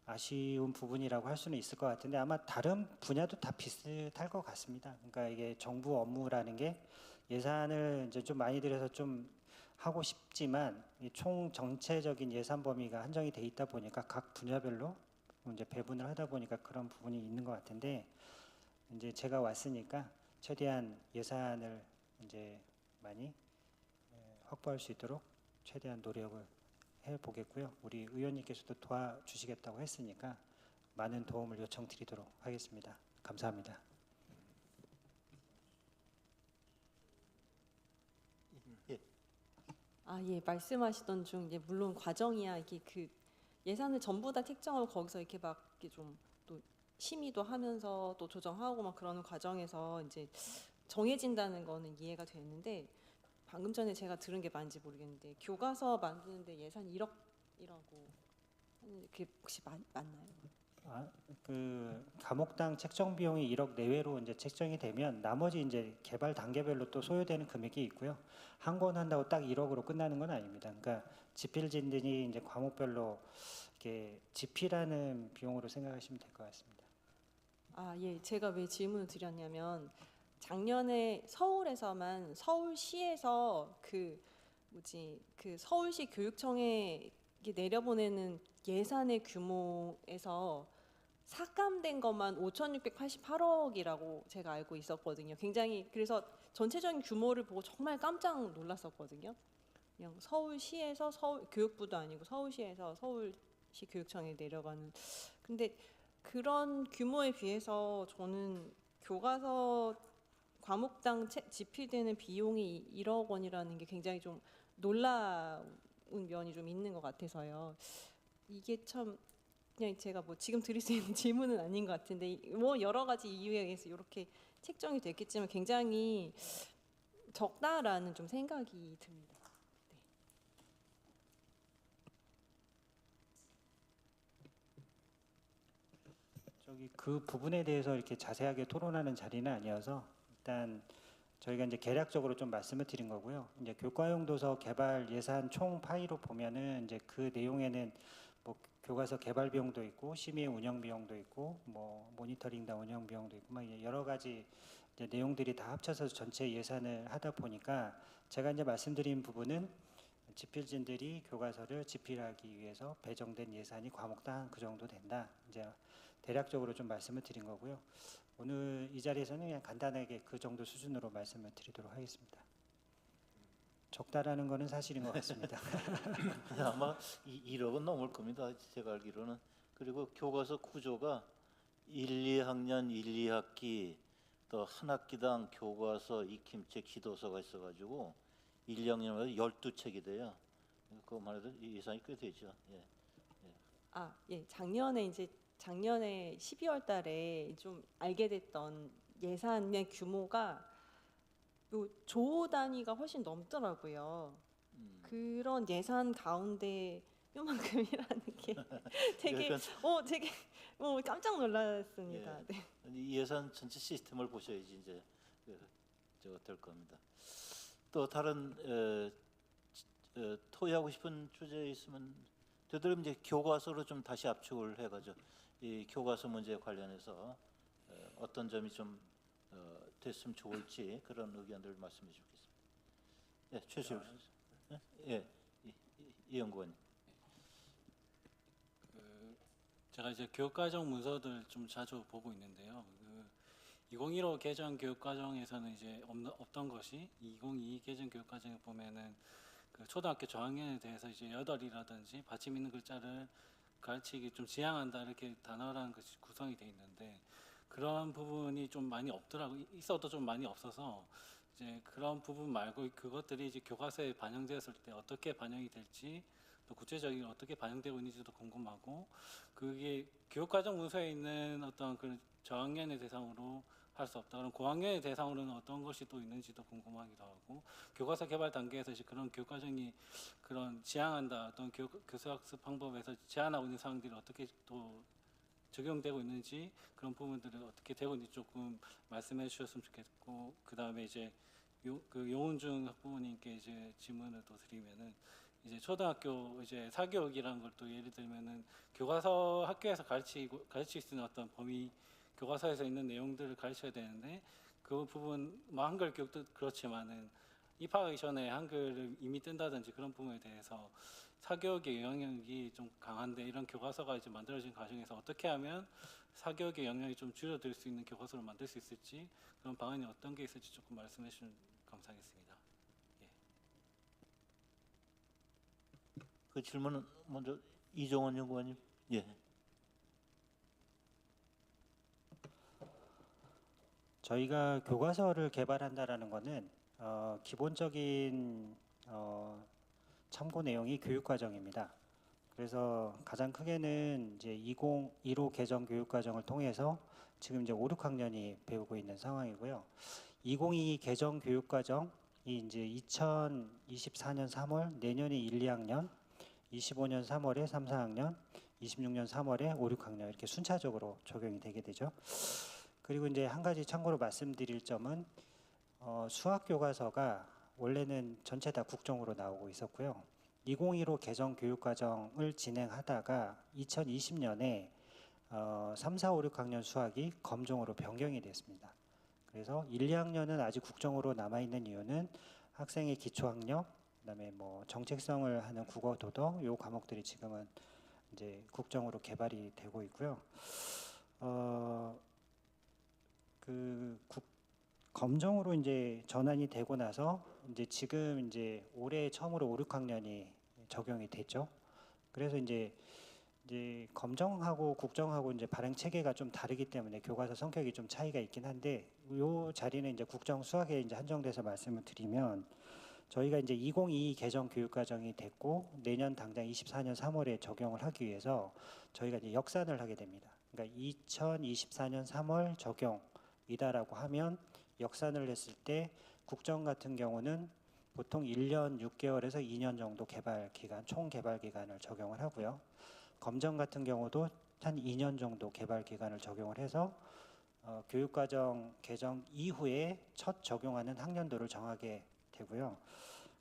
아쉬운 부분이라고 할 수는 있을 것 같은데 아마 다른 분야도 다 비슷할 것 같습니다. 그러니까 이게 정부 업무라는 게 예산을 이제 좀 많이 들여서 좀 하고 싶지만 총 전체적인 예산 범위가 한정이 돼 있다 보니까 각 분야별로 이제 배분을 하다 보니까 그런 부분이 있는 것 같은데 이제 제가 왔으니까 최대한 예산을 이제 많이 확보할 수 있도록 최대한 노력을 해 보겠고요. 우리 의원님께서도 도와주시겠다고 했으니까 많은 도움을 요청드리도록 하겠습니다. 감사합니다. 예, 말씀하시던 중 이제 물론 과정이야 이게 그 예산을 전부 다 책정하고 거기서 이렇게 막 이렇게 좀 또 심의도 하면서 또 조정하고 막 그러는 과정에서 이제 정해진다는 거는 이해가 되는데 방금 전에 제가 들은 게 맞는지 모르겠는데 교과서 만드는데 예산 1억이라고 하는 게 혹시 맞나요? 그 과목당 책정 비용이 1억 내외로 이제 책정이 되면 나머지 이제 개발 단계별로 또 소요되는 금액이 있고요. 한 권 한다고 딱 1억으로 끝나는 건 아닙니다. 그러니까 집필진들이 이제 과목별로 이렇게 집필하는 비용으로 생각하시면 될 것 같습니다. 예, 제가 왜 질문을 드렸냐면 작년에 서울에서만 서울시에서 그 서울시 교육청에 내려보내는 예산의 규모에서 삭감된 것만 5,688억이라고 제가 알고 있었거든요. 굉장히 그래서 전체적인 규모를 보고 정말 깜짝 놀랐었거든요. 그냥 서울시에서 교육부도 아니고 서울시에서 서울시 교육청에 내려가는. 근데 그런 규모에 비해서 저는 교과서 과목당 집필되는 비용이 1억 원이라는 게 굉장히 좀 놀라운 면이 좀 있는 것 같아서요. 이게 참 그냥 제가 뭐 지금 드릴 수 있는 질문은 아닌 것 같은데 뭐 여러 가지 이유에 의해서 이렇게 책정이 됐겠지만 굉장히 적다라는 좀 생각이 듭니다. 그 부분에 대해서 이렇게 자세하게 토론하는 자리는 아니어서 일단 저희가 이제 개략적으로 좀 말씀을 드린 거고요. 이제 교과용 도서 개발 예산 총 파이로 보면은 이제 그 내용에는 뭐 교과서 개발 비용도 있고 심의 운영 비용도 있고 뭐 모니터링당 운영 비용도 있고 막 여러 가지 이제 내용들이 다 합쳐서 전체 예산을 하다 보니까 제가 이제 말씀드린 부분은 집필진들이 교과서를 집필하기 위해서 배정된 예산이 과목당 그 정도 된다. 이제 대략적으로 좀 말씀을 드린 거고요. 오늘 이 자리에서는 그냥 간단하게 그 정도 수준으로 말씀을 드리도록 하겠습니다. 적다라는 거는 사실인 것 같습니다. 아마 1억은 넘을 겁니다. 제가 알기로는. 그리고 교과서 구조가 1, 2학년 1, 2학기 또 한 학기당 교과서, 익힘책, 지도서가 있어가지고 1, 2학년마다 12책이 돼요. 그것만 해도 예산이 꽤 되죠. 예. 아, 예. 작년에 12월 달에 좀 알게 됐던 예산의 규모가 요 조 단위가 훨씬 넘더라고요. 그런 예산 가운데 요만큼이라는 게 되게 되게 깜짝 놀랐습니다. 예. 네. 이 예산 전체 시스템을 보셔야지 이제 저거 될 겁니다. 또 다른 토의하고 싶은 주제 있으면 되도록 이제 교과서로 좀 다시 압축을 해가지고 이 교과서 문제 관련해서 어떤 점이 좀 됐으면 좋을지 그런 의견들 말씀해 주겠습니다. 예, 최수일 예, 이 연구원님. 제가 이제 교육과정 문서들 좀 자주 보고 있는데요. 2015 개정 교육과정에서는 이제 없던 것이 2022 개정 교육과정에 보면은 그 초등학교 저학년에 대해서 이제 여덟이라든지 받침 있는 글자를 가르치기 좀 지향한다 이렇게 단어라는 것이 구성이 돼 있는데 그런 부분이 좀 많이 없더라고 있어도 좀 많이 없어서 이제 그런 부분 말고 그것들이 이제 교과서에 반영되었을 때 어떻게 반영이 될지 또 구체적인 어떻게 반영되고 있는지도 궁금하고 그게 교육과정 문서에 있는 어떤 그 저학년의 대상으로 할 수 없다. 그럼 고학년의 대상으로는 어떤 것이 또 있는지도 궁금하기도 하고 교과서 개발 단계에서 이제 그런 교육과정이 그런 지향한다 어떤 교수학습 방법에서 제안하고 있는 사항들이 어떻게 또 적용되고 있는지 그런 부분들을 어떻게 되고 있는지 조금 말씀해 주셨으면 좋겠고 그 다음에 이제 용은중 학부모님께 이제 질문을 또 드리면은 이제 초등학교 이제 사교육이라는 걸 또 예를 들면은 교과서 학교에서 가르칠 수 있는 어떤 범위 교과서에서 있는 내용들을 가르쳐야 되는데 그 부분 뭐 한글 교육도 그렇지만은 입학하기 전에 한글을 이미 뜬다든지 그런 부분에 대해서 사교육의 영향력이 좀 강한데 이런 교과서가 이제 만들어진 과정에서 어떻게 하면 사교육의 영향이 좀 줄어들 수 있는 교과서를 만들 수 있을지 그런 방안이 어떤 게 있을지 조금 말씀해 주시면 감사하겠습니다. 그 질문은 먼저 이종원 연구원님. 예. 저희가 교과서를 개발한다라는 것은 기본적인 참고 내용이 교육과정입니다. 그래서 가장 크게는 이제 2015 개정 교육과정을 통해서 지금 이제 5, 6학년이 배우고 있는 상황이고요. 2022 개정 교육과정이 이제 2024년 3월 내년에 1, 2학년, 25년 3월에 3, 4학년, 26년 3월에 5, 6학년 이렇게 순차적으로 적용이 되게 되죠. 그리고 이제 한 가지 참고로 말씀드릴 점은 수학 교과서가 원래는 전체 다 국정으로 나오고 있었고요. 2015 개정 교육과정을 진행하다가 2020년에 3, 4, 5, 6학년 수학이 검정으로 변경이 됐습니다. 그래서 1, 2학년은 아직 국정으로 남아있는 이유는 학생의 기초학력, 그다음에 뭐 정책성을 하는 국어, 도덕 요 과목들이 지금은 이제 국정으로 개발이 되고 있고요. 검정으로 이제 전환이 되고 나서 이제 지금 이제 올해 처음으로 5, 6학년이 적용이 됐죠. 그래서 이제 검정하고 국정하고 이제 발행 체계가 좀 다르기 때문에 교과서 성격이 좀 차이가 있긴 한데 요 자리는 이제 국정 수학에 이제 한정돼서 말씀을 드리면 저희가 이제 2022 개정 교육과정이 됐고 내년 당장 24년 3월에 적용을 하기 위해서 저희가 이제 역산을 하게 됩니다. 그러니까 2024년 3월 적용이다라고 하면 역산을 했을 때 국정 같은 경우는 보통 1년 6개월에서 2년 정도 개발 기간, 총 개발 기간을 적용을 하고요. 검정 같은 경우도 한 2년 정도 개발 기간을 적용을 해서 교육과정 개정 이후에 첫 적용하는 학년도를 정하게 되고요.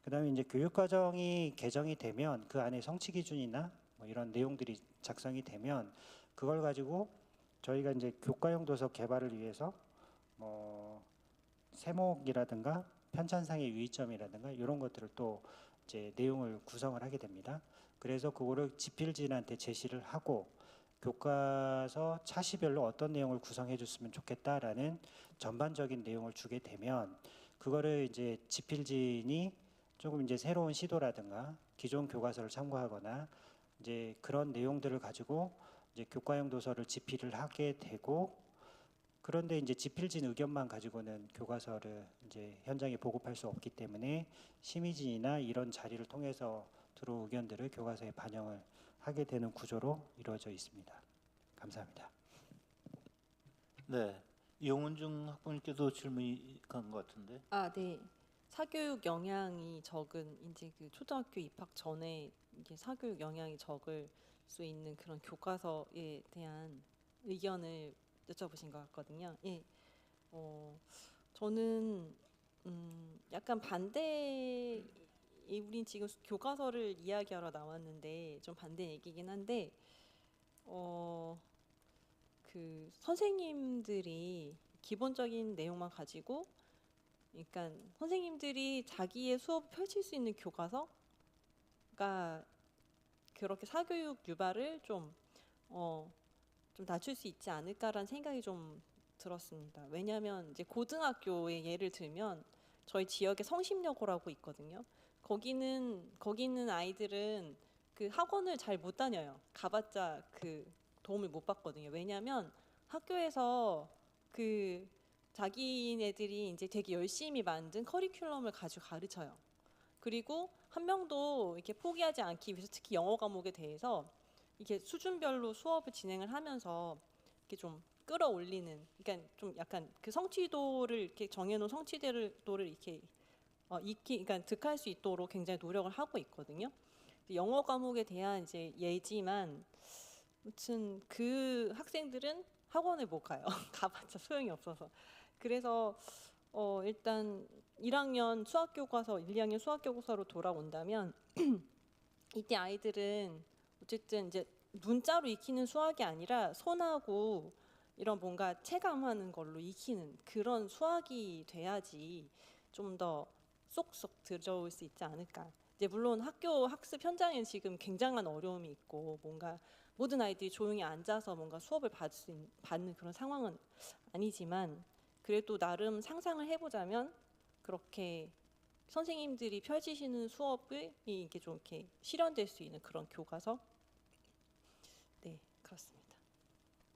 그다음에 이제 교육과정이 개정이 되면 그 안에 성취 기준이나 뭐 이런 내용들이 작성이 되면 그걸 가지고 저희가 이제 교과형 도서 개발을 위해서 뭐 세목이라든가 편찬상의 유의점이라든가 이런 것들을 또 이제 내용을 구성을 하게 됩니다. 그래서 그거를 집필진한테 제시를 하고 교과서 차시별로 어떤 내용을 구성해 줬으면 좋겠다라는 전반적인 내용을 주게 되면 그거를 이제 집필진이 조금 이제 새로운 시도라든가 기존 교과서를 참고하거나 이제 그런 내용들을 가지고 이제 교과형 도서를 집필을 하게 되고, 그런데 이제 집필진 의견만 가지고는 교과서를 이제 현장에 보급할 수 없기 때문에 심의진이나 이런 자리를 통해서 들어온 의견들을 교과서에 반영을 하게 되는 구조로 이루어져 있습니다. 감사합니다. 네, 이용은중 학부님께도 질문이 간 것 같은데. 아, 네. 사교육 영향이 적은 이제 그 초등학교 입학 전에 이게 사교육 영향이 적을 수 있는 그런 교과서에 대한 의견을 여쭤보신 것 같거든요. 예. 저는 약간 반대. 우린 지금 교과서를 이야기하러 나왔는데 좀 반대 얘기긴 한데, 그 선생님들이 기본적인 내용만 가지고, 그러니까 선생님들이 자기의 수업을 펼칠 수 있는 교과서가 그렇게 사교육 유발을 좀 낮출 수 있지 않을까라는 생각이 좀 들었습니다. 왜냐하면 이제 고등학교의 예를 들면 저희 지역에 성심여고라고 있거든요. 거기는 아이들은 그 학원을 잘 못 다녀요. 가봤자 그 도움을 못 받거든요. 왜냐하면 학교에서 그 자기네들이 이제 되게 열심히 만든 커리큘럼을 가지고 가르쳐요. 그리고 한 명도 이렇게 포기하지 않기 위해서 특히 영어 과목에 대해서 이렇게 수준별로 수업을 진행을 하면서 이렇게 좀 끌어올리는, 그러니까 좀 약간 그 성취도를 이렇게 정해놓은 성취도를 이렇게 그러니까 득할 수 있도록 굉장히 노력을 하고 있거든요. 영어 과목에 대한 이제 예지만, 아무튼 그 학생들은 학원을 못 가요. 가봤자 소용이 없어서. 그래서 일단 1학년 수학 교과서, 1, 2학년 수학 교과서로 돌아온다면 이때 아이들은 어쨌든 이제 문자로 익히는 수학이 아니라 손하고 이런 뭔가 체감하는 걸로 익히는 그런 수학이 돼야지 좀 더 쏙쏙 들어올 수 있지 않을까. 이제 물론 학교 학습 현장에는 지금 굉장한 어려움이 있고 뭔가 모든 아이들이 조용히 앉아서 뭔가 수업을 받는 그런 상황은 아니지만, 그래도 나름 상상을 해보자면 그렇게 선생님들이 펼치시는 수업이 이게 좀 이렇게 실현될 수 있는 그런 교과서, 네, 그렇습니다.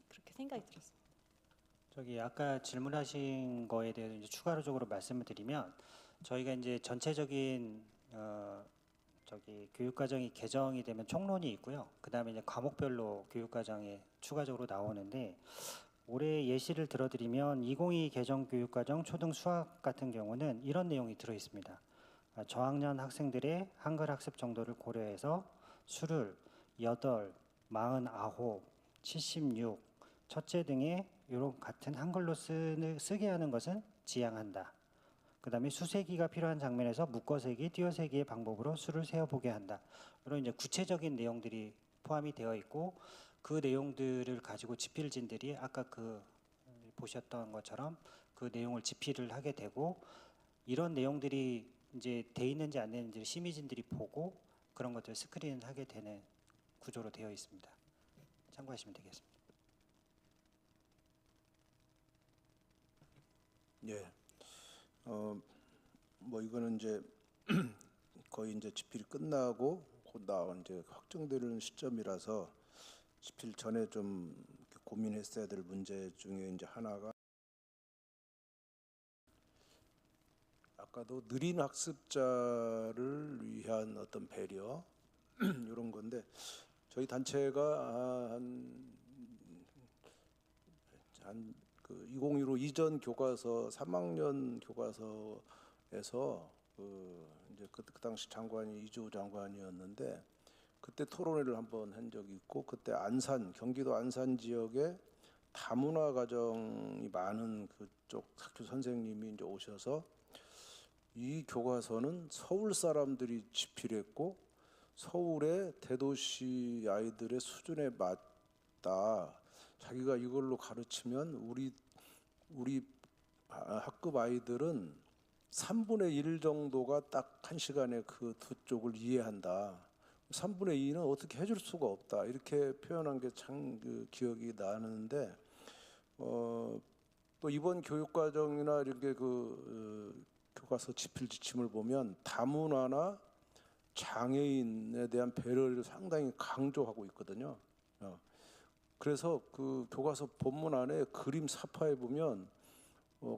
그렇게 생각이 들었습니다. 저기 아까 질문하신 거에 대해서 이제 추가적으로 말씀을 드리면, 저희가 이제 전체적인 저기 교육과정이 개정이 되면 총론이 있고요. 그 다음에 이제 과목별로 교육과정에 추가적으로 나오는데, 올해 예시를 들어드리면 2022 개정 교육과정 초등 수학 같은 경우는 이런 내용이 들어 있습니다. 저학년 학생들의 한글 학습 정도를 고려해서 수를 8, 49, 76, 첫째 등의 이런 같은 한글로 쓰게 하는 것은 지양한다. 그 다음에 수세기가 필요한 장면에서 묶어세기, 띄어세기의 방법으로 수를 세어보게 한다. 이런 이제 구체적인 내용들이 포함이 되어 있고, 그 내용들을 가지고 집필진들이 아까 그 보셨던 것처럼 그 내용을 집필을 하게 되고, 이런 내용들이 이제 돼 있는지 안 되는지 심의진들이 보고 그런 것들을 스크린을 하게 되는 구조로 되어 있습니다. 참고하시면 되겠습니다. 예. 뭐 이거는 이제 거의 이제 집필이 끝나고 곧 이제 확정되는 시점이라서 집필 전에 좀 고민했어야 될 문제 중에 이제 하나가, 아까도 느린 학습자를 위한 어떤 배려 이런 건데, 저희 단체가 그 2015 이전 교과서 3학년 교과서에서 이제 그 당시 장관이 이주호 장관이었는데, 그때 토론회를 한번 한 적이 있고, 그때 경기도 안산 지역에 다문화 가정이 많은 그쪽 학교 선생님이 이제 오셔서 이 교과서는 서울 사람들이 집필했고 서울의 대도시 아이들의 수준에 맞다. 자기가 이걸로 가르치면 우리 학급 아이들은 3분의 1 정도가 딱 1시간에 그 두 쪽을 이해한다. 3분의 2는 어떻게 해줄 수가 없다 이렇게 표현한 게 참 그 기억이 나는데 또 이번 교육과정이나 이렇게 교과서 지필 지침을 보면 다문화나 장애인에 대한 배려를 상당히 강조하고 있거든요. 그래서 그 교과서 본문 안에 그림 사파에 보면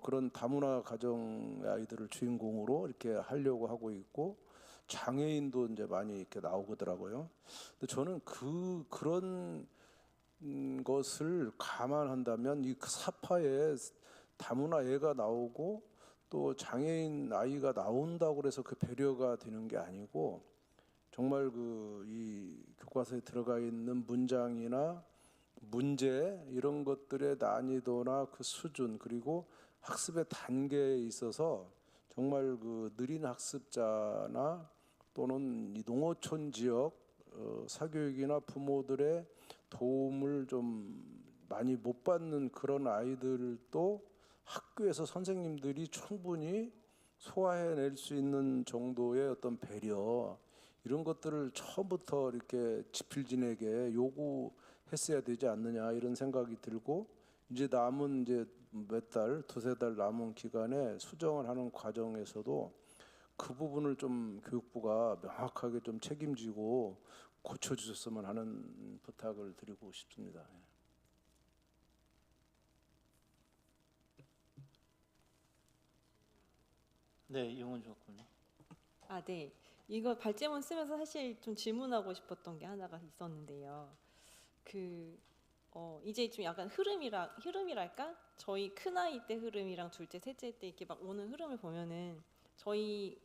그런 다문화 가정의 아이들을 주인공으로 이렇게 하려고 하고 있고 장애인도 이제 많이 이렇게 나오더라고요. 근데 저는 그런 것을 감안한다면 이 사파에 다문화 애가 나오고 또 장애인 아이가 나온다고 해서 그 배려가 되는 게 아니고 정말 이 교과서에 들어가 있는 문장이나 문제 이런 것들의 난이도나 그 수준 그리고 학습의 단계에 있어서 정말 느린 학습자나 또는 이 농어촌 지역 사교육이나 부모들의 도움을 좀 많이 못 받는 그런 아이들도 학교에서 선생님들이 충분히 소화해낼 수 있는 정도의 어떤 배려 이런 것들을 처음부터 이렇게 지필진에게 요구했어야 되지 않느냐 이런 생각이 들고 이제 남은 이제 몇 달, 두세 달 남은 기간에 수정을 하는 과정에서도 그 부분을 좀 교육부가 명확하게 좀 책임지고 고쳐주셨으면 하는 부탁을 드리고 싶습니다. 네, 이용훈 교수님. 네. 이거 발제문 쓰면서 사실 좀 질문하고 싶었던 게 하나가 있었는데요. 이제 좀 약간 흐름이랄까? 저희 큰 아이 때 흐름이랑 둘째, 셋째 때 이렇게 막 오는 흐름을 보면은 저희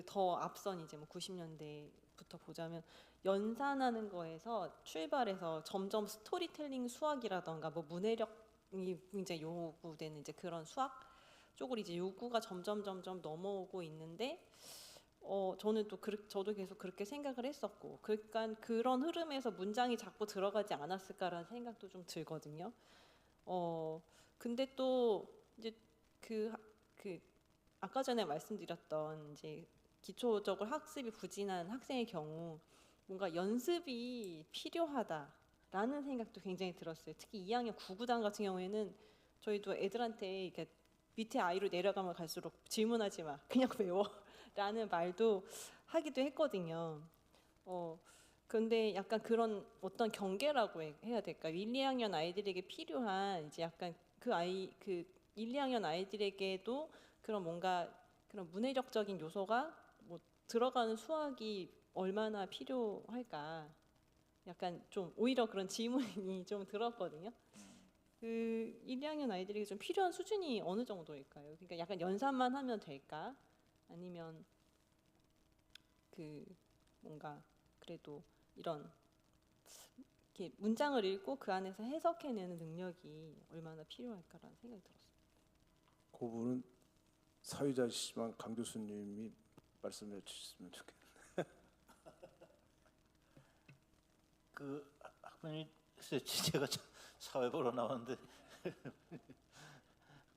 더 앞선 이제 뭐 90년대부터 보자면 연산하는 거에서 출발해서 점점 스토리텔링 수학이라던가 뭐 문해력이 굉장히 요구되는 이제 그런 수학 쪽으로 이제 요구가 점점 넘어오고 있는데 저는 또 저도 계속 그렇게 생각을 했었고 그러니까 그런 흐름에서 문장이 자꾸 들어가지 않았을까라는 생각도 좀 들거든요. 근데 또 이제 아까 전에 말씀드렸던 이제 기초적으로 학습이 부진한 학생의 경우 뭔가 연습이 필요하다라는 생각도 굉장히 들었어요. 특히 2학년 9구단 같은 경우에는 저희도 애들한테 이렇게 밑에 아이로 내려가면 갈수록 질문하지 마, 그냥 외워라는 말도 하기도 했거든요. 근데 약간 그런 어떤 경계라고 해야 될까요? 1, 2학년 아이들에게 필요한 이제 약간 그 1, 2학년 아이들에게도 그런 뭔가 그런 문해력적인 요소가 뭐 들어가는 수학이 얼마나 필요할까? 약간 좀 오히려 그런 질문이 좀 들었거든요. 1, 2학년 아이들에게 좀 필요한 수준이 어느 정도일까요? 그러니까 약간 연산만 하면 될까? 아니면 뭔가 그래도 이런 이렇게 문장을 읽고 그 안에서 해석해내는 능력이 얼마나 필요할까라는 생각이 들었어요. 그 부분은 사회자시지만 강 교수님이 말씀해 주셨으면 좋겠네요. 학부님 제가 사회보러 나왔는데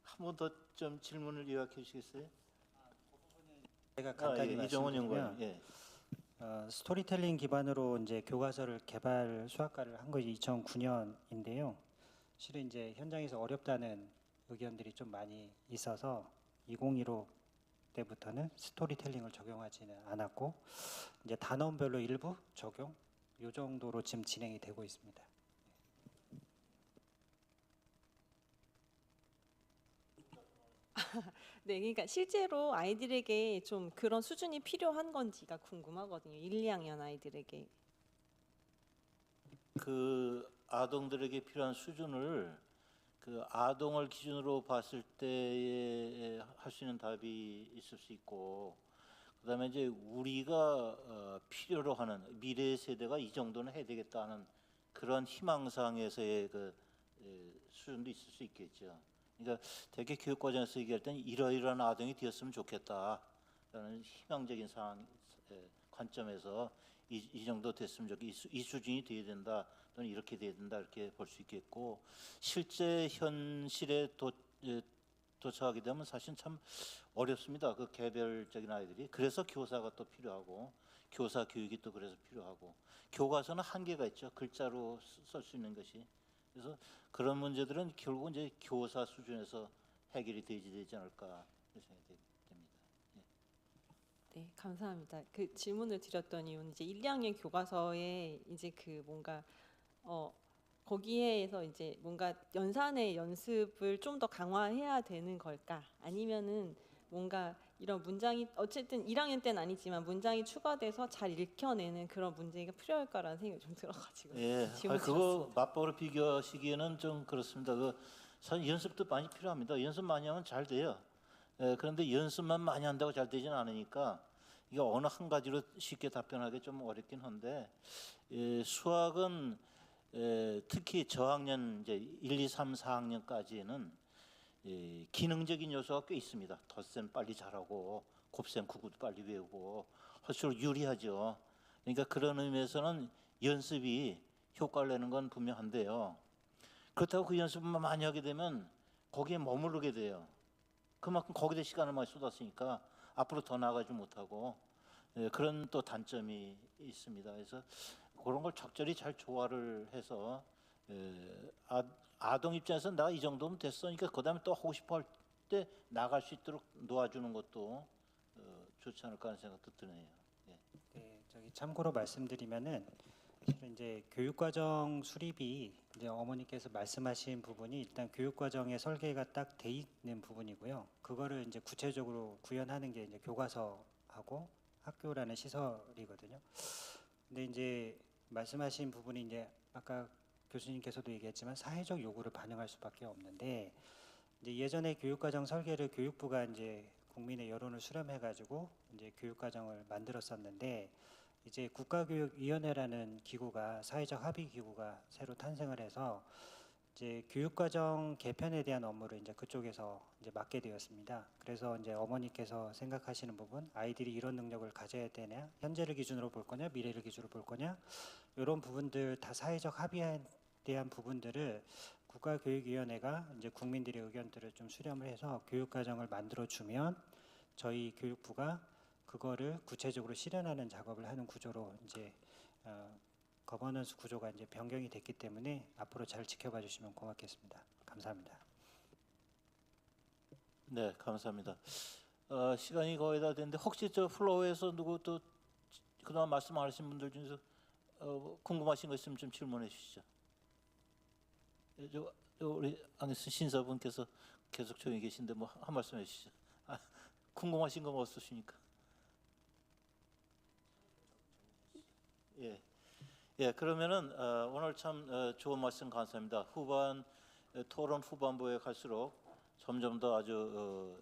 한 번 더 좀 질문을 요약해 주시겠어요? 제가 간단히 이정훈 말씀드리면 연구원. 스토리텔링 기반으로 이제 교과서를 개발 수학과를 한 것이 2009년인데요. 실은 이제 현장에서 어렵다는 의견들이 좀 많이 있어서 2015 때부터는 스토리텔링을 적용하지는 않았고 이제 단원별로 일부 적용 이 정도로 지금 진행이 되고 있습니다. 네, 그러니까 실제로 아이들에게 좀 그런 수준이 필요한 건지가 궁금하거든요. 1, 2학년 아이들에게. 아동들에게 필요한 수준을 아동을 기준으로 봤을 때에 할 수 있는 답이 있을 수 있고, 그다음에 이제 우리가 필요로 하는 미래 세대가 이 정도는 해야 되겠다는 그런 희망상에서의 수준도 있을 수 있겠죠. 그러니까 대개 교육 과정에서 얘기할 때는 이러이러한 아동이 되었으면 좋겠다라는 희망적인 관점에서 이 정도 됐으면 좋겠다, 이 수준이 돼야 된다 또는 이렇게 돼야 된다 이렇게 볼 수 있겠고, 실제 현실에 도착하게 되면 사실 참 어렵습니다. 그 개별적인 아이들이. 그래서 교사가 또 필요하고 교사 교육이 또 그래서 필요하고 교과서는 한계가 있죠. 글자로 쓸 수 있는 것이. 그래서 그런 문제들은 결국 이제 교사 수준에서 해결이 되지 않을까 생각이 됩니다. 예. 네, 감사합니다. 그 질문을 드렸던 이유는 이제 1, 2학년 교과서에 이제 그 뭔가 거기에서 이제 뭔가 연산의 연습을 좀 더 강화해야 되는 걸까? 아니면은 뭔가 이런 문장이 어쨌든 1학년 때는 아니지만 문장이 추가돼서 잘 읽혀내는 그런 문제가 필요할까라는 생각이 좀 들어가지고 예, 질문 그거 맞벌이 비교하시기에는 좀 그렇습니다. 사실 연습도 많이 필요합니다. 연습 많이 하면 잘 돼요. 그런데 연습만 많이 한다고 잘 되지는 않으니까 이게 어느 한 가지로 쉽게 답변하기 좀 어렵긴 한데 수학은 특히 저학년 이제 1, 2, 3, 4학년까지는 기능적인 요소가 꽤 있습니다. 덧셈 빨리 잘하고 곱셈 구구도 빨리 외우고 할수록 유리하죠. 그러니까 그런 의미에서는 연습이 효과를 내는 건 분명한데요. 그렇다고 그 연습만 많이 하게 되면 거기에 머무르게 돼요. 그만큼 거기다 시간을 많이 쏟았으니까 앞으로 더 나아가지 못하고 그런 또 단점이 있습니다. 그래서 그런 걸 적절히 잘 조화를 해서 아동 입장에서 나 이 정도면 됐어. 그러니까 그다음에 또 하고 싶어 할 때 나갈 수 있도록 놓아주는 것도 좋지 않을까 하는 생각도 드네요. 예. 네, 저기 참고로 말씀드리면은 실은 이제 교육과정 수립이 이제 어머니께서 말씀하신 부분이 일단 교육과정의 설계가 딱 돼 있는 부분이고요. 그거를 이제 구체적으로 구현하는 게 이제 교과서하고 학교라는 시설이거든요. 근데 이제 말씀하신 부분이 이제 아까 교수님께서도 얘기했지만 사회적 요구를 반영할 수밖에 없는데 이제 예전에 교육과정 설계를 교육부가 이제 국민의 여론을 수렴해가지고 이제 교육과정을 만들었었는데 이제 국가교육위원회라는 기구가 사회적 합의 기구가 새로 탄생을 해서 이제 교육과정 개편에 대한 업무를 이제 그쪽에서 이제 맡게 되었습니다. 그래서 이제 어머니께서 생각하시는 부분, 아이들이 이런 능력을 가져야 되냐, 현재를 기준으로 볼 거냐, 미래를 기준으로 볼 거냐, 이런 부분들 다 사회적 합의에 대한 부분들을 국가교육위원회가 이제 국민들의 의견들을 좀 수렴을 해서 교육과정을 만들어주면 저희 교육부가 그거를 구체적으로 실현하는 작업을 하는 구조로 이제 거버넌스 구조가 이제 변경이 됐기 때문에 앞으로 잘 지켜봐 주시면 고맙겠습니다. 감사합니다. 네, 감사합니다. 시간이 거의 다 됐는데 혹시 저 플로어에서 누구 또 그동안 말씀 안 하신 분들 중에서 궁금하신 거 있으면 좀 질문해 주시죠. 저 우리 안에서 신사분께서 계속 조용히 계신데 뭐 한 말씀 해주시죠. 궁금하신 거 없으십니까? 예, 그러면은 오늘 참 좋은 말씀 감사합니다. 토론 후반부에 갈수록 점점 더 아주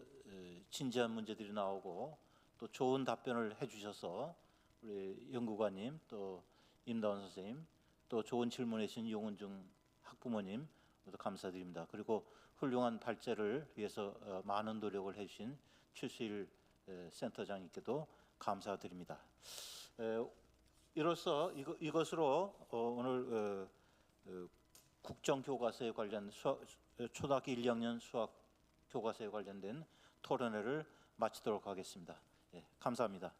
진지한 문제들이 나오고 또 좋은 답변을 해주셔서 우리 연구관님 또 임다원 선생님 또 좋은 질문해 주신 용은중 학부모님 모두 감사드립니다. 그리고 훌륭한 발제를 위해서 많은 노력을 해주신 최수일 센터장님께도 감사드립니다. 이로써 이것으로 오늘 국정교과서에 관련 초등학교 1, 2학년 수학 교과서에 관련된 토론회를 마치도록 하겠습니다. 예, 감사합니다.